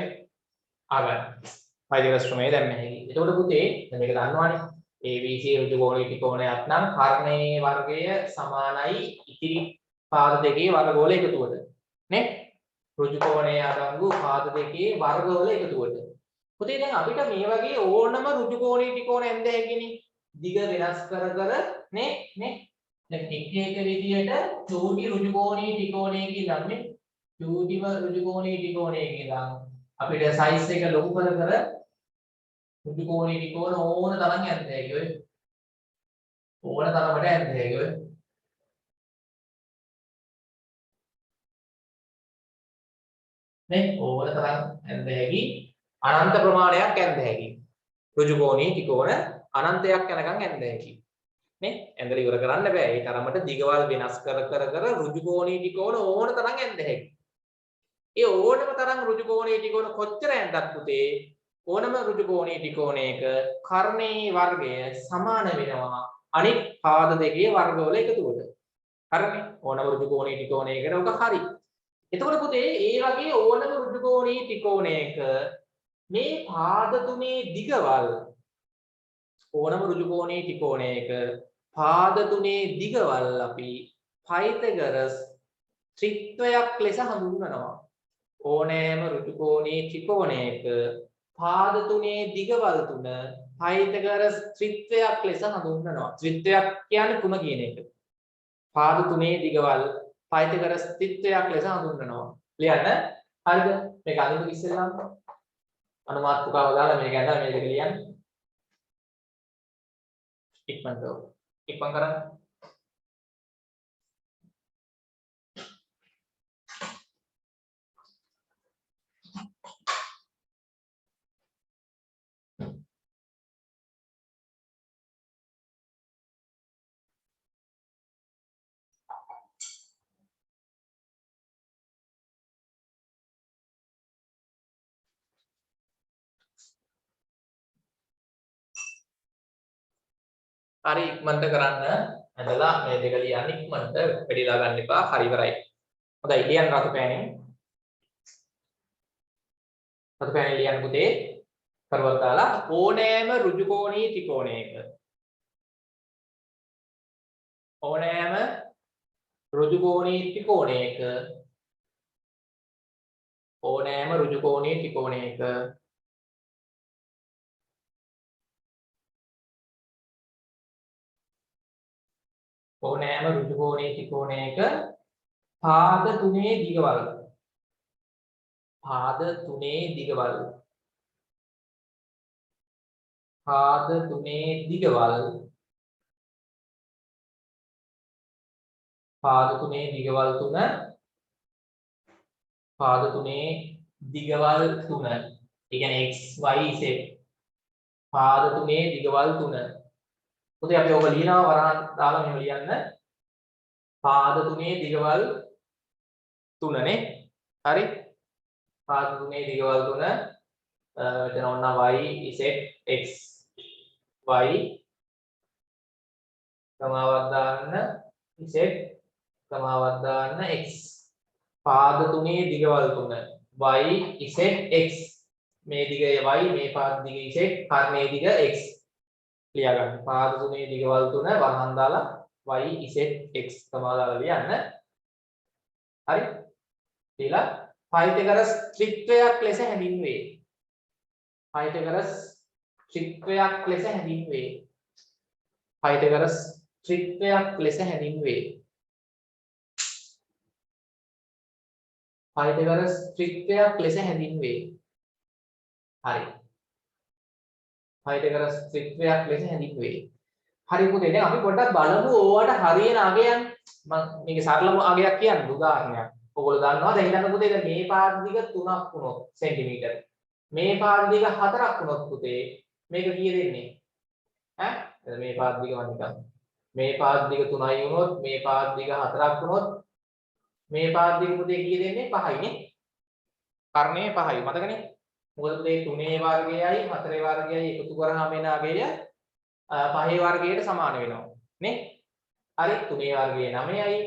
ආගන්න. පයිතගරස් ප්‍රමේය දැම්ම හැකියි. එතකොට පුතේ දැන් මේක දන්නවනේ. ABC ඍජු කෝණී ත්‍රිකෝණයක් නම් කර්ණයේ වර්ගය සමානයි ඉතිරි පාද දෙකේ වර්ගවල එකතුවට. නේ? ඍජු කෝණයේ අඩංගු පාද දෙකේ වර්ගවල එකතුවට. පුතේ දැන් අපිට මේ වගේ ඕනම ඍජු කෝණී ත්‍රිකෝණ ඇඳ හැකිනේ. දිග වෙනස් කර නේ දැන් එක විදියට චූටි ඍජු කෝණී ත්‍රිකෝණයක ඉඳන් නේ චූටිම ඍජු කෝණී ත්‍රිකෝණයක ඉඳන් අපිට සයිස් එක ලොකු කර ඍජු කෝණී ත්‍රිකෝණ ඕන තරම් ඇඳ හැකියි ඔය. ඕන තරමට ඇඳ හැකියි ඔය. නේ ඕන තරම් ඇඳ හැකි අනන්ත ප්‍රමාණයක් ඇඳ හැකි. ඍජු කෝණී ත්‍රිකෝණ අනන්තයක් යනකම් ඇඳ හැකි. නේ ඇඳලා ඉවර කරන්න බෑ. ඒ තරමට දිගවල් වෙනස් කර ඍජු කෝණී ත්‍රිකෝණ ඕන තරම් ඇඳ හැකි. ඒ ඕනම තරම් ඍජු කෝණී ත්‍රිකෝණ කොච්චර ඇඳක් පුතේ ඕනම ඍජු කෝණී ත්‍රිකෝණයක කර්ණයේ වර්ගය සමාන වෙනවා අනිත් පාද දෙකේ වර්ගවල එකතුවට. හරිනේ? ඕනම ඍජු කෝණී ත්‍රිකෝණයකට උක හරි. එතකොට පුතේ ඒ වගේ ඕනම ඍජු කෝණී ත්‍රිකෝණයක මේ පාද තුනේ දිගවල් ඕනම ඍජු කෝණී ත්‍රිකෝණයක පාද තුනේ දිගවල් අපි පයිතගරස් ත්‍රිත්වයක් ලෙස හඳුන්වනවා. ඕනෑම ඍජු කෝණී ත්‍රිකෝණයක පාද තුනේ දිගවල් තුන පයිතගරස් ත්‍රිත්වයක් ලෙස හඳුන්වනවා. ත්‍රිත්වයක් කියන්නේ තුන කියන එක. පාද තුනේ දිගවල් පයිතගරස් ත්‍රිත්වයක් ලෙස හඳුන්වනවා. ලියන්න. හරිද? මේක අඳුරු ඉස්සෙල්ලාම අනුමාත්‍රකාව දාලා මේක ඇඳලා මේ දෙක ලියන්න. ඉක්මන් කරන්න. හරි ඉක්මනට කරන්න. ඇඳලා මේ දෙක ලියන්න ඉක්මනට පිළිලා ගන්න එපා. හරි ඉවරයි. හොඳයි ලියන්න රතු පෑනෙන්. රතු පෑනෙන් ලියන්න පුතේ. කරුවක් දාලා ඕනෑම ඍජු කෝණී ත්‍රිකෝණයක ඕනෑම ඍජු කෝණී ත්‍රිකෝණයක ඕනෑම ඍජු කෝණී ත්‍රිකෝණයක ඕනෑම ඍජු කෝණයේ ත්‍රිකෝණයක පාද තුනේ දිගවල්. පාද තුනේ දිගවල්. පාද තුනේ දිගවල්. පාද තුනේ දිගවල් තුන. පාද තුනේ දිගවල් තුන. ඒ කියන්නේ x y z. පාද තුනේ දිගවල් තුන. පුතේ අපි ඔබ ලියනවා වරහන් දාලා මෙහෙම ලියන්න. පාද තුනේ දිගවල් තුනනේ. හරි. පාද තුනේ දිගවල් තුන. මෙතන ඔන්න y z x y සමාවක් දාන්න z සමාවක් දාන්න x. පාද තුනේ දිගවල් තුන y z x. මේ දිග y මේ පාද දිග z කර්ණයේ දිග x. ලියා ගන්න. පාද තුනේ දිගවල් තුන වරහන් දාලා y z x සමාව දාලා ලියන්න. හරි. ඊළඟ පයිතගරස් ත්‍රිත්වයක් ලෙස හැඳින්වේ. පයිතගරස් ත්‍රිත්වයක් ලෙස හැඳින්වේ. පයිතගරස් ත්‍රිත්වයක් ලෙස හැඳින්වේ. පයිතගරස් ත්‍රිත්වයක් ලෙස හැඳින්වේ. හරි. පයිතගරස් ත්‍රිත්වයක් ලෙස හැඳින්වේ. හරි පුතේ දැන් අපි පොඩ්ඩක් බලමු ඕවට හරියන අගයන්. මම මේක සරලම අගයක් කියන්න උදාහරණයක්. ඔයගොල්ලෝ දන්නවා දැන් හිතන්න පුතේ දැන් මේ පාද දිග 3ක් වුණොත් සෙන්ටිමීටර. මේ පාද දිග 4ක් වුණොත් පුතේ මේක කීය දෙන්නේ? ඈ මේ පාද දිග වනිකම්. මේ පාද දිග 3යි වුණොත් මේ පාද දිග 4ක් වුණොත් මේ පාද දිග පුතේ කීය දෙන්නේ? 5යි නේ. කර්ණයේ 5යි මතකනේ. මොකද පුතේ 3 වර්ගයයි 4 වර්ගයයි එකතු කරාම එන අගය 5 වර්ගයට සමාන වෙනවා නේ. හරි 3 වර්ගය 9යි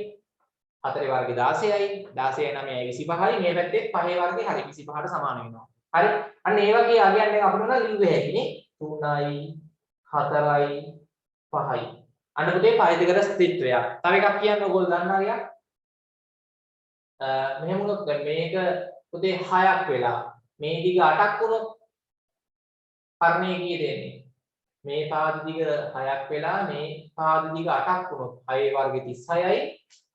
4 වර්ගය 16යි 16යි 9යි 25යි මේ පැත්තේ 5 වර්ගය හරි 25ට සමාන වෙනවා. හරි අන්න ඒ වගේ අගයන් දැන් අපිට උනා ලිව්ව හැකි නේ 3යි 4යි 5යි. අන්න පුතේ පයිතගරස් ත්‍රිත්වයක්. තව එකක් කියන්න ඕගොල්ලෝ දන්නා ගියා. මෙහෙම වුණොත් දැන් මේක පුතේ 6ක් වෙලා මේ දිග 8ක් වුණොත් කර්ණයේ කීය දෙන්නේ? මේ පාද දිග 6ක් වෙලා මේ පාද දිග 8ක් වුණොත් 6 වර්ගය 36යි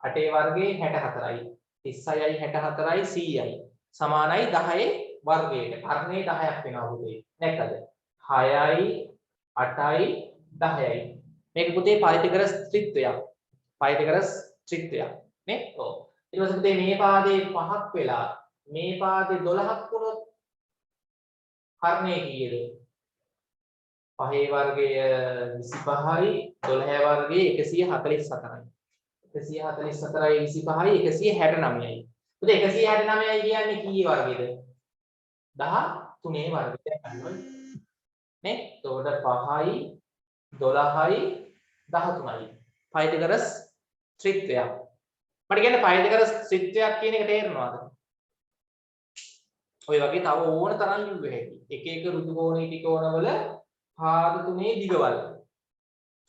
8 වර්ගය 64යි 36යි 64යි 100යි සමානයි 10 වර්ගයට. කර්ණයේ 10ක් වෙනවා පුතේ. නැත්ද? 6යි 8යි 10යි. මේක පුතේ පයිතගරස් ත්‍රිත්වයක්. පයිතගරස් ත්‍රිත්වයක් නේ? ඔව්. ඊට පස්සේ පුතේ මේ පාදේ 5ක් වෙලා මේ පාදේ 12ක් වුණොත් කර්ණයේ කීයද? 5 වර්ගය 25යි 12 වර්ගය 144යි. 144යි 25යි 169යි. පුතේ 169යි කියන්නේ කී වර්ගයද? 13 වර්ගය ගන්නවා නේ. එතකොට 5යි 12යි 13යි. පයිතගරස් ත්‍රිත්වයක්. මට කියන්නේ පයිතගරස් ත්‍රිත්වයක් කියන එක තේරෙනවද? ඔය වගේ තව ඕන තරම් ලිව්ව හැකි. එක එක ඍජු කෝණී ත්‍රිකෝණවල පාද තුනේ දිගවල්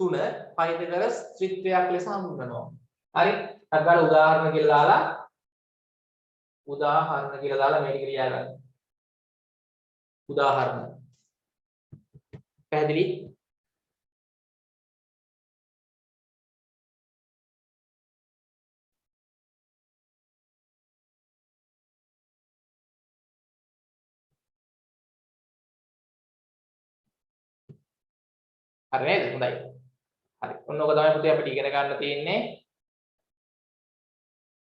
තුන පයිතගරස් ත්‍රිත්වයක් ලෙස හඳුන්වනවා. හරි. අග්ගල උදාහරණ කියලා දාලා මේක ලියා ගන්න. උදාහරණ. පැහැදිලි? හරි නේද? හොඳයි. හරි. ඔන්න ඔක තමයි පුතේ අපිට ඉගෙන ගන්න තියෙන්නේ.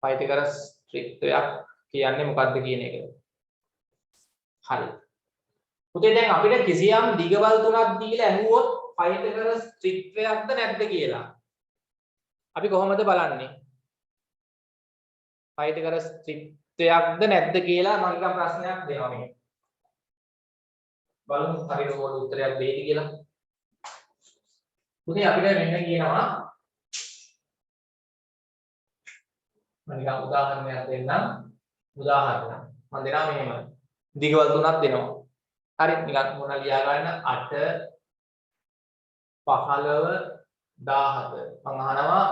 පයිතගරස් ත්‍රිත්වයක් කියන්නේ මොකක්ද කියන එක. හරි. පුතේ දැන් අපිට කිසියම් දිගවල් තුනක් දීලා ඇහුවොත් පයිතගරස් ත්‍රිත්වයක්ද නැද්ද කියලා. අපි කොහොමද බලන්නේ? පයිතගරස් ත්‍රිත්වයක්ද නැද්ද කියලා මම නිකන් ප්‍රශ්නයක් දෙනවා මේ. බලමු හරියට ඔයාලා උත්තරයක් දෙයිද කියලා. පුතේ අපිට මෙන්න කියනවා මම නිකන් උදාහරණයක් දෙන්නම්. උදාහරණ මම දෙනවා මෙහෙම. දිගවල් තුනක් දෙනවා. හරි නිකන් මොන ලියා ගන්න 8 15 17. මම අහනවා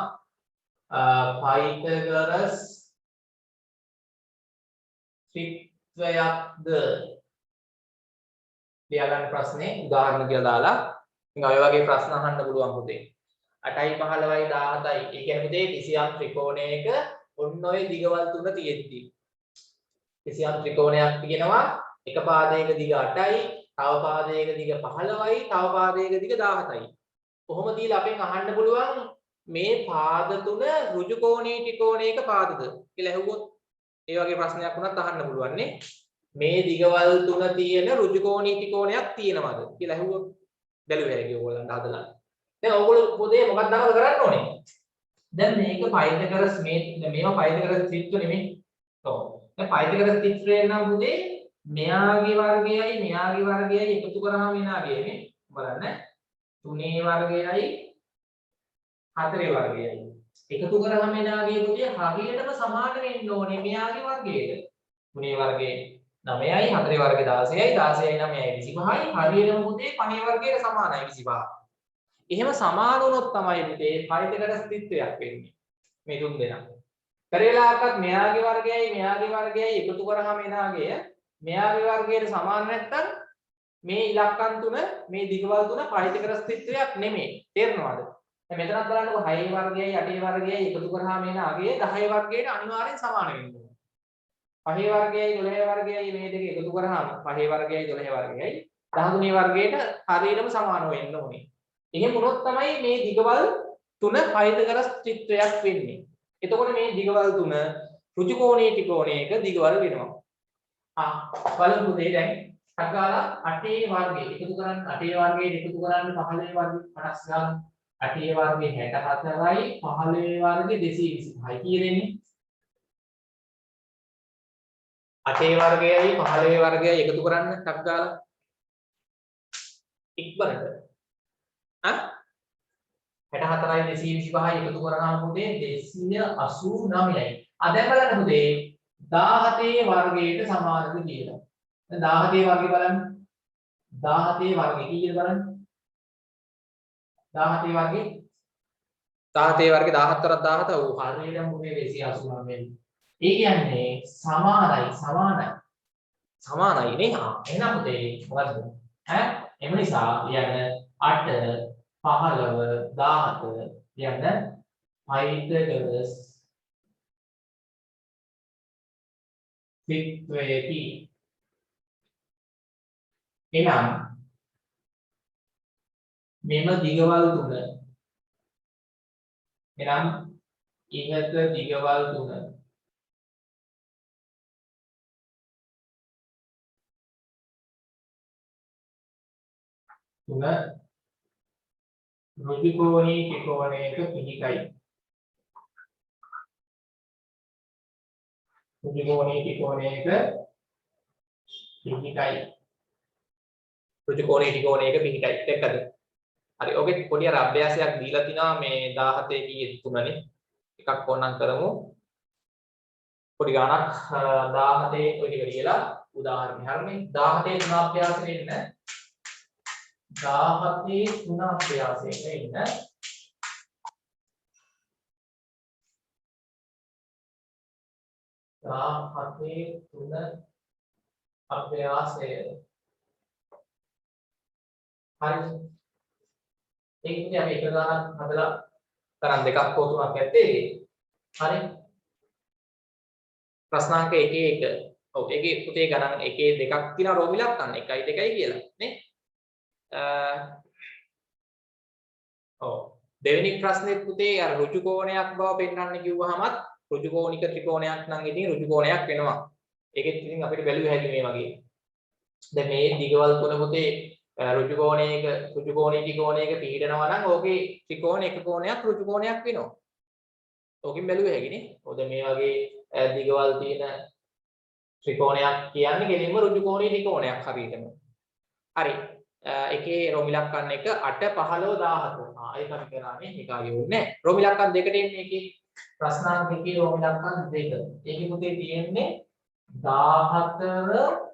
පයිතගරස් ත්‍රිත්වයක්ද ලියා ගන්න ප්‍රශ්නේ උදාහරණ කියලා දාලා ඉතින් ඔය වගේ ප්‍රශ්න අහන්න පුළුවන් පුතේ. 8යි 15යි 17යි. ඒ කියන්නේ පුතේ කිසියම් ත්‍රිකෝණයක ඔන්න ඔය දිගවල් තුන තියෙද්දි. කිසියම් ත්‍රිකෝණයක් තියෙනවා එක පාදයක දිග 8යි, තව පාදයක දිග 15යි, තව පාදයක දිග 17යි. කොහොම දීලා අපෙන් අහන්න පුළුවන් මේ පාද තුන ඍජු කෝණී ත්‍රිකෝණයක පාදද කියලා ඇහුවොත් ඒ වගේ ප්‍රශ්නයක් වුණත් අහන්න පුළුවන් නේ. මේ දිගවල් තුන තියෙන ඍජු කෝණී ත්‍රිකෝණයක් තියෙනවද කියලා ඇහුවොත් බැලුවා හැකි ඕගොල්ලන්ට හදලා. දැන් ඕගොල්ලෝ පොතේ මොකක්ද නමද කරන්න ඕනේ? දැන් මේක පයිතගරස් මේවා පයිතගරස් චිත්‍ර නෙමෙයි. ඔව්. දැන් පයිතගරස් චිත්‍රය නම් පුතේ මෙයාගේ වර්ගයයි මෙයාගේ වර්ගයයි එකතු කරාම එනාගේ නේ. බලන්න. 3 වර්ගයයි 4 වර්ගයයි. එකතු කරාම එනාගේ පුතේ හරියටම සමාන වෙන්න ඕනේ මෙයාගේ වර්ගයට. 3 වර්ගයේ 9යි 4 වර්ගයේ 16යි 16යි 9යි 25යි හරියටම පුතේ 5 වර්ගයට සමානයි 25. එහෙම සමාන වුණොත් තමයි පුතේ පයිතගරස් චිත්‍රයක් වෙන්නේ. මේ තුන් දෙනා. පෙරේලාකත් මෙයාගේ වර්ගයයි මෙයාගේ වර්ගයයි එකතු කරාම එනාගේ මෙයාගේ වර්ගයට සමාන නැත්නම් මේ ඉලක්කම් තුන මේ දිගවල් තුන පයිතගරස් චිත්‍රයක් නෙමෙයි. තේරෙනවද? දැන් මෙතනත් බලන්නකො 6 වර්ගයයි 8 වර්ගයයි එකතු කරාම එනාගේ 10 වර්ගයට අනිවාර්යෙන් සමාන වෙන්න ඕන. 5 වර්ගයයි 12 වර්ගයයි මේ දෙක එකතු කරාම 5 වර්ගයයි 12 වර්ගයයි 13 වර්ගයට හරියටම සමාන වෙන්න ඕනේ. එහෙම වුණොත් තමයි මේ දිගවල් තුන පයිතගරස් චිත්‍රයක් වෙන්නේ. එතකොට මේ දිගවල් තුන ඍජු කෝණී ත්‍රිකෝණයක දිගවල් වෙනවා. බලමු දෙය දැන් අගාලා 8 වර්ගයේ එකතු කරන්න 8 වර්ගයේ එකතු කරන්න 15 වර්ගයේ 50 ගන්න 8 වර්ගයේ 64යි 15 වර්ගයේ 225යි කියලානේ. 8 වර්ගයයි 15 වර්ගයයි එකතු කරන්න ටක් ගාලා ඉක්මනට 64යි 225යි එකතු කරාම පුතේ 289යි. දැන් බලන්න පුතේ 17 වර්ගයට සමානද කියලා. දැන් 17 වර්ගය බලන්න. 17 වර්ගය කීයද බලන්න. 17 වර්ගේ 17 වර්ගේ 17ක් 17 ඔව් හරියටම පුතේ 289 වෙන්නේ. ඒ කියන්නේ සමානයි නේ. එහෙනම් පුතේ මොකද්ද? එම නිසා ලියන්න 8 15 17 ලියන්න පයිතගරස් චිත්‍රයේදී එනම් මෙම දිගවල් තුන එනම් ඉහත දිගවල් තුන ඍජු කෝණී ත්‍රිකෝණයක පිහිටයි. ඍජු කෝණී ත්‍රිකෝණයක පිහිටයි. ඍජු කෝණී ත්‍රිකෝණයක පිහිටයි. දෙකද? හරි. ඔකේ පොඩි අර අභ්‍යාසයක් දීලා තිනවා මේ 17 කීයේ තුනනේ. එකක් ඕනනම් කරමු. පොඩි ගානක් 17 ඔය ටික කියලා උදාහරණ හරිනේ. 17 තුන අභ්‍යාසෙ ඉන්න 17 තුන අභ්‍යාසයක ඉන්න 17 තුන අභ්‍යාසය හරි. ඒකනේ අපි එක ගානක් හදලා තරම් දෙකක් හෝ තුනක් ඇත්තේ. හරි. ප්‍රශ්නාංක 1 1. ඔව් ඒකේ පුතේ ගණන් 1 2ක් තියෙනවා රෝමිලක් ගන්න 1යි 2යි කියලා නේ. ඔව් දෙවෙනි ප්‍රශ්නේ පුතේ අර ඍජු කෝණයක් බව පෙන්වන්න කිව්වහමත් ඍජු කෝණික ත්‍රිකෝණයක් නම් ඉතින් ඍජු කෝණයක් වෙනවා. ඒකෙත් ඉතින් අපිට බැලුව හැකි මේ වගේ. දැන් මේ දිගවල් තුන පුතේ ඍජු කෝණයක ඍජු කෝණී ත්‍රිකෝණයක පිහිටනවා නම් ඕකේ ත්‍රිකෝණ එක කෝණයක් ඍජු කෝණයක් වෙනවා. ඕකෙන් බැලුව හැකිනේ. ඔය දැන් මේ වගේ දිගවල් තියෙන ත්‍රිකෝණයක් කියන්නේ කෙලින්ම ඍජු කෝණී ත්‍රිකෝණයක් හරියටම. හරි. එකේ රෝමිලක්කන් එක 8 15 17. ඒක අපි කරානේ ඒක ආයෙන්නේ. රෝමිලක්කන් දෙකට එන්නේ එකේ ප්‍රශ්නාංක එකේ රෝමිලක්කන් දෙක. ඒකේ පුතේ තියෙන්නේ 14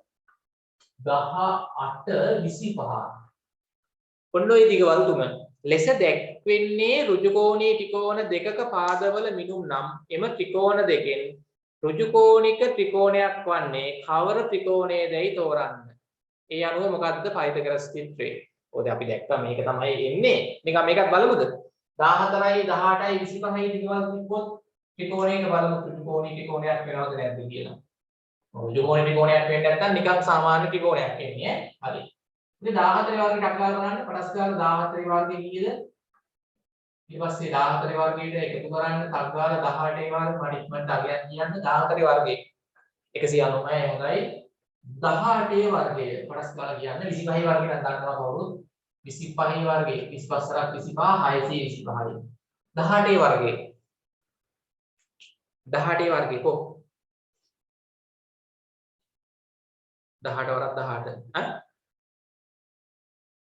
18 25. ඔන්න ඔය දිගවල් තුන. ලෙස දැක්වෙන්නේ ඍජු කෝණී ත්‍රිකෝණ දෙකක පාදවල මිනුම් නම් එම ත්‍රිකෝණ දෙකෙන් ඍජු කෝණික ත්‍රිකෝණයක් වන්නේ කවර ත්‍රිකෝණයේදයි තෝරන්න. ඒ අනුව මොකද්ද පයිතගරස් චිත්‍රය? ඔය අපි දැක්කා මේක තමයි එන්නේ. නිකන් මේකත් බලමුද? 14යි 18යි 25යි ටිකවල් තිබ්බොත් ත්‍රිකෝණයක බලමු ත්‍රිකෝණයක් වෙනවද නැද්ද කියලා. ඔව් ත්‍රිකෝණයක් වෙන්නේ නැත්නම් නිකන් සාමාන්‍ය ත්‍රිකෝණයක් එන්නේ ඈ. හරි. ඉතින් 14 වර්ගයට අපි බලන්න පටස් ගාලා 14 වර්ගයේ කීයද? ඊට පස්සේ 14 වර්ගයට එකතු කරන්න තක් ගාලා 18 වර්ග මඩික්මන්ට අගයන් කියන්න 14 වර්ගයේ 199 හොඳයි 18 වර්ගය පටස් ගාලා කියන්න 25 වර්ගය නම් දන්නවා කවුරුත් 25 වර්ගයේ 25 සරක් 25 625යි 18 වර්ගයේ 18 වර්ගයේ කො 18 වරක් 18 ඈ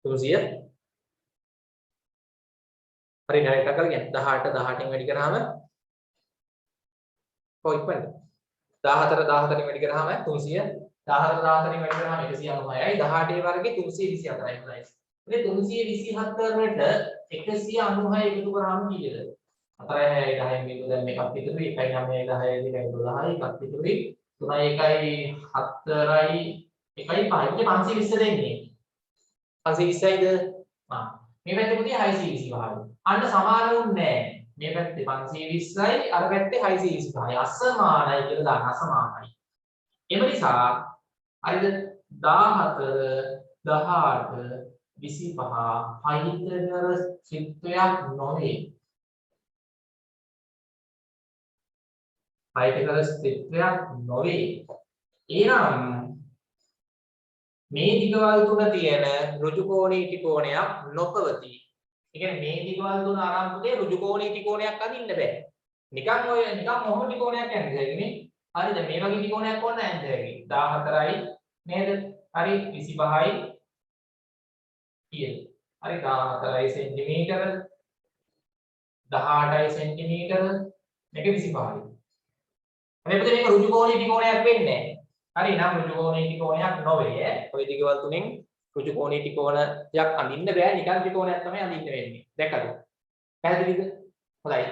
300 හරි නේද කරලා කියන්න 18 18න් වැඩි කරාම කොයි ඉක්මනද 14 14න් වැඩි කරාම 300 14 14න් වැඩි කරාම 196යි 18 වර්ගයේ 324යි හොඳයි. ඉතින් 324ට 196 එකතු කරාම කීයද? 4යි 10න් බිඳුව දැන් මේකක් ඉතුරුයි 1යි 9යි 10යි 2යි 12යි එකක් ඉතුරුයි 3යි 1යි 4යි 1යි 5යි 520 දෙන්නේ 520යිද? මේ පැත්තේ පුතේ 625යි. අන්න සමානුන්නේ නැහැ. මේ පැත්තේ 520යි අර පැත්තේ 625යි. අසමානයි කියලා දාන්න අසමානයි. ඒ නිසා හරිද 14 18 25 පයිතගර සිත්වයක් නොවේ. පයිතගර සිත්වයක් නොවේ. එනම් මේ දිගවල් තුන තියෙන ඍජුකෝණී ත්‍රිකෝණයක් නොපවති. ඒ කියන්නේ මේ දිගවල් තුන ආරම්භයේ ඍජුකෝණී ත්‍රිකෝණයක් අඳින්න බෑ. නිකන් මොහොම ත්‍රිකෝණයක් යන්නේ නේ. හරිද? මේ වගේ ත්‍රිකෝණයක් ඕන නැහැ නේද? 14යි නේද? හරි 25යි කීයද? හරි 14යි සෙන්ටිමීටර 18යි සෙන්ටිමීටර මේක 25යි. හැබැයි මේක ඍජුකෝණී ත්‍රිකෝණයක් වෙන්නේ නැහැ. හරි නම් ඍජුකෝණී ත්‍රිකෝණයක් නොවේ. ඔය දිගවල් තුනෙන් ඍජුකෝණී ත්‍රිකෝණයක් අඳින්න බෑ නිකන් ත්‍රිකෝණයක් තමයි අඳින්න වෙන්නේ. දැක්කද? පැහැදිලිද? හොඳයි.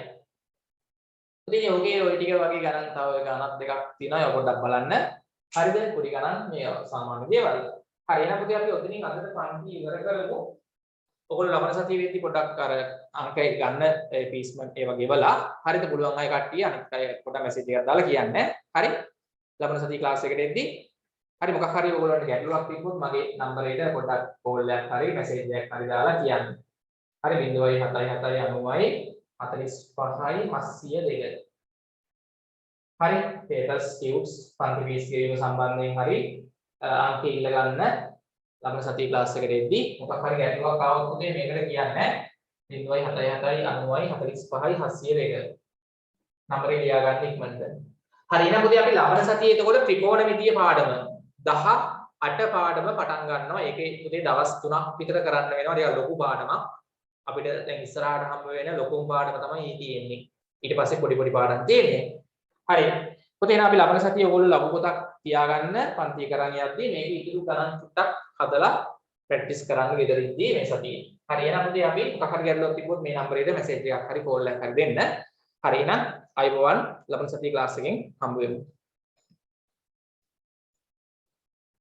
ඉතින් ඔගේ ඔය ටික වගේ ගණන් තව ගණන් දෙකක් තියෙනවා. ඒක පොඩ්ඩක් බලන්න. හරිද? පොඩි ගණන් මේ සාමාන්‍ය දේවල්. හරි එහෙනම් පුතේ අපි ඔතනින් අදට පන්ති ඉවර කරමු. ඔයගොල්ලෝ ලබන සතියේ වෙද්දි පොඩ්ඩක් අර අංක ගන්න පීස්මන්ට් ඒවා ගෙවලා හරිද පුළුවන් අය කට්ටිය අනිත් අය පොඩ්ඩක් මැසේජ් එකක් දාලා කියන්න. හරි? ලබන සතියේ ක්ලාස් එකට එද්දි හරි මොකක් හරි ඔයගොල්ලන්ට ගැටලුවක් තිබ්බොත් මගේ නම්බර එකට පොඩ්ඩක් කෝල් එකක් හරි මැසේජ් එකක් හරි දාලා කියන්න. හරි 07790යි 45යි 502. හරි ටේබල්ස් කියුබ්ස් පන්ති පීස් කිරීම සම්බන්ධයෙන් හරි අංක ඉල්ල ගන්න ලබන සතියේ ක්ලාස් එකට එද්දි මොකක් හරි ගැටලුවක් ආවොත් උදේ මේකට කියන්න 07790යි 45යි 702. නම්බරේ ලියා ගන්න ඉක්මනට. හරි එහෙනම් පුතේ අපි ලබන සතියේ එතකොට ත්‍රිකෝණමිතිය පාඩම 18 පාඩම පටන් ගන්නවා. ඒකේ පුතේ දවස් 3ක් විතර කරන්න වෙනවා. ටිකක් ලොකු පාඩමක්. අපිට දැන් ඉස්සරහට හම්බ වෙන ලොකුම පාඩම තමයි තියෙන්නේ. ඊට පස්සේ පොඩි පොඩි පාඩම් තියෙන්නේ. හරි. පුතේ එහෙනම් අපි ලබන සතියේ ඔයගොල්ලෝ ලඝු පොතක් තියාගන්න පන්ති කරන් යද්දී මේක ඉතුරු ගණන් ටිකක් හදලා ප්‍රැක්ටිස් කරන්න ගෙදරින්දී මේ සතියේ. හරි එහෙනම් පුතේ අපි මොකක් හරි ගැටලුවක් තිබ්බොත් මේ නම්බරේට මැසේජ් එකක් හරි කෝල් එකක් හරි දෙන්න. හරි එහෙනම් අයබෝවන් ලබන සතියේ ක්ලාස් එකෙන් හම්බ වෙමු.